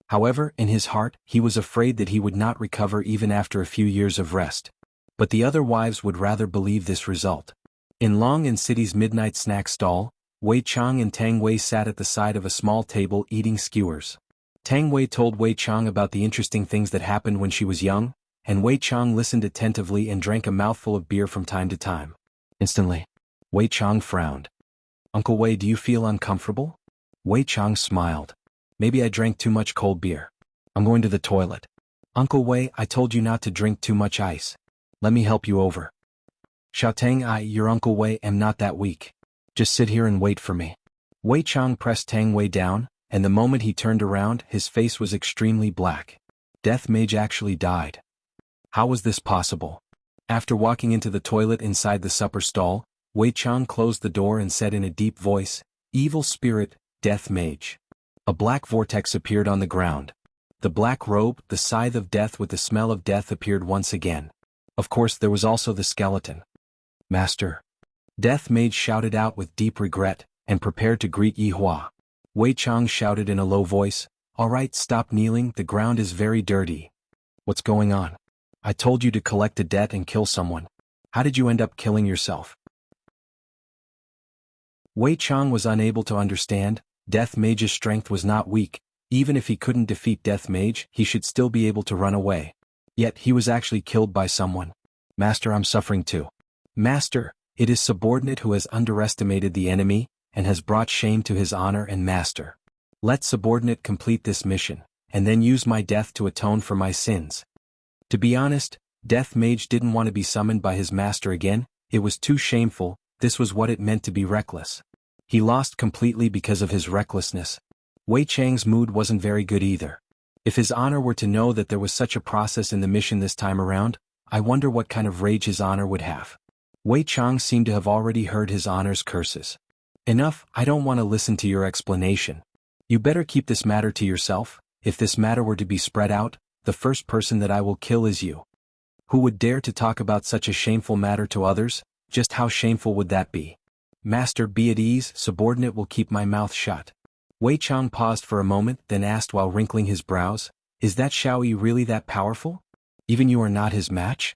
However, in his heart, he was afraid that he would not recover even after a few years of rest. But the other wives would rather believe this result. In Long and City's midnight snack stall, Wei Chang and Tang Wei sat at the side of a small table eating skewers. Tang Wei told Wei Chang about the interesting things that happened when she was young, and Wei Chang listened attentively and drank a mouthful of beer from time to time. Instantly, Wei Chang frowned. Uncle Wei, do you feel uncomfortable? Wei Chang smiled. Maybe I drank too much cold beer. I'm going to the toilet. Uncle Wei, I told you not to drink too much ice. Let me help you over. Xiaotang, your Uncle Wei, am not that weak. Just sit here and wait for me. Wei Chang pressed Tang Wei down, and the moment he turned around, his face was extremely black. Death Mage actually died. How was this possible? After walking into the toilet inside the supper stall, Wei Chang closed the door and said in a deep voice, Evil spirit, Death Mage. A black vortex appeared on the ground. The black robe, the scythe of death with the smell of death appeared once again. Of course, there was also the skeleton. Master. Death Mage shouted out with deep regret, and prepared to greet Yi Hua. Wei Chang shouted in a low voice, All right, stop kneeling, the ground is very dirty. What's going on? I told you to collect a debt and kill someone. How did you end up killing yourself? Wei Chang was unable to understand. Death Mage's strength was not weak. Even if he couldn't defeat Death Mage, he should still be able to run away. Yet he was actually killed by someone. Master, I'm suffering too. Master, it is subordinate who has underestimated the enemy, and has brought shame to his honor and master. Let subordinate complete this mission, and then use my death to atone for my sins. To be honest, Death Mage didn't want to be summoned by his master again. It was too shameful. This was what it meant to be reckless. He lost completely because of his recklessness. Wei Chang's mood wasn't very good either. If his honor were to know that there was such a process in the mission this time around, I wonder what kind of rage his honor would have. Wei Chang seemed to have already heard his honor's curses. Enough, I don't want to listen to your explanation. You better keep this matter to yourself. If this matter were to be spread out, the first person that I will kill is you. Who would dare to talk about such a shameful matter to others? Just how shameful would that be? Master, be at ease, subordinate will keep my mouth shut. Wei Chang paused for a moment, then asked while wrinkling his brows, is that Xiao Yi really that powerful? Even you are not his match?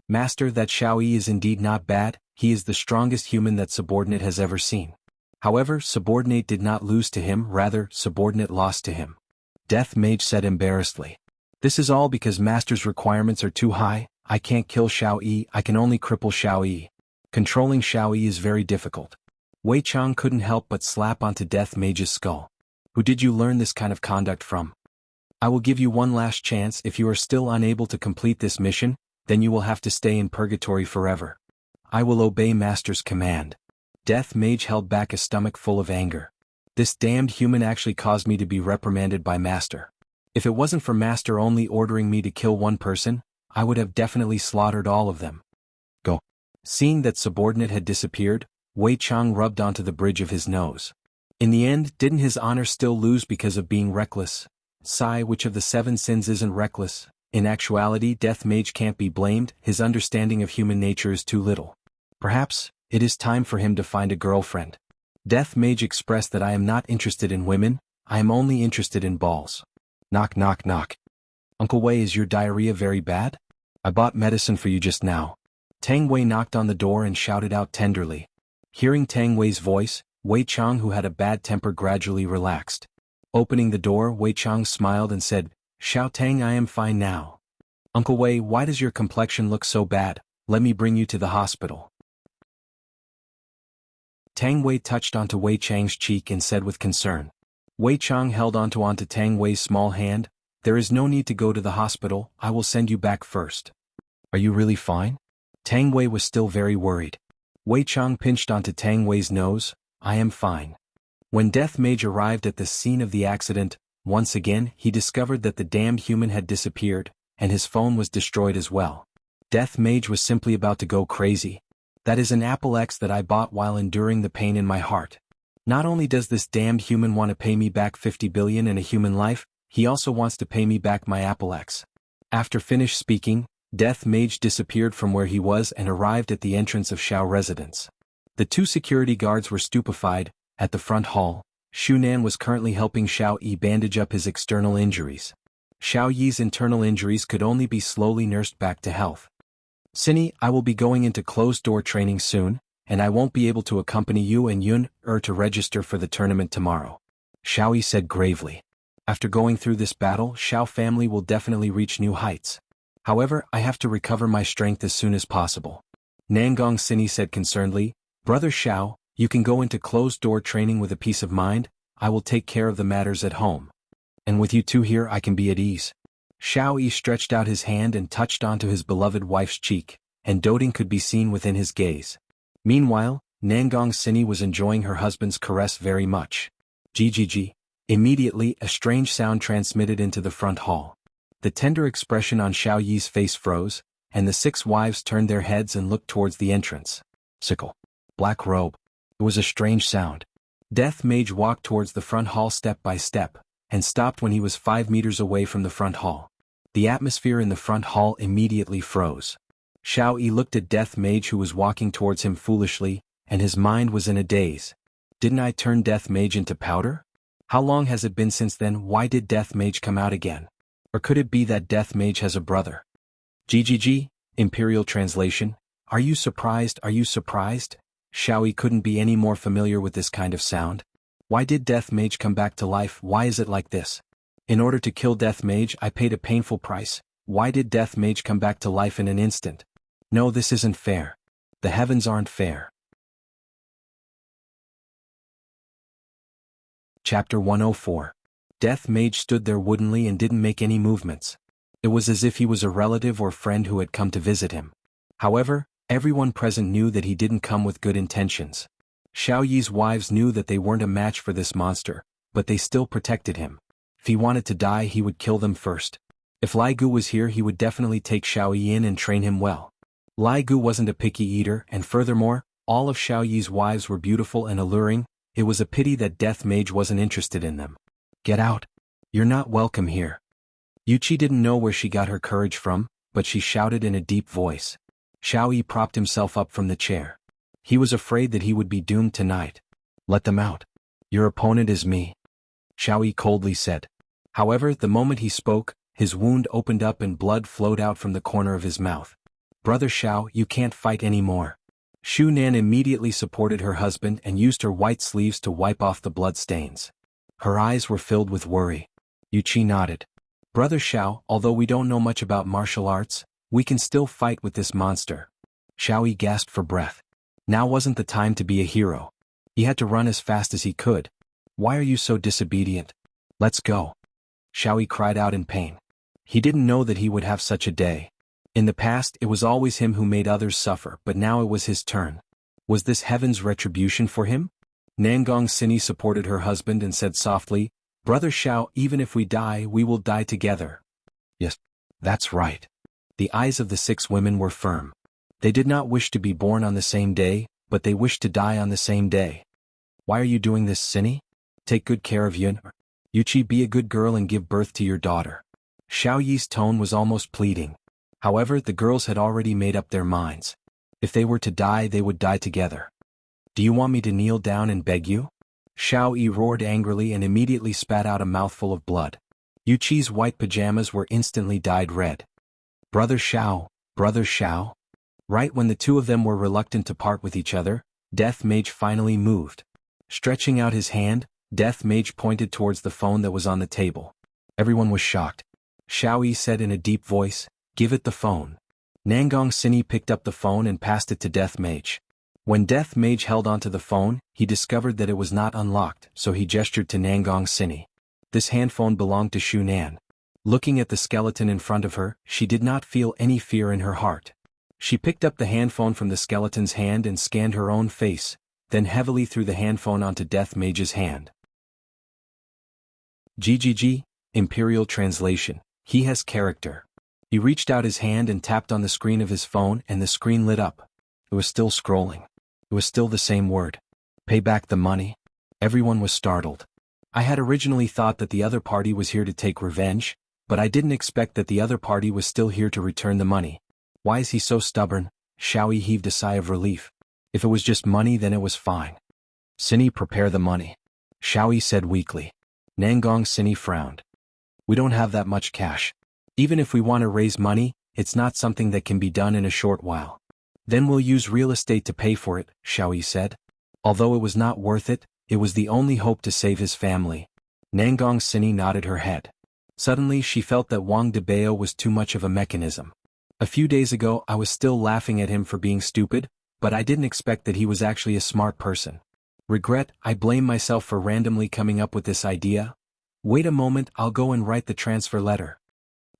Master, that Xiao Yi is indeed not bad. He is the strongest human that subordinate has ever seen. However, subordinate did not lose to him, rather, subordinate lost to him. Death Mage said embarrassedly. This is all because Master's requirements are too high. I can't kill Xiao Yi, I can only cripple Xiao Yi. Controlling Xiao Yi is very difficult. Wei Chang couldn't help but slap onto Death Mage's skull. Who did you learn this kind of conduct from? I will give you one last chance. If you are still unable to complete this mission, then you will have to stay in purgatory forever. I will obey Master's command. Death Mage held back a stomach full of anger. This damned human actually caused me to be reprimanded by Master. If it wasn't for Master only ordering me to kill one person, I would have definitely slaughtered all of them. Go. Seeing that subordinate had disappeared, Wei Chang rubbed onto the bridge of his nose. In the end, didn't his honor still lose because of being reckless? Sigh, which of the 7 sins isn't reckless? In actuality, Death Mage can't be blamed. His understanding of human nature is too little. Perhaps, it is time for him to find a girlfriend. Death Mage expressed that I am not interested in women, I am only interested in balls. Knock knock knock. Uncle Wei, is your diarrhea very bad? I bought medicine for you just now. Tang Wei knocked on the door and shouted out tenderly. Hearing Tang Wei's voice, Wei Chang, who had a bad temper, gradually relaxed. Opening the door, Wei Chang smiled and said, Xiao Tang, I am fine now. Uncle Wei, why does your complexion look so bad? Let me bring you to the hospital. Tang Wei touched onto Wei Chang's cheek and said with concern. Wei Chang held onto Tang Wei's small hand. There is no need to go to the hospital, I will send you back first. Are you really fine? Tang Wei was still very worried. Wei Chang pinched onto Tang Wei's nose. I am fine. When Death Mage arrived at the scene of the accident, once again he discovered that the damned human had disappeared, and his phone was destroyed as well. Death Mage was simply about to go crazy. That is an Apple X that I bought while enduring the pain in my heart. Not only does this damned human want to pay me back 50 billion in a human life, he also wants to pay me back my Apple X. After finished speaking, Death Mage disappeared from where he was and arrived at the entrance of Xiao residence. The 2 security guards were stupefied. At the front hall, Shunan was currently helping Xiao Yi bandage up his external injuries. Xiao Yi's internal injuries could only be slowly nursed back to health. Cindy, I will be going into closed-door training soon, and I won't be able to accompany you and Yun to register for the tournament tomorrow. Xiao Yi said gravely. After going through this battle, Xiao family will definitely reach new heights. However, I have to recover my strength as soon as possible. Nangong Sini said concernedly, Brother Xiao, you can go into closed-door training with a peace of mind. I will take care of the matters at home. And with you two here I can be at ease. Xiao Yi stretched out his hand and touched onto his beloved wife's cheek, and doting could be seen within his gaze. Meanwhile, Nangong Sini was enjoying her husband's caress very much. GGG. Immediately, a strange sound transmitted into the front hall. The tender expression on Xiao Yi's face froze, and the 6 wives turned their heads and looked towards the entrance. Sickle. Black robe. It was a strange sound. Death Mage walked towards the front hall step by step, and stopped when he was 5 meters away from the front hall. The atmosphere in the front hall immediately froze. Xiao Yi looked at Death Mage, who was walking towards him foolishly, and his mind was in a daze. Didn't I turn Death Mage into powder? How long has it been since then? Why did Death Mage come out again? Or could it be that Death Mage has a brother? GGG, Imperial Translation, Are you surprised? Are you surprised? Xiaoyi couldn't be any more familiar with this kind of sound. Why did Death Mage come back to life? Why is it like this? In order to kill Death Mage, I paid a painful price. Why did Death Mage come back to life in an instant? No, this isn't fair. The heavens aren't fair. Chapter 104. Death Mage stood there woodenly and didn't make any movements. It was as if he was a relative or friend who had come to visit him. However, everyone present knew that he didn't come with good intentions. Xiao Yi's wives knew that they weren't a match for this monster, but they still protected him. If he wanted to die, he would kill them first. If Lai Gu was here, he would definitely take Xiao Yi in and train him well. Lai Gu wasn't a picky eater, and furthermore, all of Xiao Yi's wives were beautiful and alluring. It was a pity that Death Mage wasn't interested in them. Get out. You're not welcome here. Yuchi didn't know where she got her courage from, but she shouted in a deep voice. Xiao Yi propped himself up from the chair. He was afraid that he would be doomed tonight. Let them out. Your opponent is me, Xiao Yi coldly said. However, the moment he spoke, his wound opened up and blood flowed out from the corner of his mouth. Brother Xiao, you can't fight anymore. Shu Nan immediately supported her husband and used her white sleeves to wipe off the blood stains. Her eyes were filled with worry. Yuchi nodded. Brother Xiao, although we don't know much about martial arts, we can still fight with this monster. Xiao Yi gasped for breath. Now wasn't the time to be a hero. He had to run as fast as he could. Why are you so disobedient? Let's go. Xiao Yi cried out in pain. He didn't know that he would have such a day. In the past, it was always him who made others suffer, but now it was his turn. Was this heaven's retribution for him? Nangong Sini supported her husband and said softly, Brother Xiao, even if we die, we will die together. Yes, that's right. The eyes of the 6 women were firm. They did not wish to be born on the same day, but they wished to die on the same day. Why are you doing this, Sini? Take good care of Yun. Yuchi, be a good girl and give birth to your daughter. Xiao Yi's tone was almost pleading. However, the girls had already made up their minds. If they were to die, they would die together. Do you want me to kneel down and beg you? Xiao Yi roared angrily and immediately spat out a mouthful of blood. Yuchi's white pajamas were instantly dyed red. Brother Xiao, Brother Xiao. Right when the two of them were reluctant to part with each other, Death Mage finally moved. Stretching out his hand, Death Mage pointed towards the phone that was on the table. Everyone was shocked. Xiao Yi said in a deep voice, Give it the phone. Nangong Sini picked up the phone and passed it to Death Mage. When Death Mage held onto the phone, he discovered that it was not unlocked, so he gestured to Nangong Sini. This handphone belonged to Shu Nan. Looking at the skeleton in front of her, she did not feel any fear in her heart. She picked up the handphone from the skeleton's hand and scanned her own face, then heavily threw the handphone onto Death Mage's hand. GGG, Imperial Translation, He has character. He reached out his hand and tapped on the screen of his phone and the screen lit up. It was still scrolling. It was still the same word. Pay back the money. Everyone was startled. I had originally thought that the other party was here to take revenge, but I didn't expect that the other party was still here to return the money. Why is he so stubborn? Xiao Yi heaved a sigh of relief. If it was just money, then it was fine. Sini, prepare the money, Xiao Yi said weakly. Nangong Sini frowned. We don't have that much cash. Even if we want to raise money, it's not something that can be done in a short while. Then we'll use real estate to pay for it, Xiao Yi said. Although it was not worth it, it was the only hope to save his family. Nangong Sini nodded her head. Suddenly she felt that Wang Debao was too much of a mechanism. A few days ago I was still laughing at him for being stupid, but I didn't expect that he was actually a smart person. Regret, I blame myself for randomly coming up with this idea. Wait a moment, I'll go and write the transfer letter.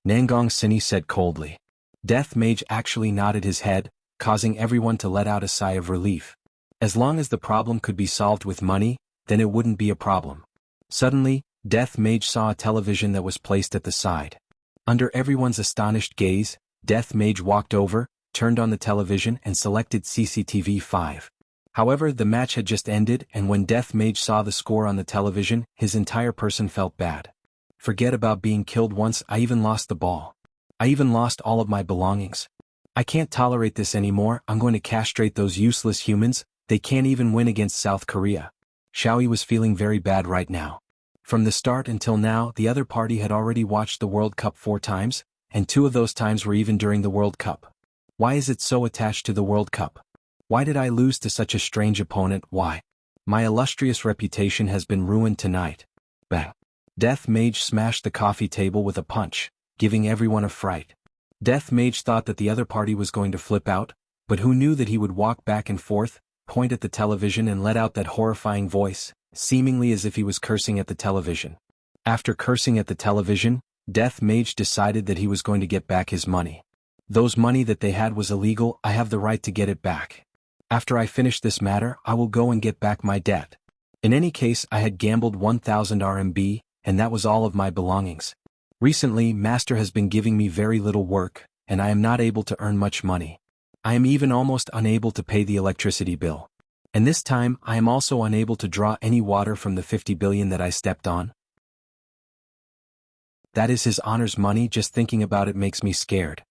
Nangong Sini said coldly. Death Mage actually nodded his head, causing everyone to let out a sigh of relief. As long as the problem could be solved with money, then it wouldn't be a problem. Suddenly, Death Mage saw a television that was placed at the side. Under everyone's astonished gaze, Death Mage walked over, turned on the television and selected CCTV 5. However, the match had just ended, and when Death Mage saw the score on the television, his entire person felt bad. Forget about being killed once, I even lost the ball. I even lost all of my belongings. I can't tolerate this anymore, I'm going to castrate those useless humans, they can't even win against South Korea. Xiao Yi was feeling very bad right now. From the start until now, the other party had already watched the World Cup 4 times, and 2 of those times were even during the World Cup. Why is it so attached to the World Cup? Why did I lose to such a strange opponent? Why? My illustrious reputation has been ruined tonight. Bang. Death Mage smashed the coffee table with a punch, giving everyone a fright. Death Mage thought that the other party was going to flip out, but who knew that he would walk back and forth, point at the television and let out that horrifying voice, seemingly as if he was cursing at the television. After cursing at the television, Death Mage decided that he was going to get back his money. Those money that they had was illegal. I have the right to get it back. After I finish this matter, I will go and get back my debt. In any case, I had gambled 1,000 RMB, and that was all of my belongings. Recently, Master has been giving me very little work, and I am not able to earn much money. I am even almost unable to pay the electricity bill. And this time, I am also unable to draw any water from the 50 billion that I stepped on. That is His Honor's money. Just thinking about it makes me scared.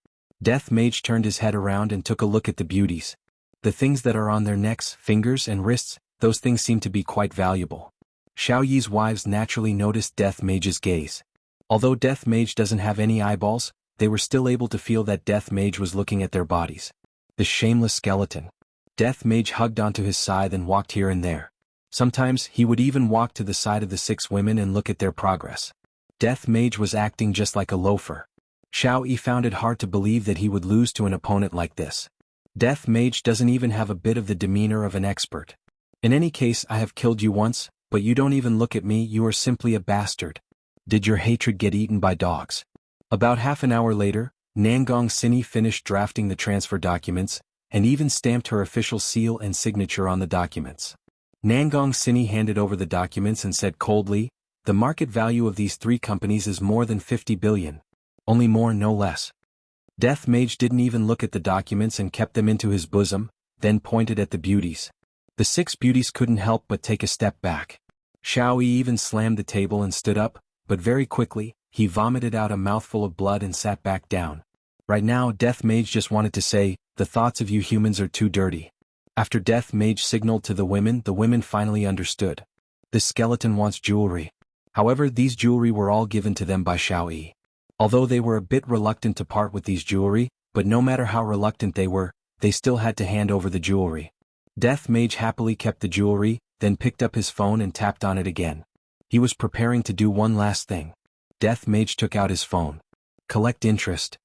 Death Mage turned his head around and took a look at the beauties. The things that are on their necks, fingers and wrists, those things seem to be quite valuable. Xiao Yi's wives naturally noticed Death Mage's gaze. Although Death Mage doesn't have any eyeballs, they were still able to feel that Death Mage was looking at their bodies. The shameless skeleton. Death Mage hugged onto his scythe and walked here and there. Sometimes he would even walk to the side of the 6 women and look at their progress. Death Mage was acting just like a loafer. Xiao Yi found it hard to believe that he would lose to an opponent like this. Death Mage doesn't even have a bit of the demeanor of an expert. In any case, I have killed you once, but you don't even look at me. You are simply a bastard. Did your hatred get eaten by dogs? About half an hour later, Nangong Sini finished drafting the transfer documents, and even stamped her official seal and signature on the documents. Nangong Sini handed over the documents and said coldly, "The market value of these 3 companies is more than 50 billion. Only more, no less." Death Mage didn't even look at the documents and kept them into his bosom, then pointed at the beauties. The 6 beauties couldn't help but take a step back. Xiao Yi even slammed the table and stood up, but very quickly, he vomited out a mouthful of blood and sat back down. Right now, Death Mage just wanted to say, "The thoughts of you humans are too dirty." After Death Mage signaled to the women finally understood. This skeleton wants jewelry. However, these jewelry were all given to them by Xiao Yi. Although they were a bit reluctant to part with these jewelry, but no matter how reluctant they were, they still had to hand over the jewelry. Death Mage happily kept the jewelry, then picked up his phone and tapped on it again. He was preparing to do one last thing. Death Mage took out his phone. Collect interest.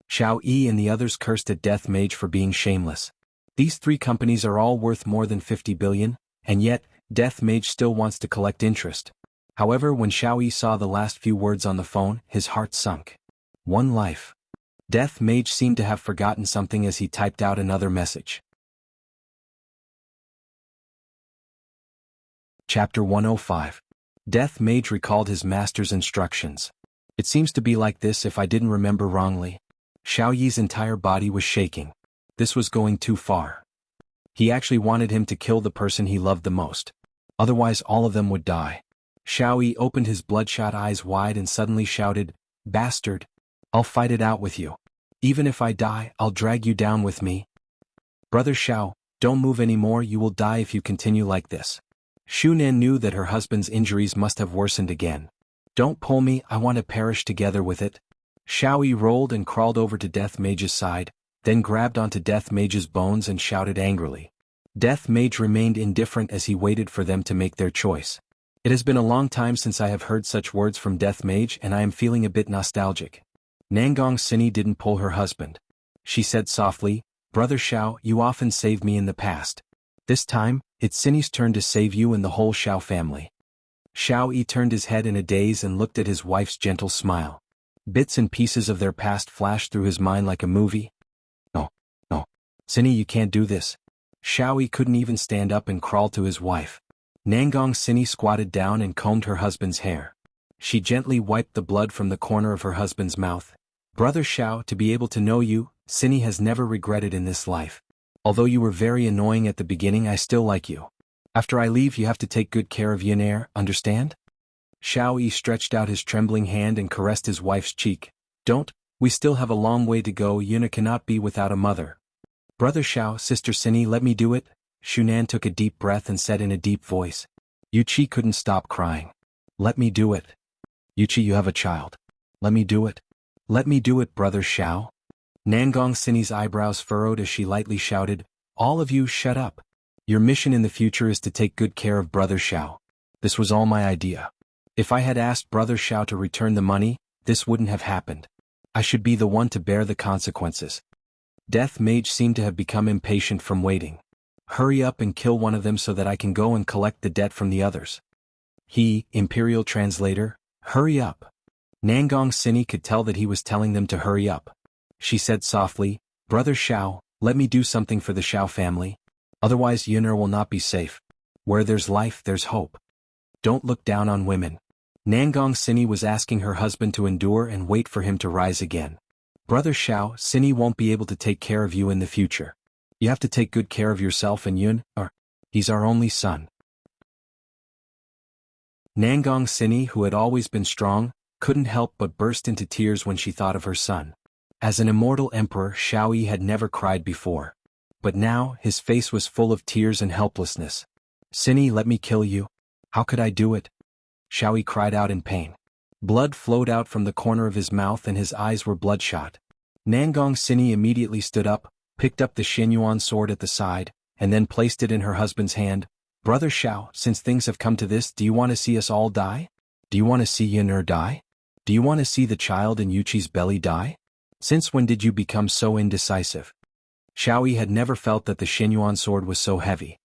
Xiao Yi and the others cursed at Death Mage for being shameless. These 3 companies are all worth more than 50 billion, and yet, Death Mage still wants to collect interest. However, when Xiao Yi saw the last few words on the phone, his heart sunk. 1 life. Death Mage seemed to have forgotten something as he typed out another message. Chapter 105. Death Mage recalled his master's instructions. It seems to be like this if I didn't remember wrongly. Xiao Yi's entire body was shaking. This was going too far. He actually wanted him to kill the person he loved the most. Otherwise all of them would die. Xiao Yi opened his bloodshot eyes wide and suddenly shouted, "Bastard! I'll fight it out with you. Even if I die, I'll drag you down with me. Brother Xiao, don't move anymore. You will die if you continue like this." Shunan knew that her husband's injuries must have worsened again. "Don't pull me, I want to perish together with it." Xiao Yi rolled and crawled over to Death Mage's side, then grabbed onto Death Mage's bones and shouted angrily. Death Mage remained indifferent as he waited for them to make their choice. It has been a long time since I have heard such words from Death Mage and I am feeling a bit nostalgic. Nangong Sini didn't pull her husband. She said softly, "Brother Xiao, you often saved me in the past. This time, it's Sini's turn to save you and the whole Xiao family." Xiao Yi turned his head in a daze and looked at his wife's gentle smile. Bits and pieces of their past flashed through his mind like a movie. No. Sini, you can't do this." Xiao Yi couldn't even stand up and crawl to his wife. Nangong Sini squatted down and combed her husband's hair. She gently wiped the blood from the corner of her husband's mouth. "Brother Xiao, to be able to know you, Sini has never regretted in this life. Although you were very annoying at the beginning, I still like you. After I leave, you have to take good care of Yinair, understand?" Xiao Yi stretched out his trembling hand and caressed his wife's cheek. "Don't, we still have a long way to go. Yuna cannot be without a mother." "Brother Xiao, Sister Sini, let me do it." Shunan took a deep breath and said in a deep voice. Yuchi couldn't stop crying. "Let me do it. Yuchi, you have a child. Let me do it. Let me do it, brother Xiao. Nangong Sini's eyebrows furrowed as she lightly shouted, all of you shut up. Your mission in the future is to take good care of brother Xiao. This was all my idea. If I had asked brother Xiao to return the money, this wouldn't have happened. I should be the one to bear the consequences. Death Mage seemed to have become impatient from waiting. Hurry up and kill one of them so that I can go and collect the debt from the others. He, Imperial Translator, hurry up. Nangong Sini could tell that he was telling them to hurry up. She said softly, Brother Xiao, let me do something for the Xiao family. Otherwise Yun'er will not be safe. Where there's life there's hope. Don't look down on women. Nangong Sini was asking her husband to endure and wait for him to rise again. Brother Xiao, Sini won't be able to take care of you in the future. You have to take good care of yourself and Yun'er. He's our only son. Nangong Sini, who had always been strong, couldn't help but burst into tears when she thought of her son. As an immortal emperor, Xiao Yi had never cried before. But now, his face was full of tears and helplessness. Sini, let me kill you. How could I do it? Xiao Yi cried out in pain. Blood flowed out from the corner of his mouth and his eyes were bloodshot. Nangong Sini immediately stood up, picked up the Xianyuan sword at the side, and then placed it in her husband's hand. Brother Xiao, since things have come to this, do you want to see us all die? Do you want to see Yun'er die? Do you want to see the child in Yuqi's belly die? Since when did you become so indecisive? Xiao Yi had never felt that the Xianyuan sword was so heavy.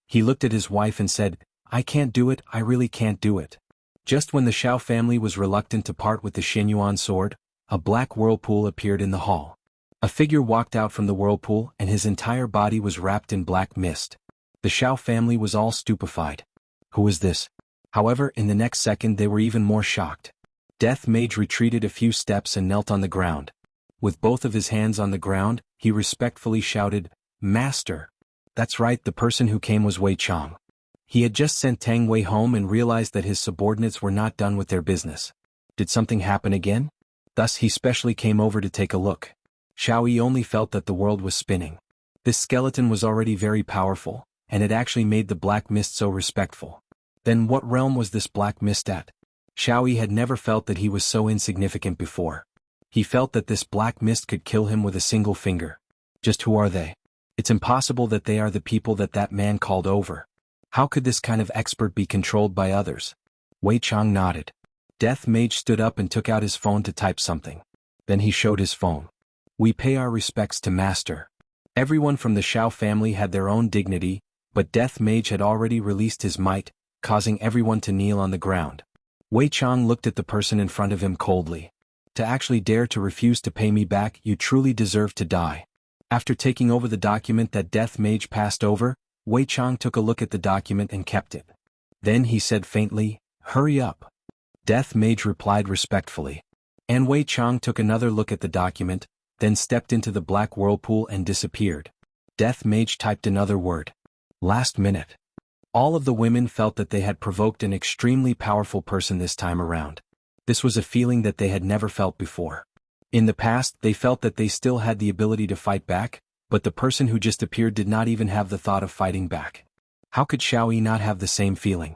He looked at his wife and said, I can't do it, I really can't do it. Just when the Xiao family was reluctant to part with the Xianyuan sword, a black whirlpool appeared in the hall. A figure walked out from the whirlpool and his entire body was wrapped in black mist. The Xiao family was all stupefied. Who is this? However, in the next second they were even more shocked. Death Mage retreated a few steps and knelt on the ground. With both of his hands on the ground, he respectfully shouted, Master! That's right, the person who came was Wei Chang. He had just sent Tang Wei home and realized that his subordinates were not done with their business. Did something happen again? Thus he specially came over to take a look. Xiao Yi only felt that the world was spinning. This skeleton was already very powerful, and it actually made the black mist so respectful. Then what realm was this black mist at? Xiao Yi had never felt that he was so insignificant before. He felt that this black mist could kill him with a single finger. Just who are they? It's impossible that they are the people that man called over. How could this kind of expert be controlled by others? Wei Chang nodded. Death Mage stood up and took out his phone to type something. Then he showed his phone. We pay our respects to Master. Everyone from the Xiao family had their own dignity, but Death Mage had already released his might, causing everyone to kneel on the ground. Wei Chang looked at the person in front of him coldly. To actually dare to refuse to pay me back, you truly deserve to die. After taking over the document that Death Mage passed over, Wei Chang took a look at the document and kept it. Then he said faintly, hurry up. Death Mage replied respectfully. And Wei Chang took another look at the document, then stepped into the black whirlpool and disappeared. Death Mage typed another word. Last minute. All of the women felt that they had provoked an extremely powerful person this time around. This was a feeling that they had never felt before. In the past, they felt that they still had the ability to fight back, but the person who just appeared did not even have the thought of fighting back. How could Xiao Yi not have the same feeling?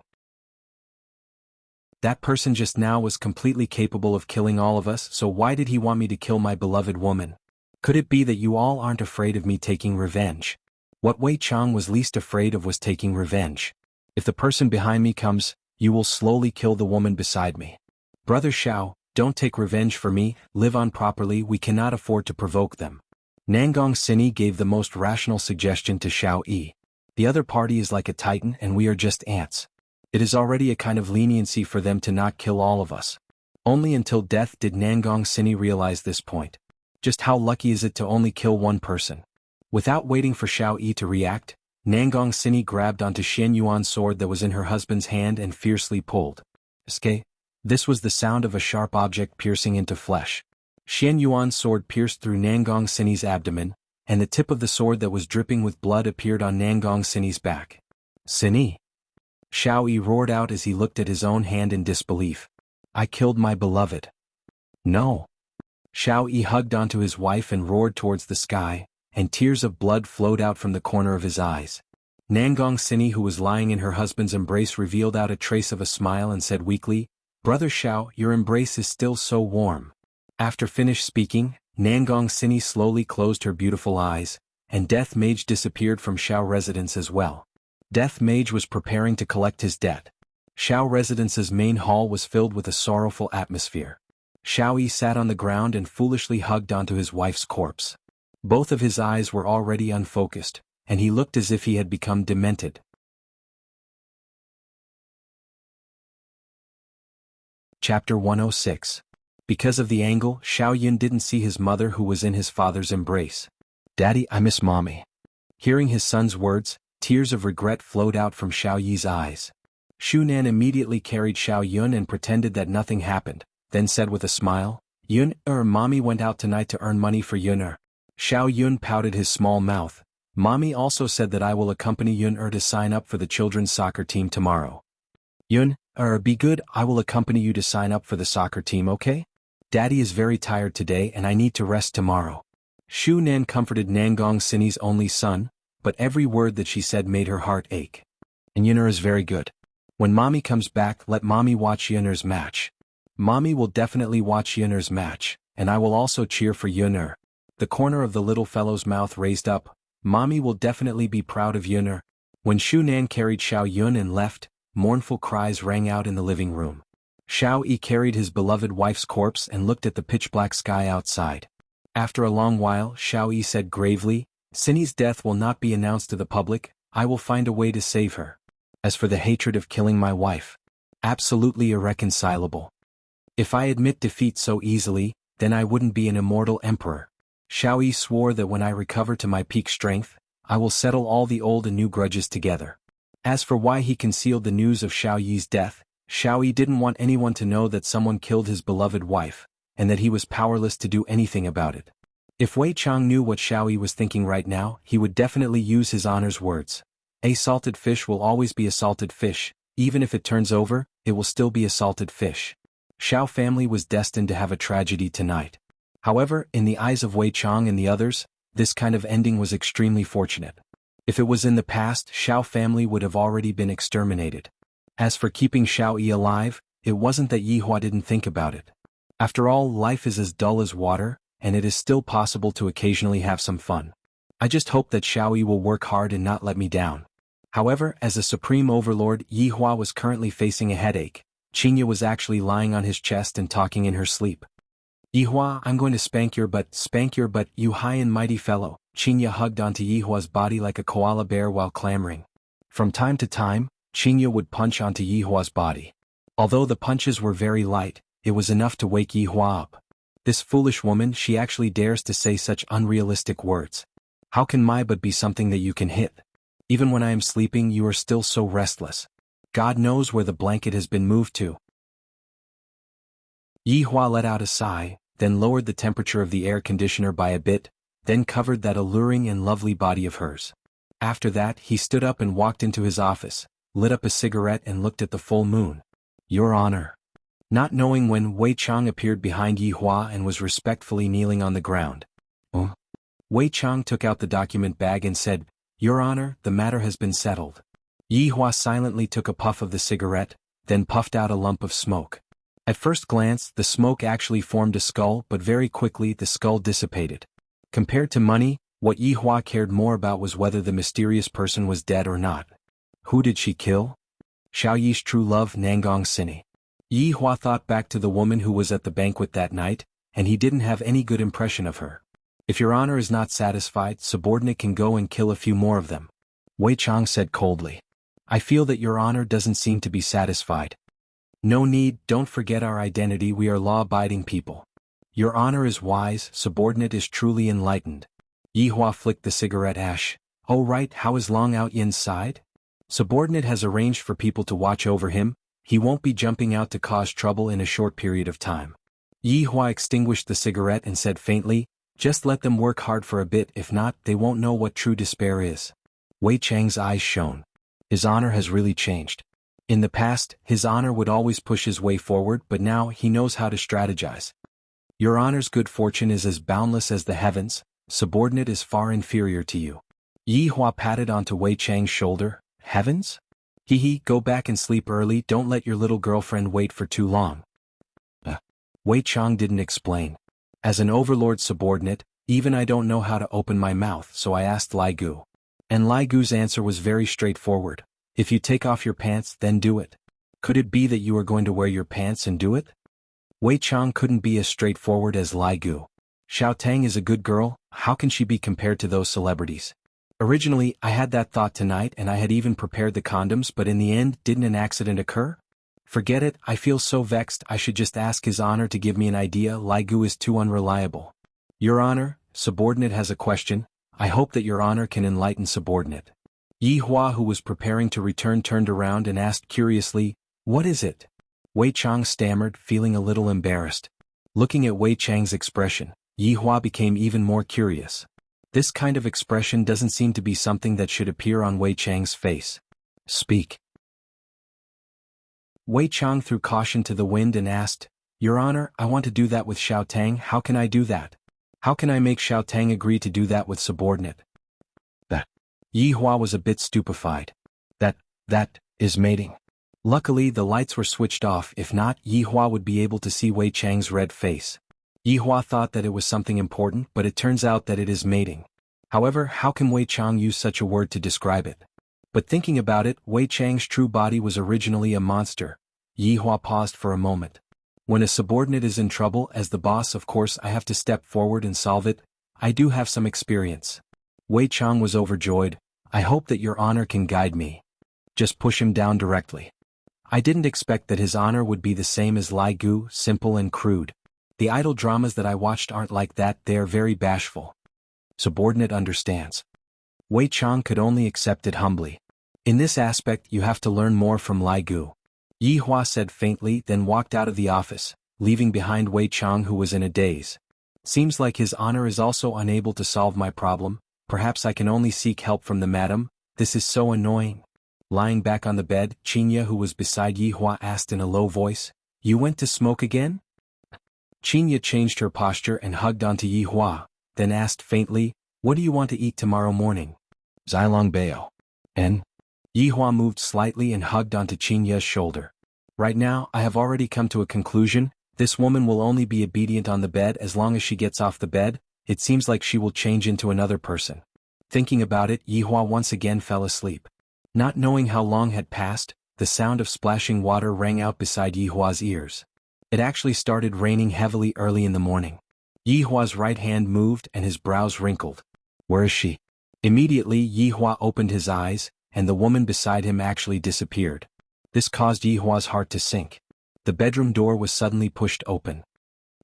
That person just now was completely capable of killing all of us, so why did he want me to kill my beloved woman? Could it be that you all aren't afraid of me taking revenge? What Wei Chang was least afraid of was taking revenge. If the person behind me comes, you will slowly kill the woman beside me. Brother Xiao, don't take revenge for me, live on properly, we cannot afford to provoke them. Nangong Sini gave the most rational suggestion to Xiao Yi. The other party is like a titan and we are just ants. It is already a kind of leniency for them to not kill all of us. Only until death did Nangong Sini realize this point. Just how lucky is it to only kill one person? Without waiting for Xiao Yi to react, Nangong Sini grabbed onto Xianyuan's sword that was in her husband's hand and fiercely pulled. Ske. This was the sound of a sharp object piercing into flesh. Xianyuan's sword pierced through Nangong Sini's abdomen, and the tip of the sword that was dripping with blood appeared on Nangong Sini's back. Sini! Xiao Yi roared out as he looked at his own hand in disbelief. I killed my beloved. No. Xiao Yi hugged onto his wife and roared towards the sky, and tears of blood flowed out from the corner of his eyes. Nangong Sini, who was lying in her husband's embrace, revealed out a trace of a smile and said weakly, Brother Xiao, your embrace is still so warm. After finished speaking, Nangong Sini slowly closed her beautiful eyes, and Death Mage disappeared from Shao Residence as well. Death Mage was preparing to collect his debt. Shao Residence's main hall was filled with a sorrowful atmosphere. Shao Yi sat on the ground and foolishly hugged onto his wife's corpse. Both of his eyes were already unfocused, and he looked as if he had become demented. Chapter 106. Because of the angle, Xiao Yun didn't see his mother, who was in his father's embrace. "Daddy, I miss Mommy." Hearing his son's words, tears of regret flowed out from Xiao Yi's eyes. Shu Nan immediately carried Xiao Yun and pretended that nothing happened, then said with a smile, "Yun, Mommy went out tonight to earn money for Yun. Xiao Yun pouted his small mouth. "Mommy also said that I will accompany Yun to sign up for the children's soccer team tomorrow." "Yun, be good, I will accompany you to sign up for the soccer team, okay? Daddy is very tired today and I need to rest tomorrow." Shu Nan comforted Nangong Sini's only son, but every word that she said made her heart ache. "And Yunner is very good. When Mommy comes back, let Mommy watch Yunner's match." "Mommy will definitely watch Yunner's match, and I will also cheer for Yunner." The corner of the little fellow's mouth raised up. "Mommy will definitely be proud of Yunner." When Shu Nan carried Xiao Yun and left, mournful cries rang out in the living room. Xiao Yi carried his beloved wife's corpse and looked at the pitch-black sky outside. After a long while, Xiao Yi said gravely, "Sini's death will not be announced to the public, I will find a way to save her. As for the hatred of killing my wife, absolutely irreconcilable. If I admit defeat so easily, then I wouldn't be an immortal emperor." Xiao Yi swore that when I recover to my peak strength, I will settle all the old and new grudges together. As for why he concealed the news of Xiao Yi's death, Xiao Yi didn't want anyone to know that someone killed his beloved wife, and that he was powerless to do anything about it. If Wei Chang knew what Xiao Yi was thinking right now, he would definitely use his honor's words. A salted fish will always be a salted fish, even if it turns over, it will still be a salted fish. Xiao family was destined to have a tragedy tonight. However, in the eyes of Wei Chang and the others, this kind of ending was extremely fortunate. If it was in the past, Xiao family would have already been exterminated. As for keeping Xiao Yi alive, it wasn't that Yihua didn't think about it. After all, life is as dull as water, and it is still possible to occasionally have some fun. I just hope that Xiao Yi will work hard and not let me down. However, as a supreme overlord, Yihua was currently facing a headache. Qinya was actually lying on his chest and talking in her sleep. "Yihua, I'm going to spank your butt, you high and mighty fellow." Qinya hugged onto Yihua's body like a koala bear while clamoring. From time to time, Qinya would punch onto Yihua's body. Although the punches were very light, it was enough to wake Yihua up. This foolish woman, she actually dares to say such unrealistic words. How can my butt be something that you can hit? Even when I am sleeping, you are still so restless. God knows where the blanket has been moved to. Yihua let out a sigh, then lowered the temperature of the air conditioner by a bit, then covered that alluring and lovely body of hers. After that, he stood up and walked into his office, lit up a cigarette and looked at the full moon. "Your Honor." Not knowing when, Wei Chang appeared behind Yihua and was respectfully kneeling on the ground. Wei Chang took out the document bag and said, "Your Honor, the matter has been settled." Yihua silently took a puff of the cigarette, then puffed out a lump of smoke. At first glance, the smoke actually formed a skull, but very quickly the skull dissipated. Compared to money, what Yihua cared more about was whether the mysterious person was dead or not. Who did she kill? Xiao Yi's true love, Nangong Sini. Yihua thought back to the woman who was at the banquet that night, and he didn't have any good impression of her. "If your honor is not satisfied, subordinate can go and kill a few more of them," Wei Chang said coldly. "I feel that your honor doesn't seem to be satisfied." "No need, don't forget our identity, we are law-abiding people. Your honor is wise, subordinate is truly enlightened." Yihua flicked the cigarette ash. "Oh right, how is Long Out Yin's side? Subordinate has arranged for people to watch over him, he won't be jumping out to cause trouble in a short period of time." Yihua extinguished the cigarette and said faintly, "Just let them work hard for a bit, if not, they won't know what true despair is." Wei Chang's eyes shone. His honor has really changed. In the past, his honor would always push his way forward, but now he knows how to strategize. "Your honor's good fortune is as boundless as the heavens, subordinate is far inferior to you." Yihua patted onto Wei Chang's shoulder. "Heavens? Hee, go back and sleep early, don't let your little girlfriend wait for too long." Wei Chang didn't explain. As an overlord subordinate, even I don't know how to open my mouth, so I asked Lai Gu. And Lai Gu's answer was very straightforward. If you take off your pants, then do it. Could it be that you are going to wear your pants and do it? Wei Chang couldn't be as straightforward as Lai Gu. Xiao Tang is a good girl, how can she be compared to those celebrities? Originally, I had that thought tonight and I had even prepared the condoms, but in the end, didn't an accident occur? Forget it, I feel so vexed, I should just ask His Honor to give me an idea. Lai Gu is too unreliable. Your Honor, subordinate has a question. I hope that Your Honor can enlighten subordinate. Yi Hua, who was preparing to return, turned around and asked curiously, "What is it?" Wei Chang stammered, feeling a little embarrassed. Looking at Wei Chang's expression, Yi Hua became even more curious. This kind of expression doesn't seem to be something that should appear on Wei Chang's face. Speak. Wei Chang threw caution to the wind and asked, "Your Honor, I want to do that with Xiao Tang. How can I do that? How can I make Xiao Tang agree to do that with subordinate?" That. Yi Hua was a bit stupefied. That is mating. Luckily the lights were switched off, if not, Yi Hua would be able to see Wei Chang's red face. Yi Hua thought that it was something important, but it turns out that it is mating. However, how can Wei Chang use such a word to describe it? But thinking about it, Wei Chang's true body was originally a monster. Yi Hua paused for a moment. When a subordinate is in trouble, as the boss, of course I have to step forward and solve it. I do have some experience. Wei Chang was overjoyed. I hope that Your Honor can guide me. Just push him down directly. I didn't expect that His Honor would be the same as Lai Gu, simple and crude. The idol dramas that I watched aren't like that, they are very bashful. Subordinate understands. Wei Chang could only accept it humbly. In this aspect you have to learn more from Lai Gu. Yi Hua said faintly, then walked out of the office, leaving behind Wei Chang, who was in a daze. Seems like His Honor is also unable to solve my problem. Perhaps I can only seek help from the madam. This is so annoying. Lying back on the bed, Qinya, who was beside Yi Hua, asked in a low voice, "You went to smoke again?" Qinya changed her posture and hugged onto Yi Hua, then asked faintly, "What do you want to eat tomorrow morning?" "Zilong bao." "And?" Yi Hua moved slightly and hugged onto Qinya's shoulder. "Right now, I have already come to a conclusion. This woman will only be obedient on the bed as long as she gets off the bed. It seems like she will change into another person." Thinking about it, Yi Hua once again fell asleep. Not knowing how long had passed, the sound of splashing water rang out beside Yi Hua's ears. It actually started raining heavily early in the morning. Yi Hua's right hand moved and his brows wrinkled. "Where is she?" Immediately Yi Hua opened his eyes, and the woman beside him actually disappeared. This caused Yi Hua's heart to sink. The bedroom door was suddenly pushed open.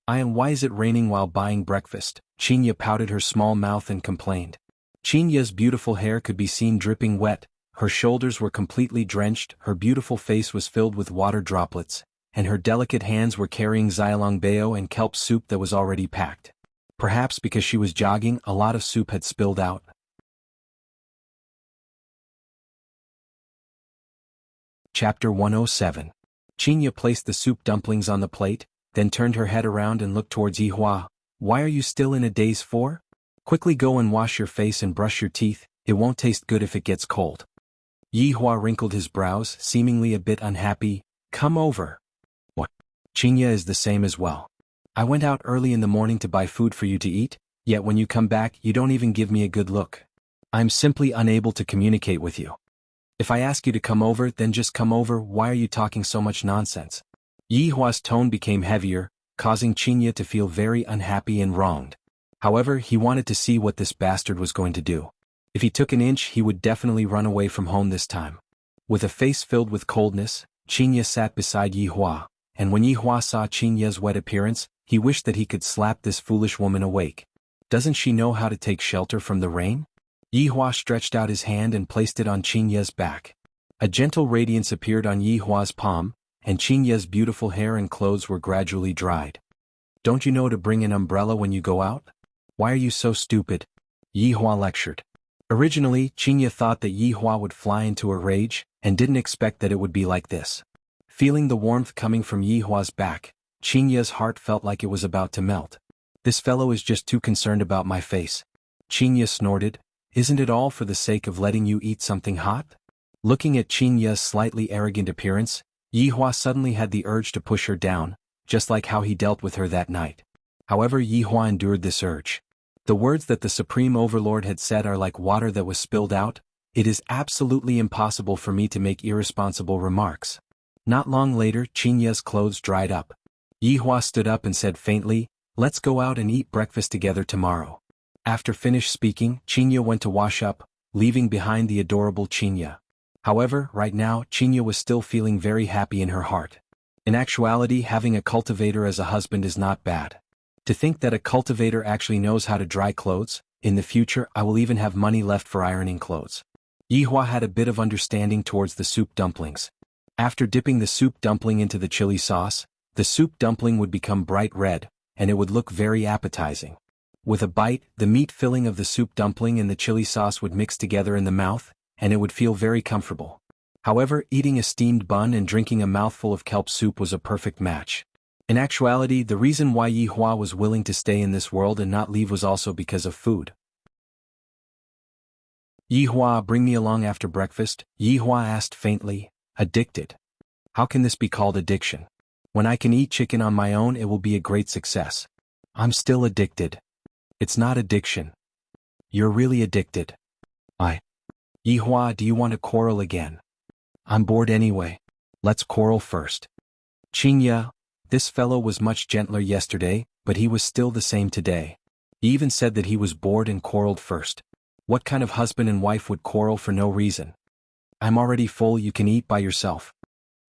Why is it raining while buying breakfast?" Qinya pouted her small mouth and complained. Qinya's beautiful hair could be seen dripping wet, her shoulders were completely drenched, her beautiful face was filled with water droplets, and her delicate hands were carrying Zilong bao and kelp soup that was already packed. Perhaps because she was jogging, a lot of soup had spilled out. Chapter 107. Qinya placed the soup dumplings on the plate, then turned her head around and looked towards Yi Hua. "Why are you still in a daze for? Quickly go and wash your face and brush your teeth, it won't taste good if it gets cold." Yi Hua wrinkled his brows, seemingly a bit unhappy. "Come over." "What?" "Qinya is the same as well. I went out early in the morning to buy food for you to eat, yet when you come back you don't even give me a good look. I'm simply unable to communicate with you. If I ask you to come over, then just come over. Why are you talking so much nonsense?" Yi Hua's tone became heavier, causing Qinya to feel very unhappy and wronged. However, he wanted to see what this bastard was going to do. If he took an inch, he would definitely run away from home this time. With a face filled with coldness, Qinya sat beside Yi Hua, and when Yi Hua saw Qinya's wet appearance, he wished that he could slap this foolish woman awake. Doesn't she know how to take shelter from the rain? Yi Hua stretched out his hand and placed it on Qinya's back. A gentle radiance appeared on Yi Hua's palm, and Qinya's beautiful hair and clothes were gradually dried. "Don't you know to bring an umbrella when you go out? Why are you so stupid?" Yi Hua lectured. Originally, Qinya thought that Yi Hua would fly into a rage, and didn't expect that it would be like this. Feeling the warmth coming from Yi Hua's back, Qinya's heart felt like it was about to melt. "This fellow is just too concerned about my face." Qinya snorted. "Isn't it all for the sake of letting you eat something hot?" Looking at Qinya's slightly arrogant appearance, Yi Hua suddenly had the urge to push her down, just like how he dealt with her that night. However, Yi Hua endured this urge. The words that the Supreme Overlord had said are like water that was spilled out. It is absolutely impossible for me to make irresponsible remarks. Not long later, Qinya's clothes dried up. Yi Hua stood up and said faintly, "Let's go out and eat breakfast together tomorrow." After finished speaking, Qinya went to wash up, leaving behind the adorable Qinya. However, right now, Qinya was still feeling very happy in her heart. In actuality, having a cultivator as a husband is not bad. To think that a cultivator actually knows how to dry clothes, in the future I will even have money left for ironing clothes. Yi Hua had a bit of understanding towards the soup dumplings. After dipping the soup dumpling into the chili sauce, the soup dumpling would become bright red, and it would look very appetizing. With a bite, the meat filling of the soup dumpling and the chili sauce would mix together in the mouth, and it would feel very comfortable. However, eating a steamed bun and drinking a mouthful of kelp soup was a perfect match. In actuality, the reason why Yi Hua was willing to stay in this world and not leave was also because of food. "Yi Hua, bring me along after breakfast," Yi Hua asked faintly. "Addicted? How can this be called addiction? When I can eat chicken on my own, it will be a great success. I'm still addicted." "It's not addiction. You're really addicted." "Yi Hua, do you want to quarrel again?" "I'm bored anyway. Let's quarrel first." "Qinya, this fellow was much gentler yesterday, but he was still the same today. He even said that he was bored and quarreled first. What kind of husband and wife would quarrel for no reason?" "I'm already full, you can eat by yourself."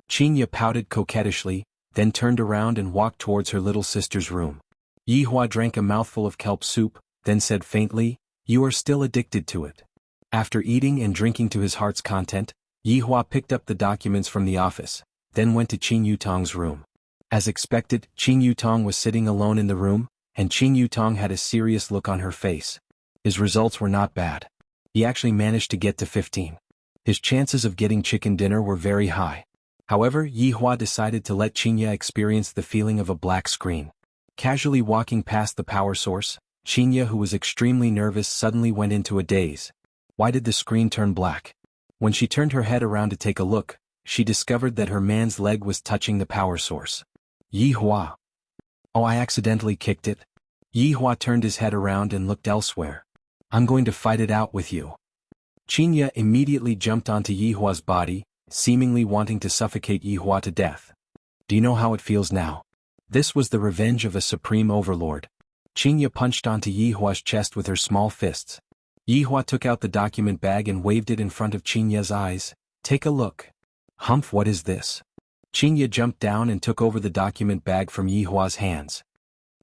Qinya pouted coquettishly, then turned around and walked towards her little sister's room. Yi Hua drank a mouthful of kelp soup, then said faintly, "You are still addicted to it." After eating and drinking to his heart's content, Yi Hua picked up the documents from the office, then went to Qin Yutong's room. As expected, Qin Yutong was sitting alone in the room, and Qin Yutong had a serious look on her face. His results were not bad. He actually managed to get to 15. His chances of getting chicken dinner were very high. However, Yi Hua decided to let Qinya experience the feeling of a black screen. Casually walking past the power source, Qinya, who was extremely nervous, suddenly went into a daze. Why did the screen turn black? When she turned her head around to take a look, she discovered that her man's leg was touching the power source. "Yi Hua. Oh, I accidentally kicked it." Yi Hua turned his head around and looked elsewhere. "I'm going to fight it out with you." Qinya immediately jumped onto Yi Hua's body, seemingly wanting to suffocate Yi Hua to death. "Do you know how it feels now?" This was the revenge of a supreme overlord. Qinya punched onto Yi Hua's chest with her small fists. Yi Hua took out the document bag and waved it in front of Qinya's eyes. "Take a look." "Humph, what is this?" Qinya jumped down and took over the document bag from Yi Hua's hands.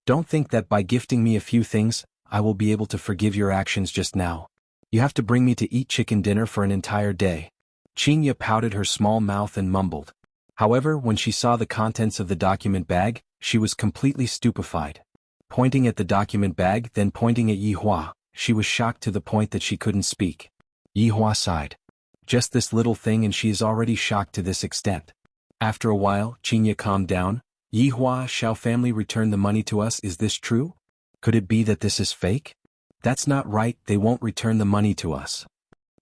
"Don't think that by gifting me a few things, I will be able to forgive your actions just now. You have to bring me to eat chicken dinner for an entire day." Qinya pouted her small mouth and mumbled. However, when she saw the contents of the document bag, she was completely stupefied. Pointing at the document bag, then pointing at Yi Hua, she was shocked to the point that she couldn't speak. Yi Hua sighed. Just this little thing and she is already shocked to this extent. After a while, Qinya calmed down. "Yi Hua, shall family return the money to us? Is this true? Could it be that this is fake?" "That's not right, they won't return the money to us.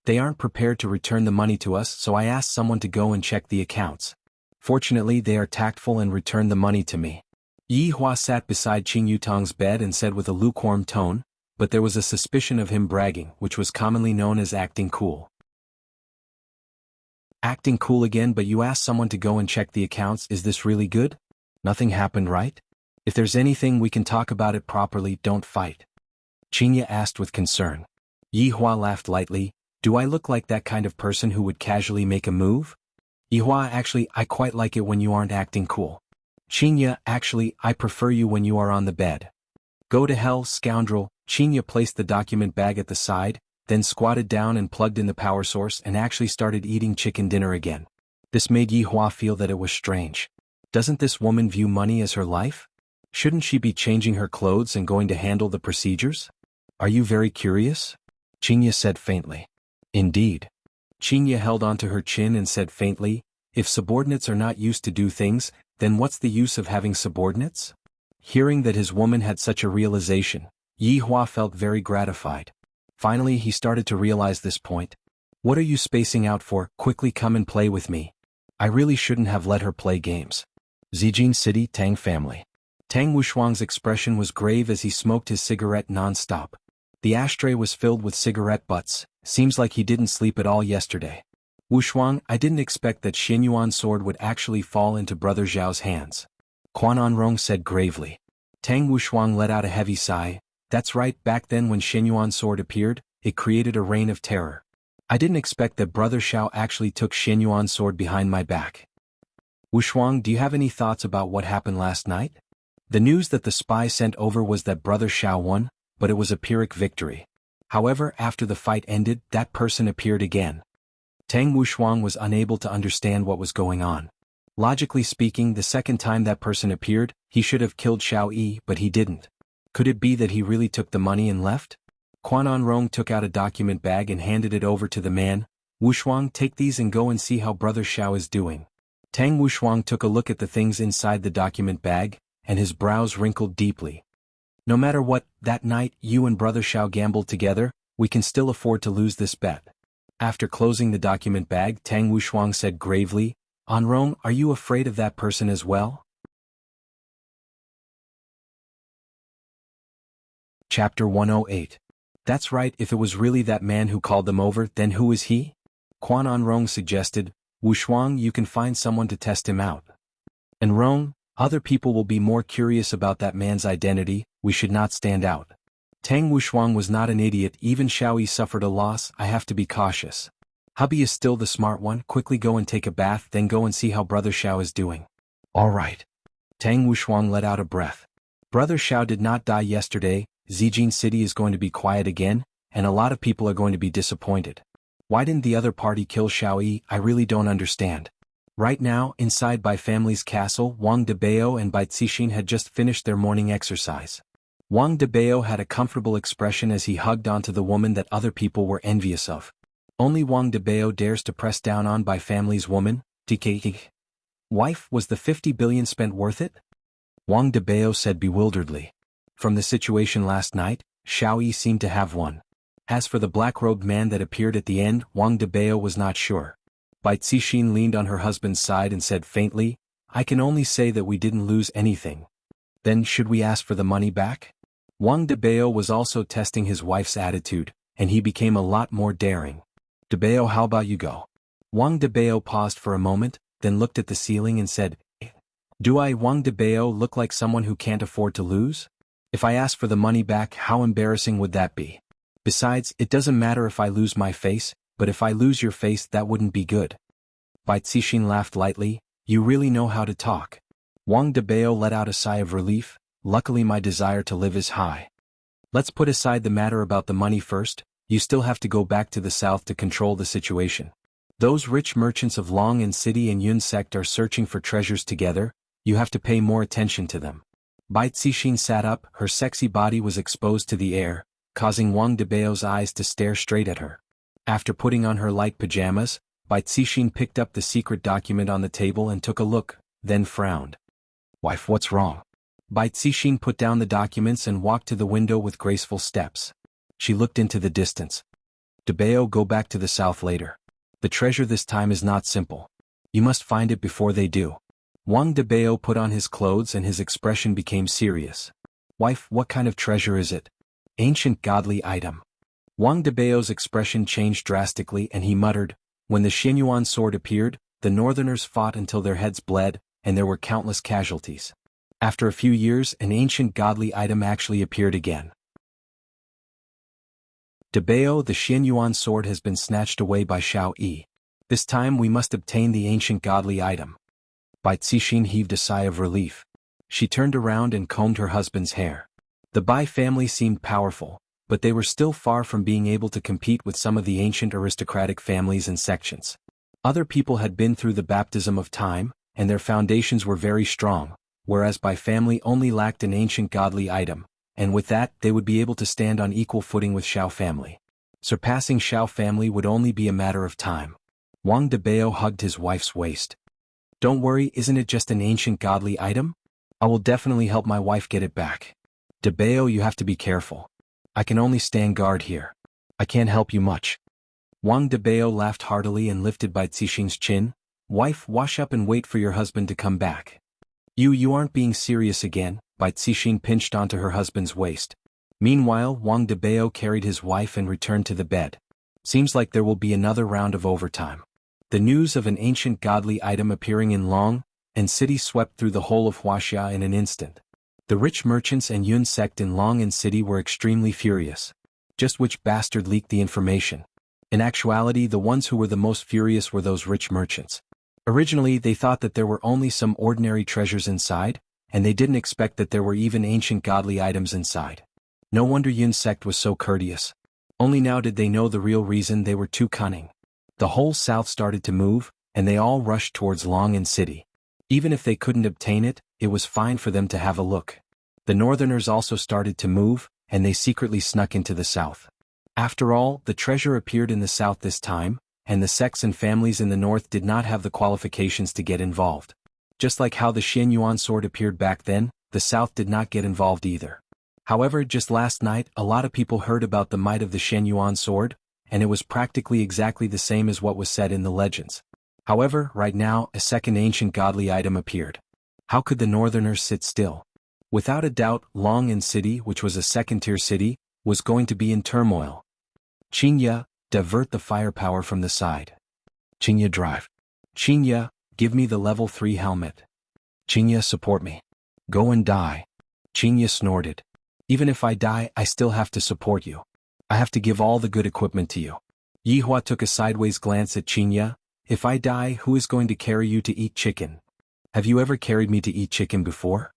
They aren't prepared to return the money to us, so I asked someone to go and check the accounts. Fortunately, they are tactful and returned the money to me." Yi Hua sat beside Qin Yutong's bed and said with a lukewarm tone, but there was a suspicion of him bragging, which was commonly known as acting cool. "Acting cool again, but you asked someone to go and check the accounts, is this really good? Nothing happened, right? If there's anything we can talk about it properly, don't fight." Qinya asked with concern. Yi Hua laughed lightly. "Do I look like that kind of person who would casually make a move?" "Yi Hua, actually, I quite like it when you aren't acting cool." "Qinya, actually, I prefer you when you are on the bed." "Go to hell, scoundrel." Qinya placed the document bag at the side, then squatted down and plugged in the power source and actually started eating chicken dinner again. This made Yi Hua feel that it was strange. Doesn't this woman view money as her life? Shouldn't she be changing her clothes and going to handle the procedures? "Are you very curious?" Qinya said faintly. "Indeed." Qinya held onto her chin and said faintly, "If subordinates are not used to do things, then what's the use of having subordinates?" Hearing that his woman had such a realization, Yi Hua felt very gratified. Finally, he started to realize this point. "What are you spacing out for? Quickly come and play with me." I really shouldn't have let her play games. Zijin City, Tang family. Tang Wushuang's expression was grave as he smoked his cigarette non-stop. The ashtray was filled with cigarette butts. Seems like he didn't sleep at all yesterday. Wushuang, I didn't expect that Xianyuan's sword would actually fall into Brother Zhao's hands. Quan Anrong said gravely. Tang Wushuang let out a heavy sigh. That's right, back then when Xianyuan's sword appeared, it created a reign of terror. I didn't expect that Brother Xiao actually took Xianyuan's sword behind my back. Wushuang, do you have any thoughts about what happened last night? The news that the spy sent over was that Brother Xiao won, but it was a Pyrrhic victory. However, after the fight ended, that person appeared again. Tang Wushuang was unable to understand what was going on. Logically speaking, the second time that person appeared, he should have killed Xiao Yi, but he didn't. Could it be that he really took the money and left? Quan Anrong took out a document bag and handed it over to the man. Wushuang, take these and go and see how Brother Xiao is doing. Tang Wushuang took a look at the things inside the document bag, and his brows wrinkled deeply. No matter what, that night you and Brother Xiao gambled together, we can still afford to lose this bet. After closing the document bag, Tang Wushuang said gravely, Anrong, are you afraid of that person as well? Chapter 108. That's right, if it was really that man who called them over, then who is he? Quan Anrong suggested, Wushuang, you can find someone to test him out. Anrong, other people will be more curious about that man's identity, we should not stand out. Tang Wushuang was not an idiot, even Xiao Yi suffered a loss, I have to be cautious. Hubby is still the smart one, quickly go and take a bath, then go and see how Brother Xiao is doing. Alright. Tang Wushuang let out a breath. Brother Xiao did not die yesterday, Zijin City is going to be quiet again, and a lot of people are going to be disappointed. Why didn't the other party kill Xiao Yi? I really don't understand. Right now, inside Bai family's castle, Wang Debao and Bai Cixin had just finished their morning exercise. Wang Debao had a comfortable expression as he hugged onto the woman that other people were envious of. Only Wang Debao dares to press down on Bai family's woman. TK. Wife, was the 50 billion spent worth it? Wang Debao said bewilderedly. From the situation last night, Xiao Yi seemed to have won. As for the black-robed man that appeared at the end, Wang Debao was not sure. Bai Cixin leaned on her husband's side and said faintly, I can only say that we didn't lose anything. Then should we ask for the money back? Wang Debao was also testing his wife's attitude, and he became a lot more daring. Debao, how about you go? Wang Debao paused for a moment, then looked at the ceiling and said, Do I, Wang Debao, look like someone who can't afford to lose? If I ask for the money back, how embarrassing would that be? Besides, it doesn't matter if I lose my face, but if I lose your face that wouldn't be good. Bai Cixin laughed lightly, you really know how to talk. Wang Debao let out a sigh of relief, luckily my desire to live is high. Let's put aside the matter about the money first, you still have to go back to the south to control the situation. Those rich merchants of Long and City and Yun sect are searching for treasures together, you have to pay more attention to them. Bai Cixin sat up, her sexy body was exposed to the air, causing Wang Debao's eyes to stare straight at her. After putting on her light pajamas, Bai Cixin picked up the secret document on the table and took a look, then frowned. Wife, what's wrong? Bai Cixin put down the documents and walked to the window with graceful steps. She looked into the distance. Debao, go back to the south later. The treasure this time is not simple. You must find it before they do. Wang Debao put on his clothes and his expression became serious. Wife, what kind of treasure is it? Ancient godly item. Wang Debao's expression changed drastically and he muttered, when the Xianyuan sword appeared, the northerners fought until their heads bled, and there were countless casualties. After a few years, an ancient godly item actually appeared again. Debao, the Xianyuan sword has been snatched away by Xiao Yi. This time we must obtain the ancient godly item. Bai Cixin heaved a sigh of relief. She turned around and combed her husband's hair. The Bai family seemed powerful, but they were still far from being able to compete with some of the ancient aristocratic families and sections. Other people had been through the baptism of time, and their foundations were very strong, whereas Bai family only lacked an ancient godly item, and with that they would be able to stand on equal footing with Xiao family. Surpassing Xiao family would only be a matter of time. Wang Debao hugged his wife's waist. Don't worry, isn't it just an ancient godly item? I will definitely help my wife get it back. Debao, you have to be careful. I can only stand guard here. I can't help you much. Wang Debao laughed heartily and lifted Bai Cixin's chin. Wife, wash up and wait for your husband to come back. You aren't being serious again, Bai Cixin pinched onto her husband's waist. Meanwhile, Wang Debao carried his wife and returned to the bed. Seems like there will be another round of overtime. The news of an ancient godly item appearing in Long and City swept through the whole of Huaxia in an instant. The rich merchants and Yun sect in Long and City were extremely furious. Just which bastard leaked the information? In actuality, the ones who were the most furious were those rich merchants. Originally, they thought that there were only some ordinary treasures inside, and they didn't expect that there were even ancient godly items inside. No wonder Yun sect was so courteous. Only now did they know the real reason they were too cunning. The whole south started to move, and they all rushed towards Long and City. Even if they couldn't obtain it, it was fine for them to have a look. The northerners also started to move, and they secretly snuck into the south. After all, the treasure appeared in the south this time, and the sects and families in the north did not have the qualifications to get involved. Just like how the Xianyuan sword appeared back then, the south did not get involved either. However, just last night, a lot of people heard about the might of the Xianyuan sword, and it was practically exactly the same as what was said in the legends. However, right now, a second ancient godly item appeared. How could the northerners sit still? Without a doubt, Long and City, which was a second-tier city, was going to be in turmoil. Qinya, divert the firepower from the side. Qinya, drive. Qinya, give me the level 3 helmet. Qinya, support me. Go and die. Qinya snorted. Even if I die, I still have to support you. I have to give all the good equipment to you. Yihua took a sideways glance at Qinya. If I die, who is going to carry you to eat chicken? Have you ever carried me to eat chicken before?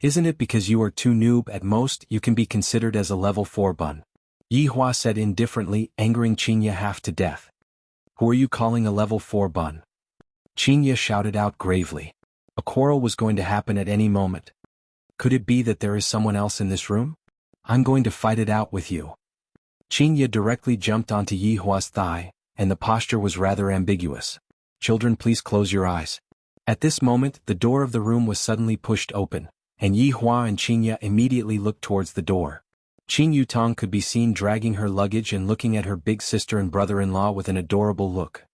Isn't it because you are too noob at most you can be considered as a level 4 bun? Yihua said indifferently, angering Qinya half to death. Who are you calling a level 4 bun? Qinya shouted out gravely. A quarrel was going to happen at any moment. Could it be that there is someone else in this room? I'm going to fight it out with you. Qinya directly jumped onto Yihua's thigh, and the posture was rather ambiguous. Children, please close your eyes. At this moment, the door of the room was suddenly pushed open, and Yihua and Qinya immediately looked towards the door. Qin Yutong could be seen dragging her luggage and looking at her big sister and brother-in-law with an adorable look.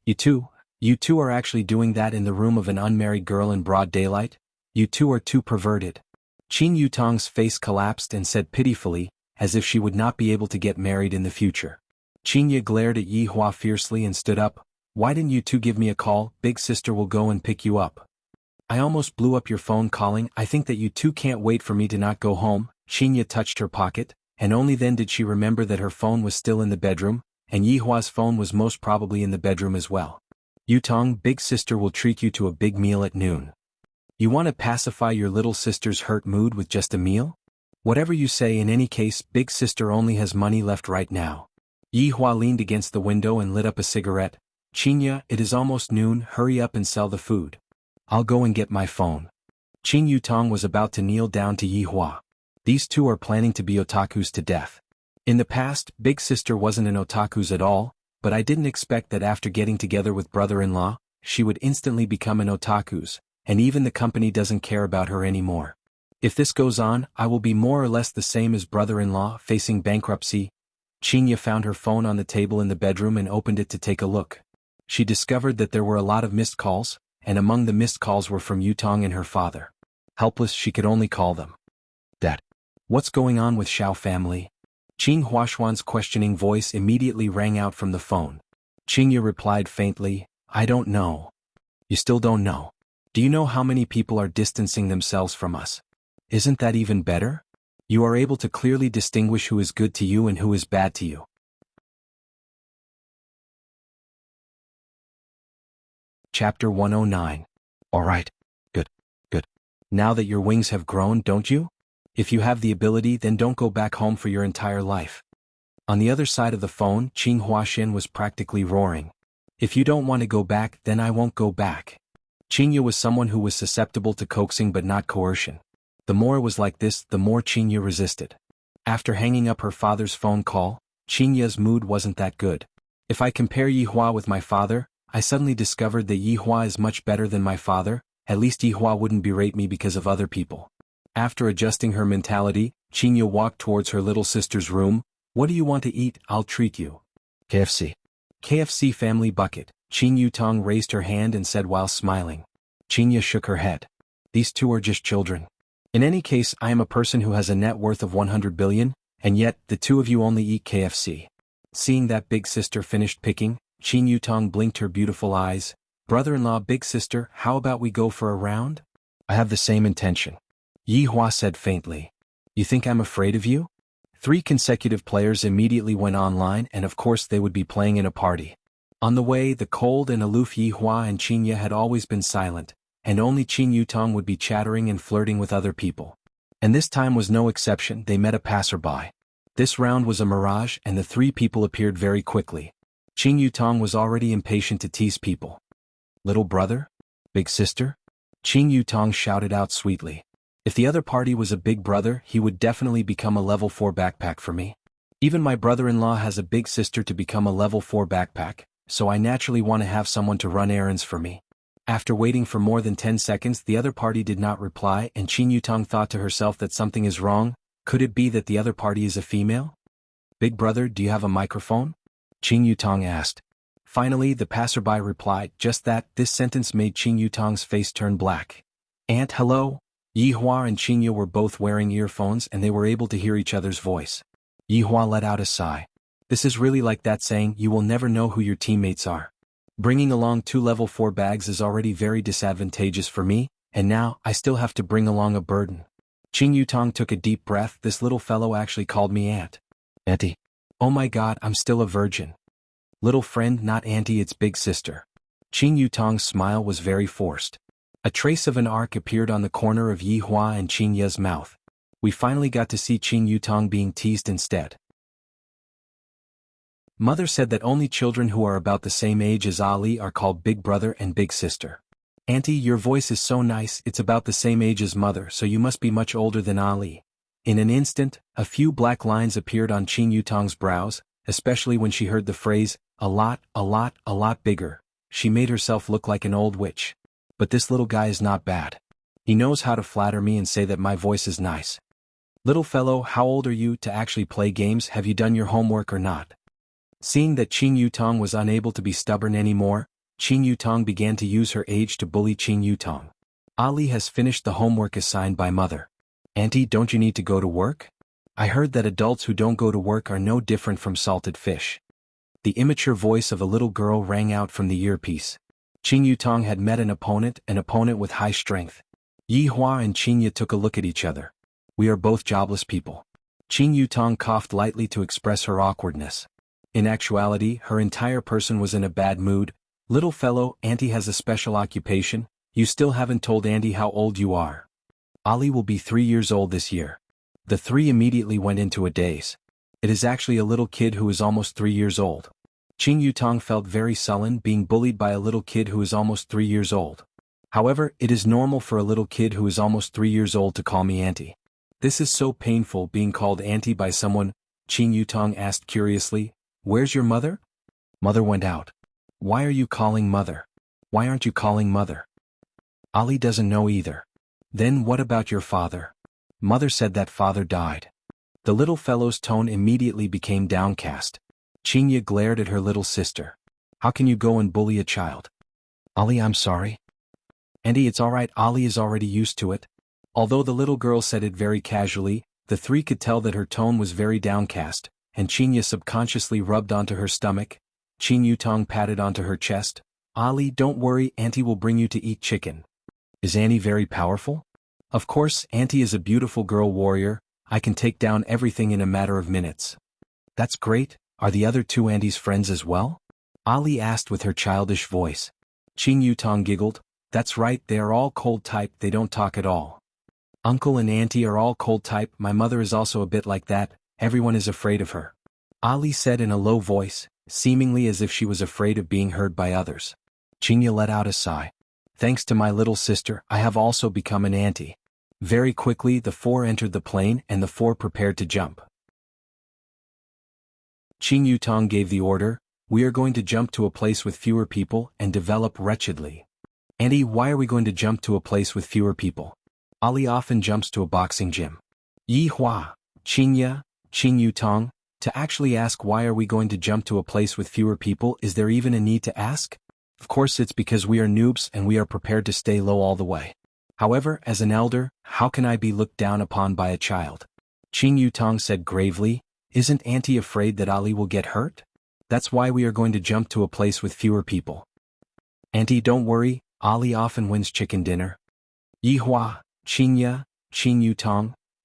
You two are actually doing that in the room of an unmarried girl in broad daylight? You two are too perverted. Qin Yutong's face collapsed and said pitifully, as if she would not be able to get married in the future. Qinya glared at Yihua fiercely and stood up. Why didn't you two give me a call? Big sister will go and pick you up. I almost blew up your phone calling. I think that you two can't wait for me to not go home. Qinya touched her pocket, and only then did she remember that her phone was still in the bedroom, and Yihua's phone was most probably in the bedroom as well. Yutong, big sister will treat you to a big meal at noon. You want to pacify your little sister's hurt mood with just a meal? Whatever you say, in any case, big sister only has money left right now. Yihua leaned against the window and lit up a cigarette. Qinya, it is almost noon, hurry up and sell the food. I'll go and get my phone. Qin Yutong was about to kneel down to Yihua. These two are planning to be otakus to death. In the past, big sister wasn't an otakus at all, but I didn't expect that after getting together with brother-in-law, she would instantly become an otakus, and even the company doesn't care about her anymore. If this goes on, I will be more or less the same as brother-in-law facing bankruptcy. Qinya found her phone on the table in the bedroom and opened it to take a look. She discovered that there were a lot of missed calls, and among the missed calls were from Yutong and her father. Helpless, she could only call them. Dad. What's going on with Xiao family? Qin Huashuan's questioning voice immediately rang out from the phone. Qinya replied faintly, I don't know. You still don't know? Do you know how many people are distancing themselves from us? Isn't that even better? You are able to clearly distinguish who is good to you and who is bad to you. Chapter 109. Alright. Good. Now that your wings have grown, don't you? If you have the ability, then don't go back home for your entire life. On the other side of the phone, Qing Huaxian was practically roaring. If you don't want to go back, then I won't go back. Qinya was someone who was susceptible to coaxing but not coercion. The more it was like this, the more Qinya resisted. After hanging up her father's phone call, Qinya's mood wasn't that good. If I compare Yihua with my father, I suddenly discovered that Yihua is much better than my father. At least Yihua wouldn't berate me because of other people. After adjusting her mentality, Qinya walked towards her little sister's room. What do you want to eat? I'll treat you. KFC. KFC family bucket. Qin Yutong raised her hand and said while smiling. Qinya shook her head. These two are just children. In any case, I am a person who has a net worth of 100 billion, and yet, the two of you only eat KFC. Seeing that big sister finished picking, Qin Yutong blinked her beautiful eyes. Brother-in-law, big sister, how about we go for a round? I have the same intention. Yi Hua said faintly. You think I'm afraid of you? 3 consecutive players immediately went online, and of course they would be playing in a party. On the way, the cold and aloof Yi Hua and Qin Ye had always been silent, and only Qin Yutong would be chattering and flirting with other people. And this time was no exception. They met a passerby. This round was a mirage, and the 3 people appeared very quickly. Qin Yutong was already impatient to tease people. Little brother? Big sister? Qin Yutong shouted out sweetly. If the other party was a big brother, he would definitely become a level 4 backpack for me. Even my brother-in-law has a big sister to become a level 4 backpack, so I naturally want to have someone to run errands for me. After waiting for more than 10 seconds, the other party did not reply, and Qin Yutong thought to herself that something is wrong. Could it be that the other party is a female? Big brother, do you have a microphone? Qin Yutong asked. Finally, the passerby replied, just that. This sentence made Qin Yutong's face turn black. Aunt, hello? Yi Hua and Qin Ye were both wearing earphones, and they were able to hear each other's voice. Yi Hua let out a sigh. This is really like that saying, you will never know who your teammates are. Bringing along 2 level 4 bags is already very disadvantageous for me, and now, I still have to bring along a burden. Qin Yutong took a deep breath. This little fellow actually called me aunt. Auntie. Oh my god, I'm still a virgin. Little friend, not auntie, it's big sister. Qin Yutong's smile was very forced. A trace of an arc appeared on the corner of Yi Hua and Qin Ye's mouth. We finally got to see Qin Yutong being teased instead. Mother said that only children who are about the same age as Ali are called big brother and big sister. Auntie, your voice is so nice. It's about the same age as mother, so you must be much older than Ali. In an instant, a few black lines appeared on Qin Yutong's brows, especially when she heard the phrase, a lot bigger. She made herself look like an old witch. But this little guy is not bad. He knows how to flatter me and say that my voice is nice. Little fellow, how old are you to actually play games? Have you done your homework or not? Seeing that Qin Yutong was unable to be stubborn anymore, Qin Yutong began to use her age to bully Qin Yutong. Ali has finished the homework assigned by mother. Auntie, don't you need to go to work? I heard that adults who don't go to work are no different from salted fish. The immature voice of a little girl rang out from the earpiece. Qin Yutong had met an opponent with high strength. Yi Hua and Qin Ye took a look at each other. We are both jobless people. Qin Yutong coughed lightly to express her awkwardness. In actuality, her entire person was in a bad mood. Little fellow, auntie has a special occupation. You still haven't told auntie how old you are. Ali will be 3 years old this year. The 3 immediately went into a daze. It is actually a little kid who is almost 3 years old. Qin Yutong felt very sullen being bullied by a little kid who is almost 3 years old. However, it is normal for a little kid who is almost 3 years old to call me auntie. This is so painful being called auntie by someone. Qin Yutong asked curiously, where's your mother? Mother went out. Why are you calling mother? Why aren't you calling mother? Ali doesn't know either. Then what about your father? Mother said that father died. The little fellow's tone immediately became downcast. Qin Ye glared at her little sister. How can you go and bully a child? Ali, I'm sorry. Auntie, it's alright. Ali is already used to it. Although the little girl said it very casually, the 3 could tell that her tone was very downcast, and Qin Ye subconsciously rubbed onto her stomach. Qin Yutong patted onto her chest. Ali, don't worry, auntie will bring you to eat chicken. Is auntie very powerful? Of course, auntie is a beautiful girl warrior. I can take down everything in a matter of minutes. That's great. Are the other 2 aunties friends as well? Ali asked with her childish voice. Qin Yutong giggled. That's right, they are all cold type, they don't talk at all. Uncle and auntie are all cold type, my mother is also a bit like that, everyone is afraid of her. Ali said in a low voice, seemingly as if she was afraid of being heard by others. Qin Ye let out a sigh. Thanks to my little sister, I have also become an auntie. Very quickly the 4 entered the plane and the 4 prepared to jump. Qin Yutong gave the order, we are going to jump to a place with fewer people and develop wretchedly. Auntie, why are we going to jump to a place with fewer people? Ali often jumps to a boxing gym. Yi Hua, Qin Ye, Qin Yutong, to actually ask why are we going to jump to a place with fewer people, is there even a need to ask? Of course it's because we are noobs and we are prepared to stay low all the way. However, as an elder, how can I be looked down upon by a child? Qing Yutong said gravely, isn't Auntie afraid that Ali will get hurt? That's why we are going to jump to a place with fewer people. Auntie, don't worry, Ali often wins chicken dinner. Yihua, Qing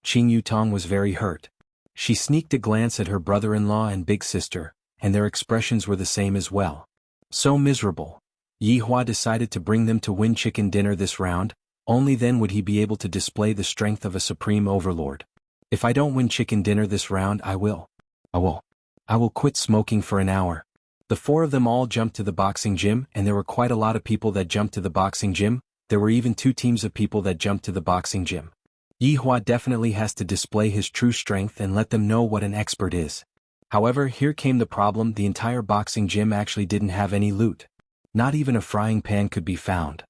Yutong was very hurt. She sneaked a glance at her brother-in-law and big sister, and their expressions were the same as well. So miserable. Yihua decided to bring them to win chicken dinner this round, only then would he be able to display the strength of a supreme overlord. If I don't win chicken dinner this round, I will quit smoking for an hour. The four of them all jumped to the boxing gym, and there were quite a lot of people that jumped to the boxing gym. There were even 2 teams of people that jumped to the boxing gym. Yihua definitely has to display his true strength and let them know what an expert is. However, here came the problem: the entire boxing gym actually didn't have any loot. Not even a frying pan could be found.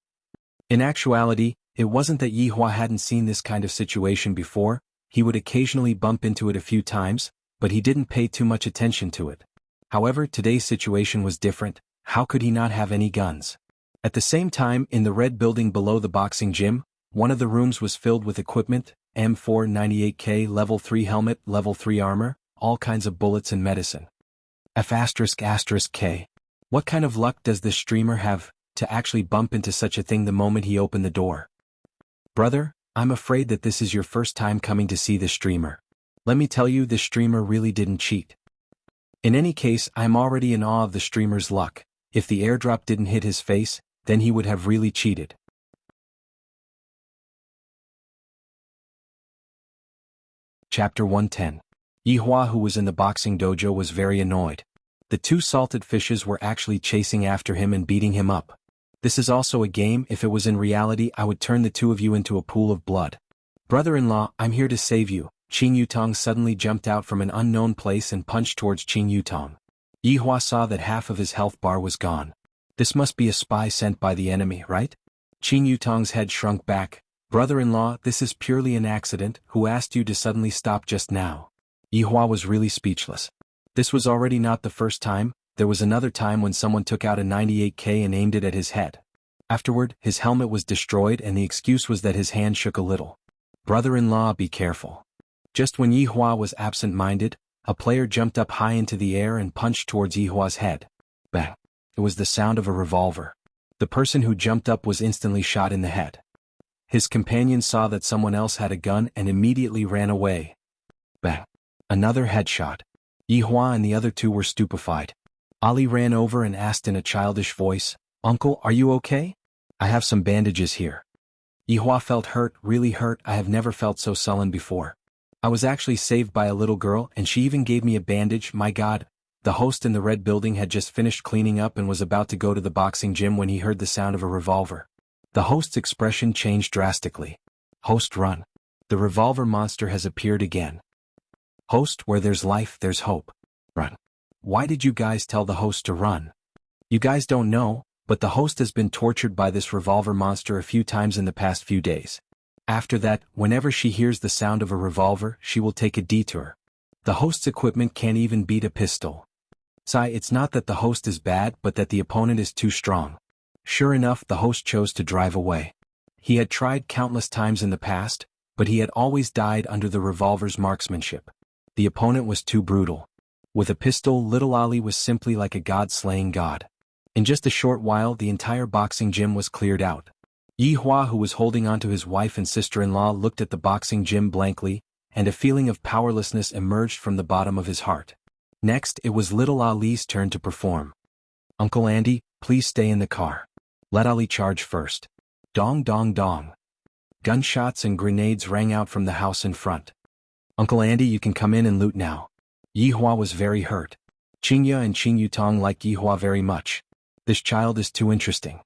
In actuality, it wasn't that Yihua hadn't seen this kind of situation before. He would occasionally bump into it a few times, but he didn't pay too much attention to it. However, today's situation was different. How could he not have any guns? At the same time, in the red building below the boxing gym, one of the rooms was filled with equipment: M498K level 3 helmet, level 3 armor, all kinds of bullets and medicine. F***K. What kind of luck does this streamer have to actually bump into such a thing the moment he opened the door? Brother, I'm afraid that this is your first time coming to see this streamer. Let me tell you, this streamer really didn't cheat. In any case, I'm already in awe of the streamer's luck. If the airdrop didn't hit his face, then he would have really cheated. Chapter 110. Yihua, who was in the boxing dojo, was very annoyed. The 2 salted fishes were actually chasing after him and beating him up. This is also a game. If it was in reality, I would turn the 2 of you into a pool of blood. Brother-in-law, I'm here to save you. Qing Yutong suddenly jumped out from an unknown place and punched towards Qing Yutong. Yihua saw that half of his health bar was gone. This must be a spy sent by the enemy, right? Qing Yutong's head shrunk back. Brother-in-law, this is purely an accident. Who asked you to suddenly stop just now? Yihua was really speechless. This was already not the first time. There was another time when someone took out a 98K and aimed it at his head. Afterward, his helmet was destroyed and the excuse was that his hand shook a little. Brother-in-law, be careful. Just when Yihua was absent-minded, a player jumped up high into the air and punched towards Yihua's head. Bang! It was the sound of a revolver. The person who jumped up was instantly shot in the head. His companion saw that someone else had a gun and immediately ran away. Bang! Another headshot. Yihua and the other 2 were stupefied. Ali ran over and asked in a childish voice, "Uncle, are you okay? I have some bandages here." Yihua felt hurt, really hurt. I have never felt so sullen before. I was actually saved by a little girl and she even gave me a bandage. My God. The host in the red building had just finished cleaning up and was about to go to the boxing gym when he heard the sound of a revolver. The host's expression changed drastically. Host, run. The revolver monster has appeared again. Host, where there's life, there's hope. Run. Why did you guys tell the host to run? You guys don't know, but the host has been tortured by this revolver monster a few times in the past few days. After that, whenever she hears the sound of a revolver, she will take a detour. The host's equipment can't even beat a pistol. It's not that the host is bad, but that the opponent is too strong. Sure enough, the host chose to drive away. He had tried countless times in the past, but he had always died under the revolver's marksmanship. The opponent was too brutal. With a pistol, little Ali was simply like a god-slaying god. In just a short while, the entire boxing gym was cleared out. Yihua, who was holding onto his wife and sister-in-law, looked at the boxing gym blankly, and a feeling of powerlessness emerged from the bottom of his heart. Next, it was little Ali's turn to perform. Uncle Andy, please stay in the car. Let Ali charge first. Dong dong dong. Gunshots and grenades rang out from the house in front. Uncle Andy, you can come in and loot now. Yihua was very hurt. Qingya and Qing Yutong like Yihua very much. This child is too interesting.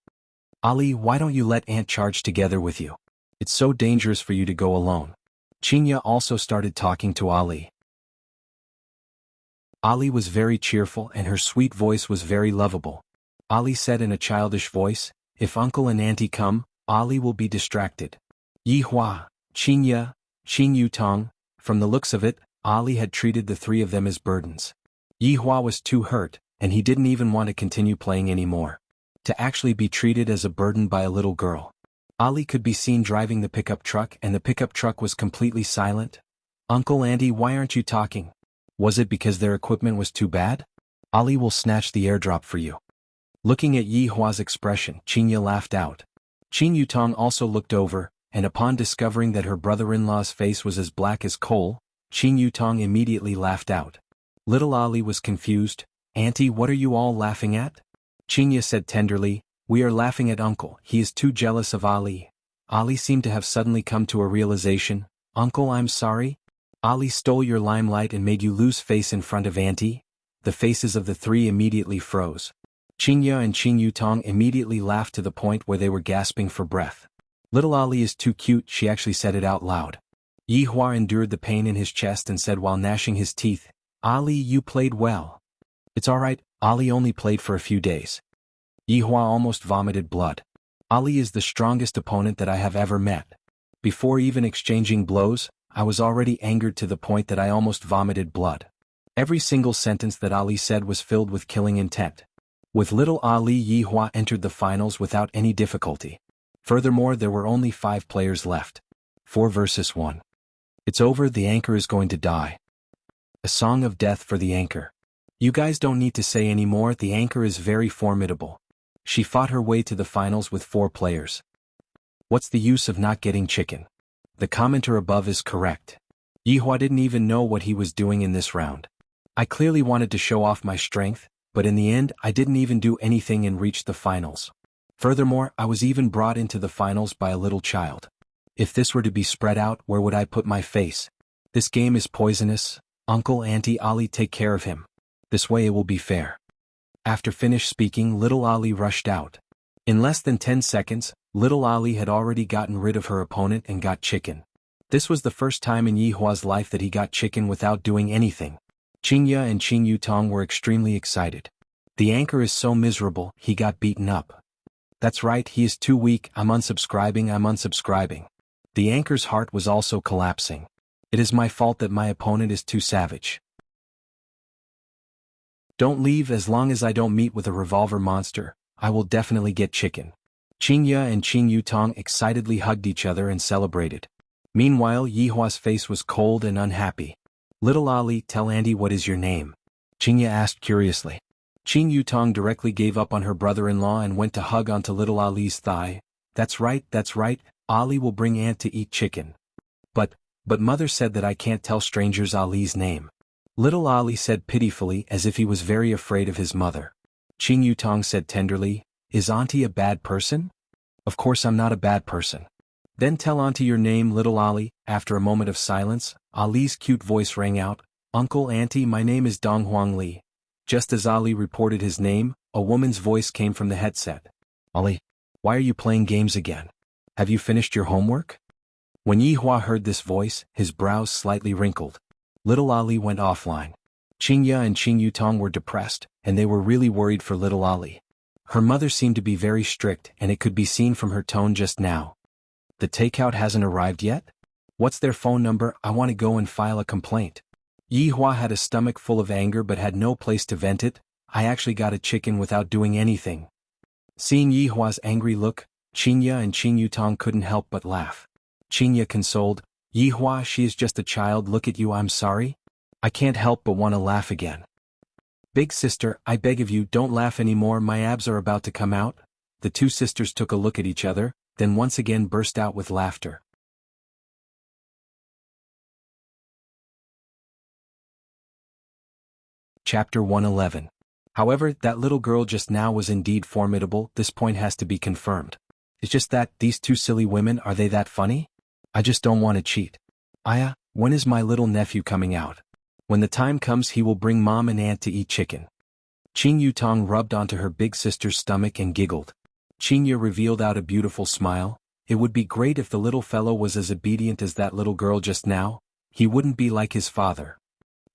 Ali, why don't you let Aunt charge together with you? It's so dangerous for you to go alone. Qingya also started talking to Ali. Ali was very cheerful and her sweet voice was very lovable. Ali said in a childish voice, if Uncle and Auntie come, Ali will be distracted. Yihua, Qingya, Qing Yutong, from the looks of it, Ali had treated the 3 of them as burdens. Yihua was too hurt, and he didn't even want to continue playing anymore. To actually be treated as a burden by a little girl. Ali could be seen driving the pickup truck and the pickup truck was completely silent. Uncle Auntie, why aren't you talking? Was it because their equipment was too bad? Ali will snatch the airdrop for you. Looking at Yi Hua's expression, Qinya laughed out. Qin Yutong also looked over, and upon discovering that her brother-in-law's face was as black as coal, Qin Yutong immediately laughed out. Little Ali was confused. Auntie, what are you all laughing at? Qinya said tenderly, we are laughing at Uncle, he is too jealous of Ali. Ali seemed to have suddenly come to a realization. Uncle, I'm sorry. Ali stole your limelight and made you lose face in front of Auntie. The faces of the three immediately froze. Qinya and Qin Yutong immediately laughed to the point where they were gasping for breath. Little Ali is too cute, she actually said it out loud. Yi Hua endured the pain in his chest and said while gnashing his teeth, Ali, you played well. It's alright, Ali only played for a few days. Yi Hua almost vomited blood. Ali is the strongest opponent that I have ever met. Before even exchanging blows, I was already angered to the point that I almost vomited blood. Every single sentence that Ali said was filled with killing intent. With little Ali, Yi Hua entered the finals without any difficulty. Furthermore, there were only 5 players left. 4 versus 1. It's over, the anchor is going to die. A song of death for the anchor. You guys don't need to say any more, the anchor is very formidable. She fought her way to the finals with 4 players. What's the use of not getting chicken? The commenter above is correct. Yi Hua didn't even know what he was doing in this round. I clearly wanted to show off my strength, but in the end I didn't even do anything and reached the finals. Furthermore, I was even brought into the finals by a little child. If this were to be spread out, where would I put my face? This game is poisonous. Uncle, Auntie, Ali, take care of him. This way it will be fair. After finished speaking, little Ali rushed out. In less than 10 seconds, little Ali had already gotten rid of her opponent and got chicken. This was the first time in Yi Hua's life that he got chicken without doing anything. Qinya and Qin Yutong were extremely excited. The anchor is so miserable, he got beaten up. That's right, he is too weak, I'm unsubscribing. The anchor's heart was also collapsing. It is my fault that my opponent is too savage. Don't leave, as long as I don't meet with a revolver monster, I will definitely get chicken. Qinya and Qin Yutong excitedly hugged each other and celebrated. Meanwhile, Yi Hua's face was cold and unhappy. Little Ali, tell Auntie what is your name? Qinya asked curiously. Qin Yutong directly gave up on her brother-in-law and went to hug onto little Ali's thigh. That's right, Ali will bring Aunt to eat chicken. But mother said that I can't tell strangers Ali's name. Little Ali said pitifully as if he was very afraid of his mother. Qin Yutong said tenderly, is Auntie a bad person? Of course I'm not a bad person. Then tell Auntie your name, little Ali. After a moment of silence, Ali's cute voice rang out, Uncle, Auntie, my name is Dong Huang Li. Just as Ali reported his name, a woman's voice came from the headset. Ali, why are you playing games again? Have you finished your homework? When Yi Hua heard this voice, his brows slightly wrinkled. Little Ali went offline. Qinya and Qin Yutong were depressed, and they were really worried for little Ali. Her mother seemed to be very strict, and it could be seen from her tone just now. The takeout hasn't arrived yet? What's their phone number? I want to go and file a complaint. Yi Hua had a stomach full of anger but had no place to vent it. I actually got a chicken without doing anything. Seeing Yi Hua's angry look, Qinya and Qin Yutong couldn't help but laugh. Qinya consoled, Yi Hua, she is just a child, look at you, I'm sorry. I can't help but want to laugh again. Big sister, I beg of you, don't laugh anymore, my abs are about to come out. The two sisters took a look at each other, then once again burst out with laughter. Chapter 111. However, that little girl just now was indeed formidable, this point has to be confirmed. It's just that, these two silly women, are they that funny? I just don't want to cheat. Aya, when is my little nephew coming out? When the time comes he will bring mom and aunt to eat chicken. Qin Yutong rubbed onto her big sister's stomach and giggled. Qinya revealed out a beautiful smile. It would be great if the little fellow was as obedient as that little girl just now. He wouldn't be like his father.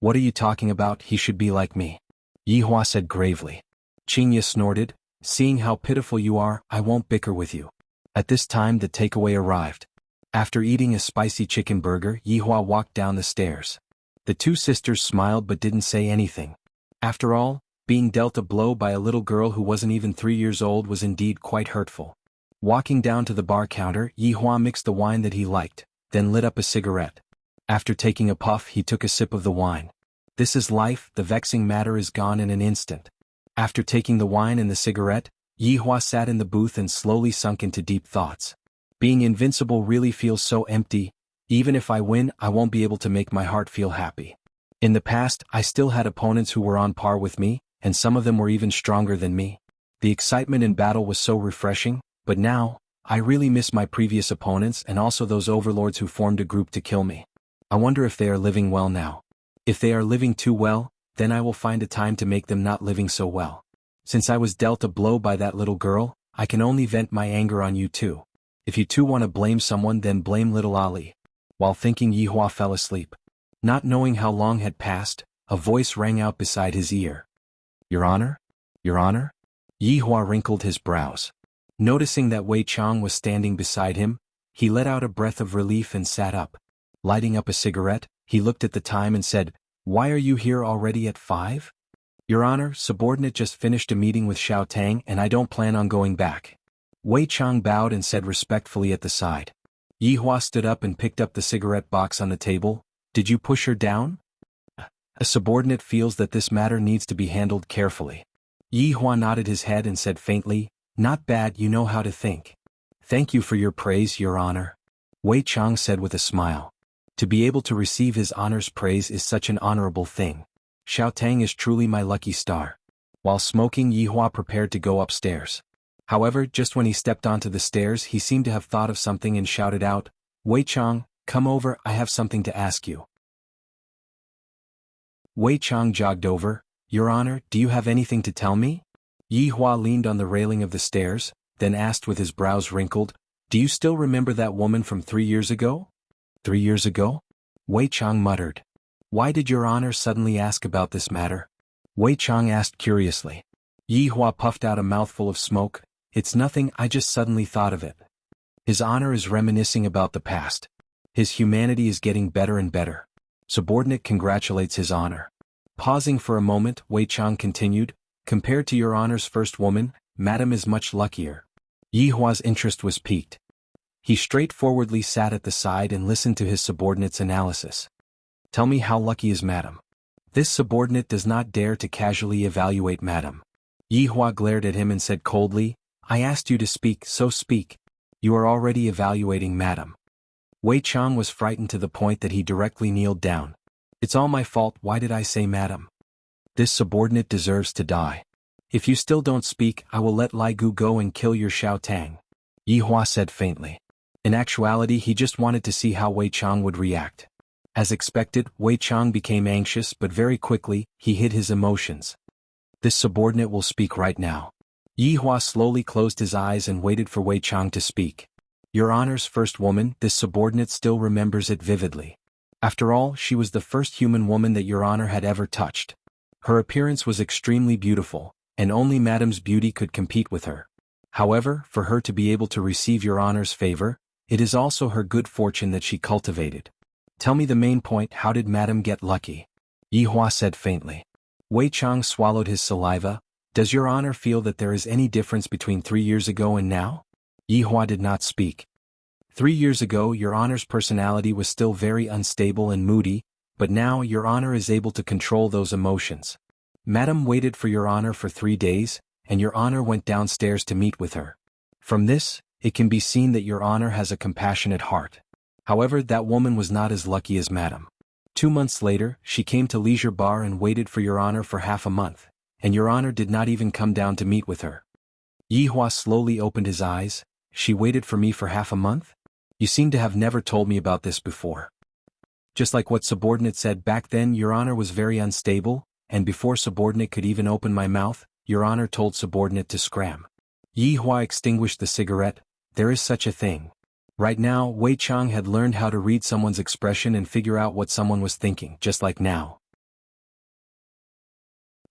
What are you talking about? He should be like me. Yi Hua said gravely. Qinya snorted, seeing how pitiful you are, I won't bicker with you. At this time the takeaway arrived. After eating a spicy chicken burger, Yi Hua walked down the stairs. The two sisters smiled but didn't say anything. After all, being dealt a blow by a little girl who wasn't even 3 years old was indeed quite hurtful. Walking down to the bar counter, Yi Hua mixed the wine that he liked, then lit up a cigarette. After taking a puff, he took a sip of the wine. This is life, the vexing matter is gone in an instant. After taking the wine and the cigarette, Yi Hua sat in the booth and slowly sunk into deep thoughts. Being invincible really feels so empty. Even if I win, I won't be able to make my heart feel happy. In the past, I still had opponents who were on par with me, and some of them were even stronger than me. The excitement in battle was so refreshing, but now, I really miss my previous opponents and also those overlords who formed a group to kill me. I wonder if they are living well now. If they are living too well, then I will find a time to make them not living so well. Since I was dealt a blow by that little girl, I can only vent my anger on you too. If you too want to blame someone, then blame little Ali. While thinking, Yi Hua fell asleep. Not knowing how long had passed, a voice rang out beside his ear. Your Honor? Your Honor? Yi Hua wrinkled his brows. Noticing that Wei Chang was standing beside him, he let out a breath of relief and sat up. Lighting up a cigarette, he looked at the time and said, Why are you here already at 5? Your Honor, subordinate just finished a meeting with Xiao Tang and I don't plan on going back. Wei Chang bowed and said respectfully at the side. Yi Hua stood up and picked up the cigarette box on the table. Did you push her down? A subordinate feels that this matter needs to be handled carefully. Yi Hua nodded his head and said faintly, Not bad, you know how to think. Thank you for your praise, Your Honor. Wei Chang said with a smile. To be able to receive his honor's praise is such an honorable thing. Xiao Tang is truly my lucky star. While smoking, Yi Hua prepared to go upstairs. However, just when he stepped onto the stairs, he seemed to have thought of something and shouted out, Wei Chang, come over, I have something to ask you. Wei Chang jogged over. Your Honor, do you have anything to tell me? Yi Hua leaned on the railing of the stairs, then asked with his brows wrinkled, Do you still remember that woman from 3 years ago? 3 years ago? Wei Chang muttered. Why did Your Honor suddenly ask about this matter? Wei Chang asked curiously. Yi Hua puffed out a mouthful of smoke. It's nothing, I just suddenly thought of it. His honor is reminiscing about the past. His humanity is getting better and better. Subordinate congratulates his honor. Pausing for a moment, Wei Chang continued, Compared to Your Honor's first woman, Madam is much luckier. Yi Hua's interest was piqued. He straightforwardly sat at the side and listened to his subordinate's analysis. Tell me, how lucky is Madam? This subordinate does not dare to casually evaluate Madam. Yi Hua glared at him and said coldly, I asked you to speak, so speak. You are already evaluating Madam. Wei Chang was frightened to the point that he directly kneeled down. It's all my fault, why did I say Madam? This subordinate deserves to die. If you still don't speak, I will let Lai Gu go and kill your Xiao Tang. Yi Hua said faintly. In actuality, he just wanted to see how Wei Chang would react. As expected, Wei Chang became anxious, but very quickly, he hid his emotions. This subordinate will speak right now. Yi Hua slowly closed his eyes and waited for Wei Chang to speak. Your Honor's first woman, this subordinate still remembers it vividly. After all, she was the first human woman that Your Honor had ever touched. Her appearance was extremely beautiful, and only Madam's beauty could compete with her. However, for her to be able to receive Your Honor's favor, it is also her good fortune that she cultivated. Tell me the main point, how did Madam get lucky? Yi Hua said faintly. Wei Chang swallowed his saliva. Does Your Honor feel that there is any difference between 3 years ago and now? Yi Hua did not speak. 3 years ago, Your Honor's personality was still very unstable and moody, but now Your Honor is able to control those emotions. Madam waited for Your Honor for 3 days, and Your Honor went downstairs to meet with her. From this, it can be seen that Your Honor has a compassionate heart. However, that woman was not as lucky as Madam. 2 months later, she came to Leisure Bar and waited for Your Honor for half a month, and Your Honor did not even come down to meet with her. Yi Hua slowly opened his eyes. She waited for me for half a month? You seem to have never told me about this before. Just like what subordinate said back then, Your Honor was very unstable, and before subordinate could even open my mouth, Your Honor told subordinate to scram. Yi Hua extinguished the cigarette. There is such a thing. Right now, Wei Chang had learned how to read someone's expression and figure out what someone was thinking, just like now.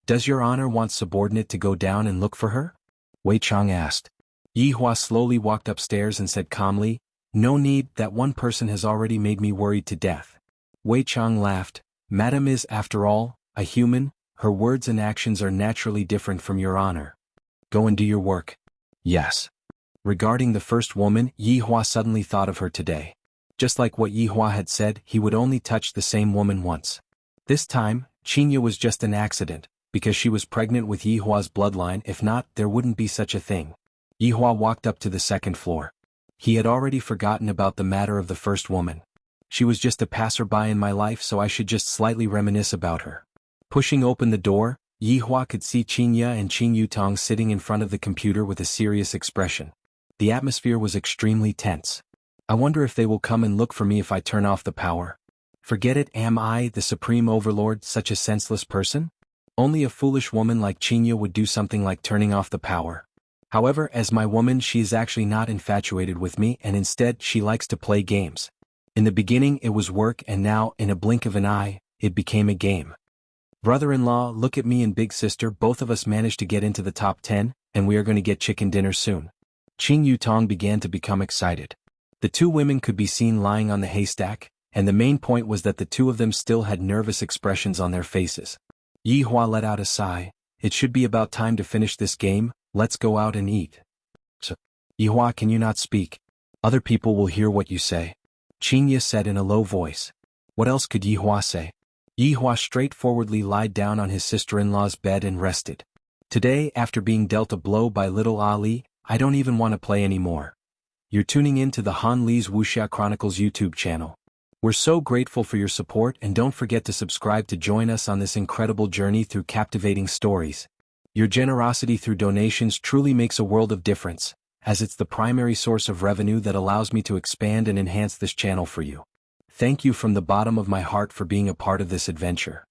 Does Your Honor want subordinate to go down and look for her? Wei Chang asked. Yi Hua slowly walked upstairs and said calmly, No need, that one person has already made me worried to death. Wei Chang laughed. Madam is, after all, a human, her words and actions are naturally different from Your Honor. Go and do your work. Yes. Regarding the first woman, Yihua suddenly thought of her today. Just like what Yihua had said, he would only touch the same woman once. This time, Qinya was just an accident, because she was pregnant with Yihua's bloodline. If not, there wouldn't be such a thing. Yihua walked up to the second floor. He had already forgotten about the matter of the first woman. She was just a passerby in my life, so I should just slightly reminisce about her. Pushing open the door, Yihua could see Qinya and Qin Yutong sitting in front of the computer with a serious expression. The atmosphere was extremely tense. I wonder if they will come and look for me if I turn off the power. Forget it, am I, the supreme overlord, such a senseless person? Only a foolish woman like Qinya would do something like turning off the power. However, as my woman, she is actually not infatuated with me, and instead she likes to play games. In the beginning it was work, and now, in a blink of an eye, it became a game. Brother-in-law, look at me and big sister, both of us managed to get into the top 10, and we are going to get chicken dinner soon. Qin Yutong began to become excited. The two women could be seen lying on the haystack, and the main point was that the two of them still had nervous expressions on their faces. Yihua let out a sigh. It should be about time to finish this game, let's go out and eat. So, Yihua, can you not speak? Other people will hear what you say. Qinya said in a low voice. What else could Yihua say? Yihua straightforwardly lied down on his sister-in-law's bed and rested. Today, after being dealt a blow by little Ali, I don't even want to play anymore. You're tuning in to the Han Li's Wuxia Chronicles YouTube channel. We're so grateful for your support, and don't forget to subscribe to join us on this incredible journey through captivating stories. Your generosity through donations truly makes a world of difference, as it's the primary source of revenue that allows me to expand and enhance this channel for you. Thank you from the bottom of my heart for being a part of this adventure.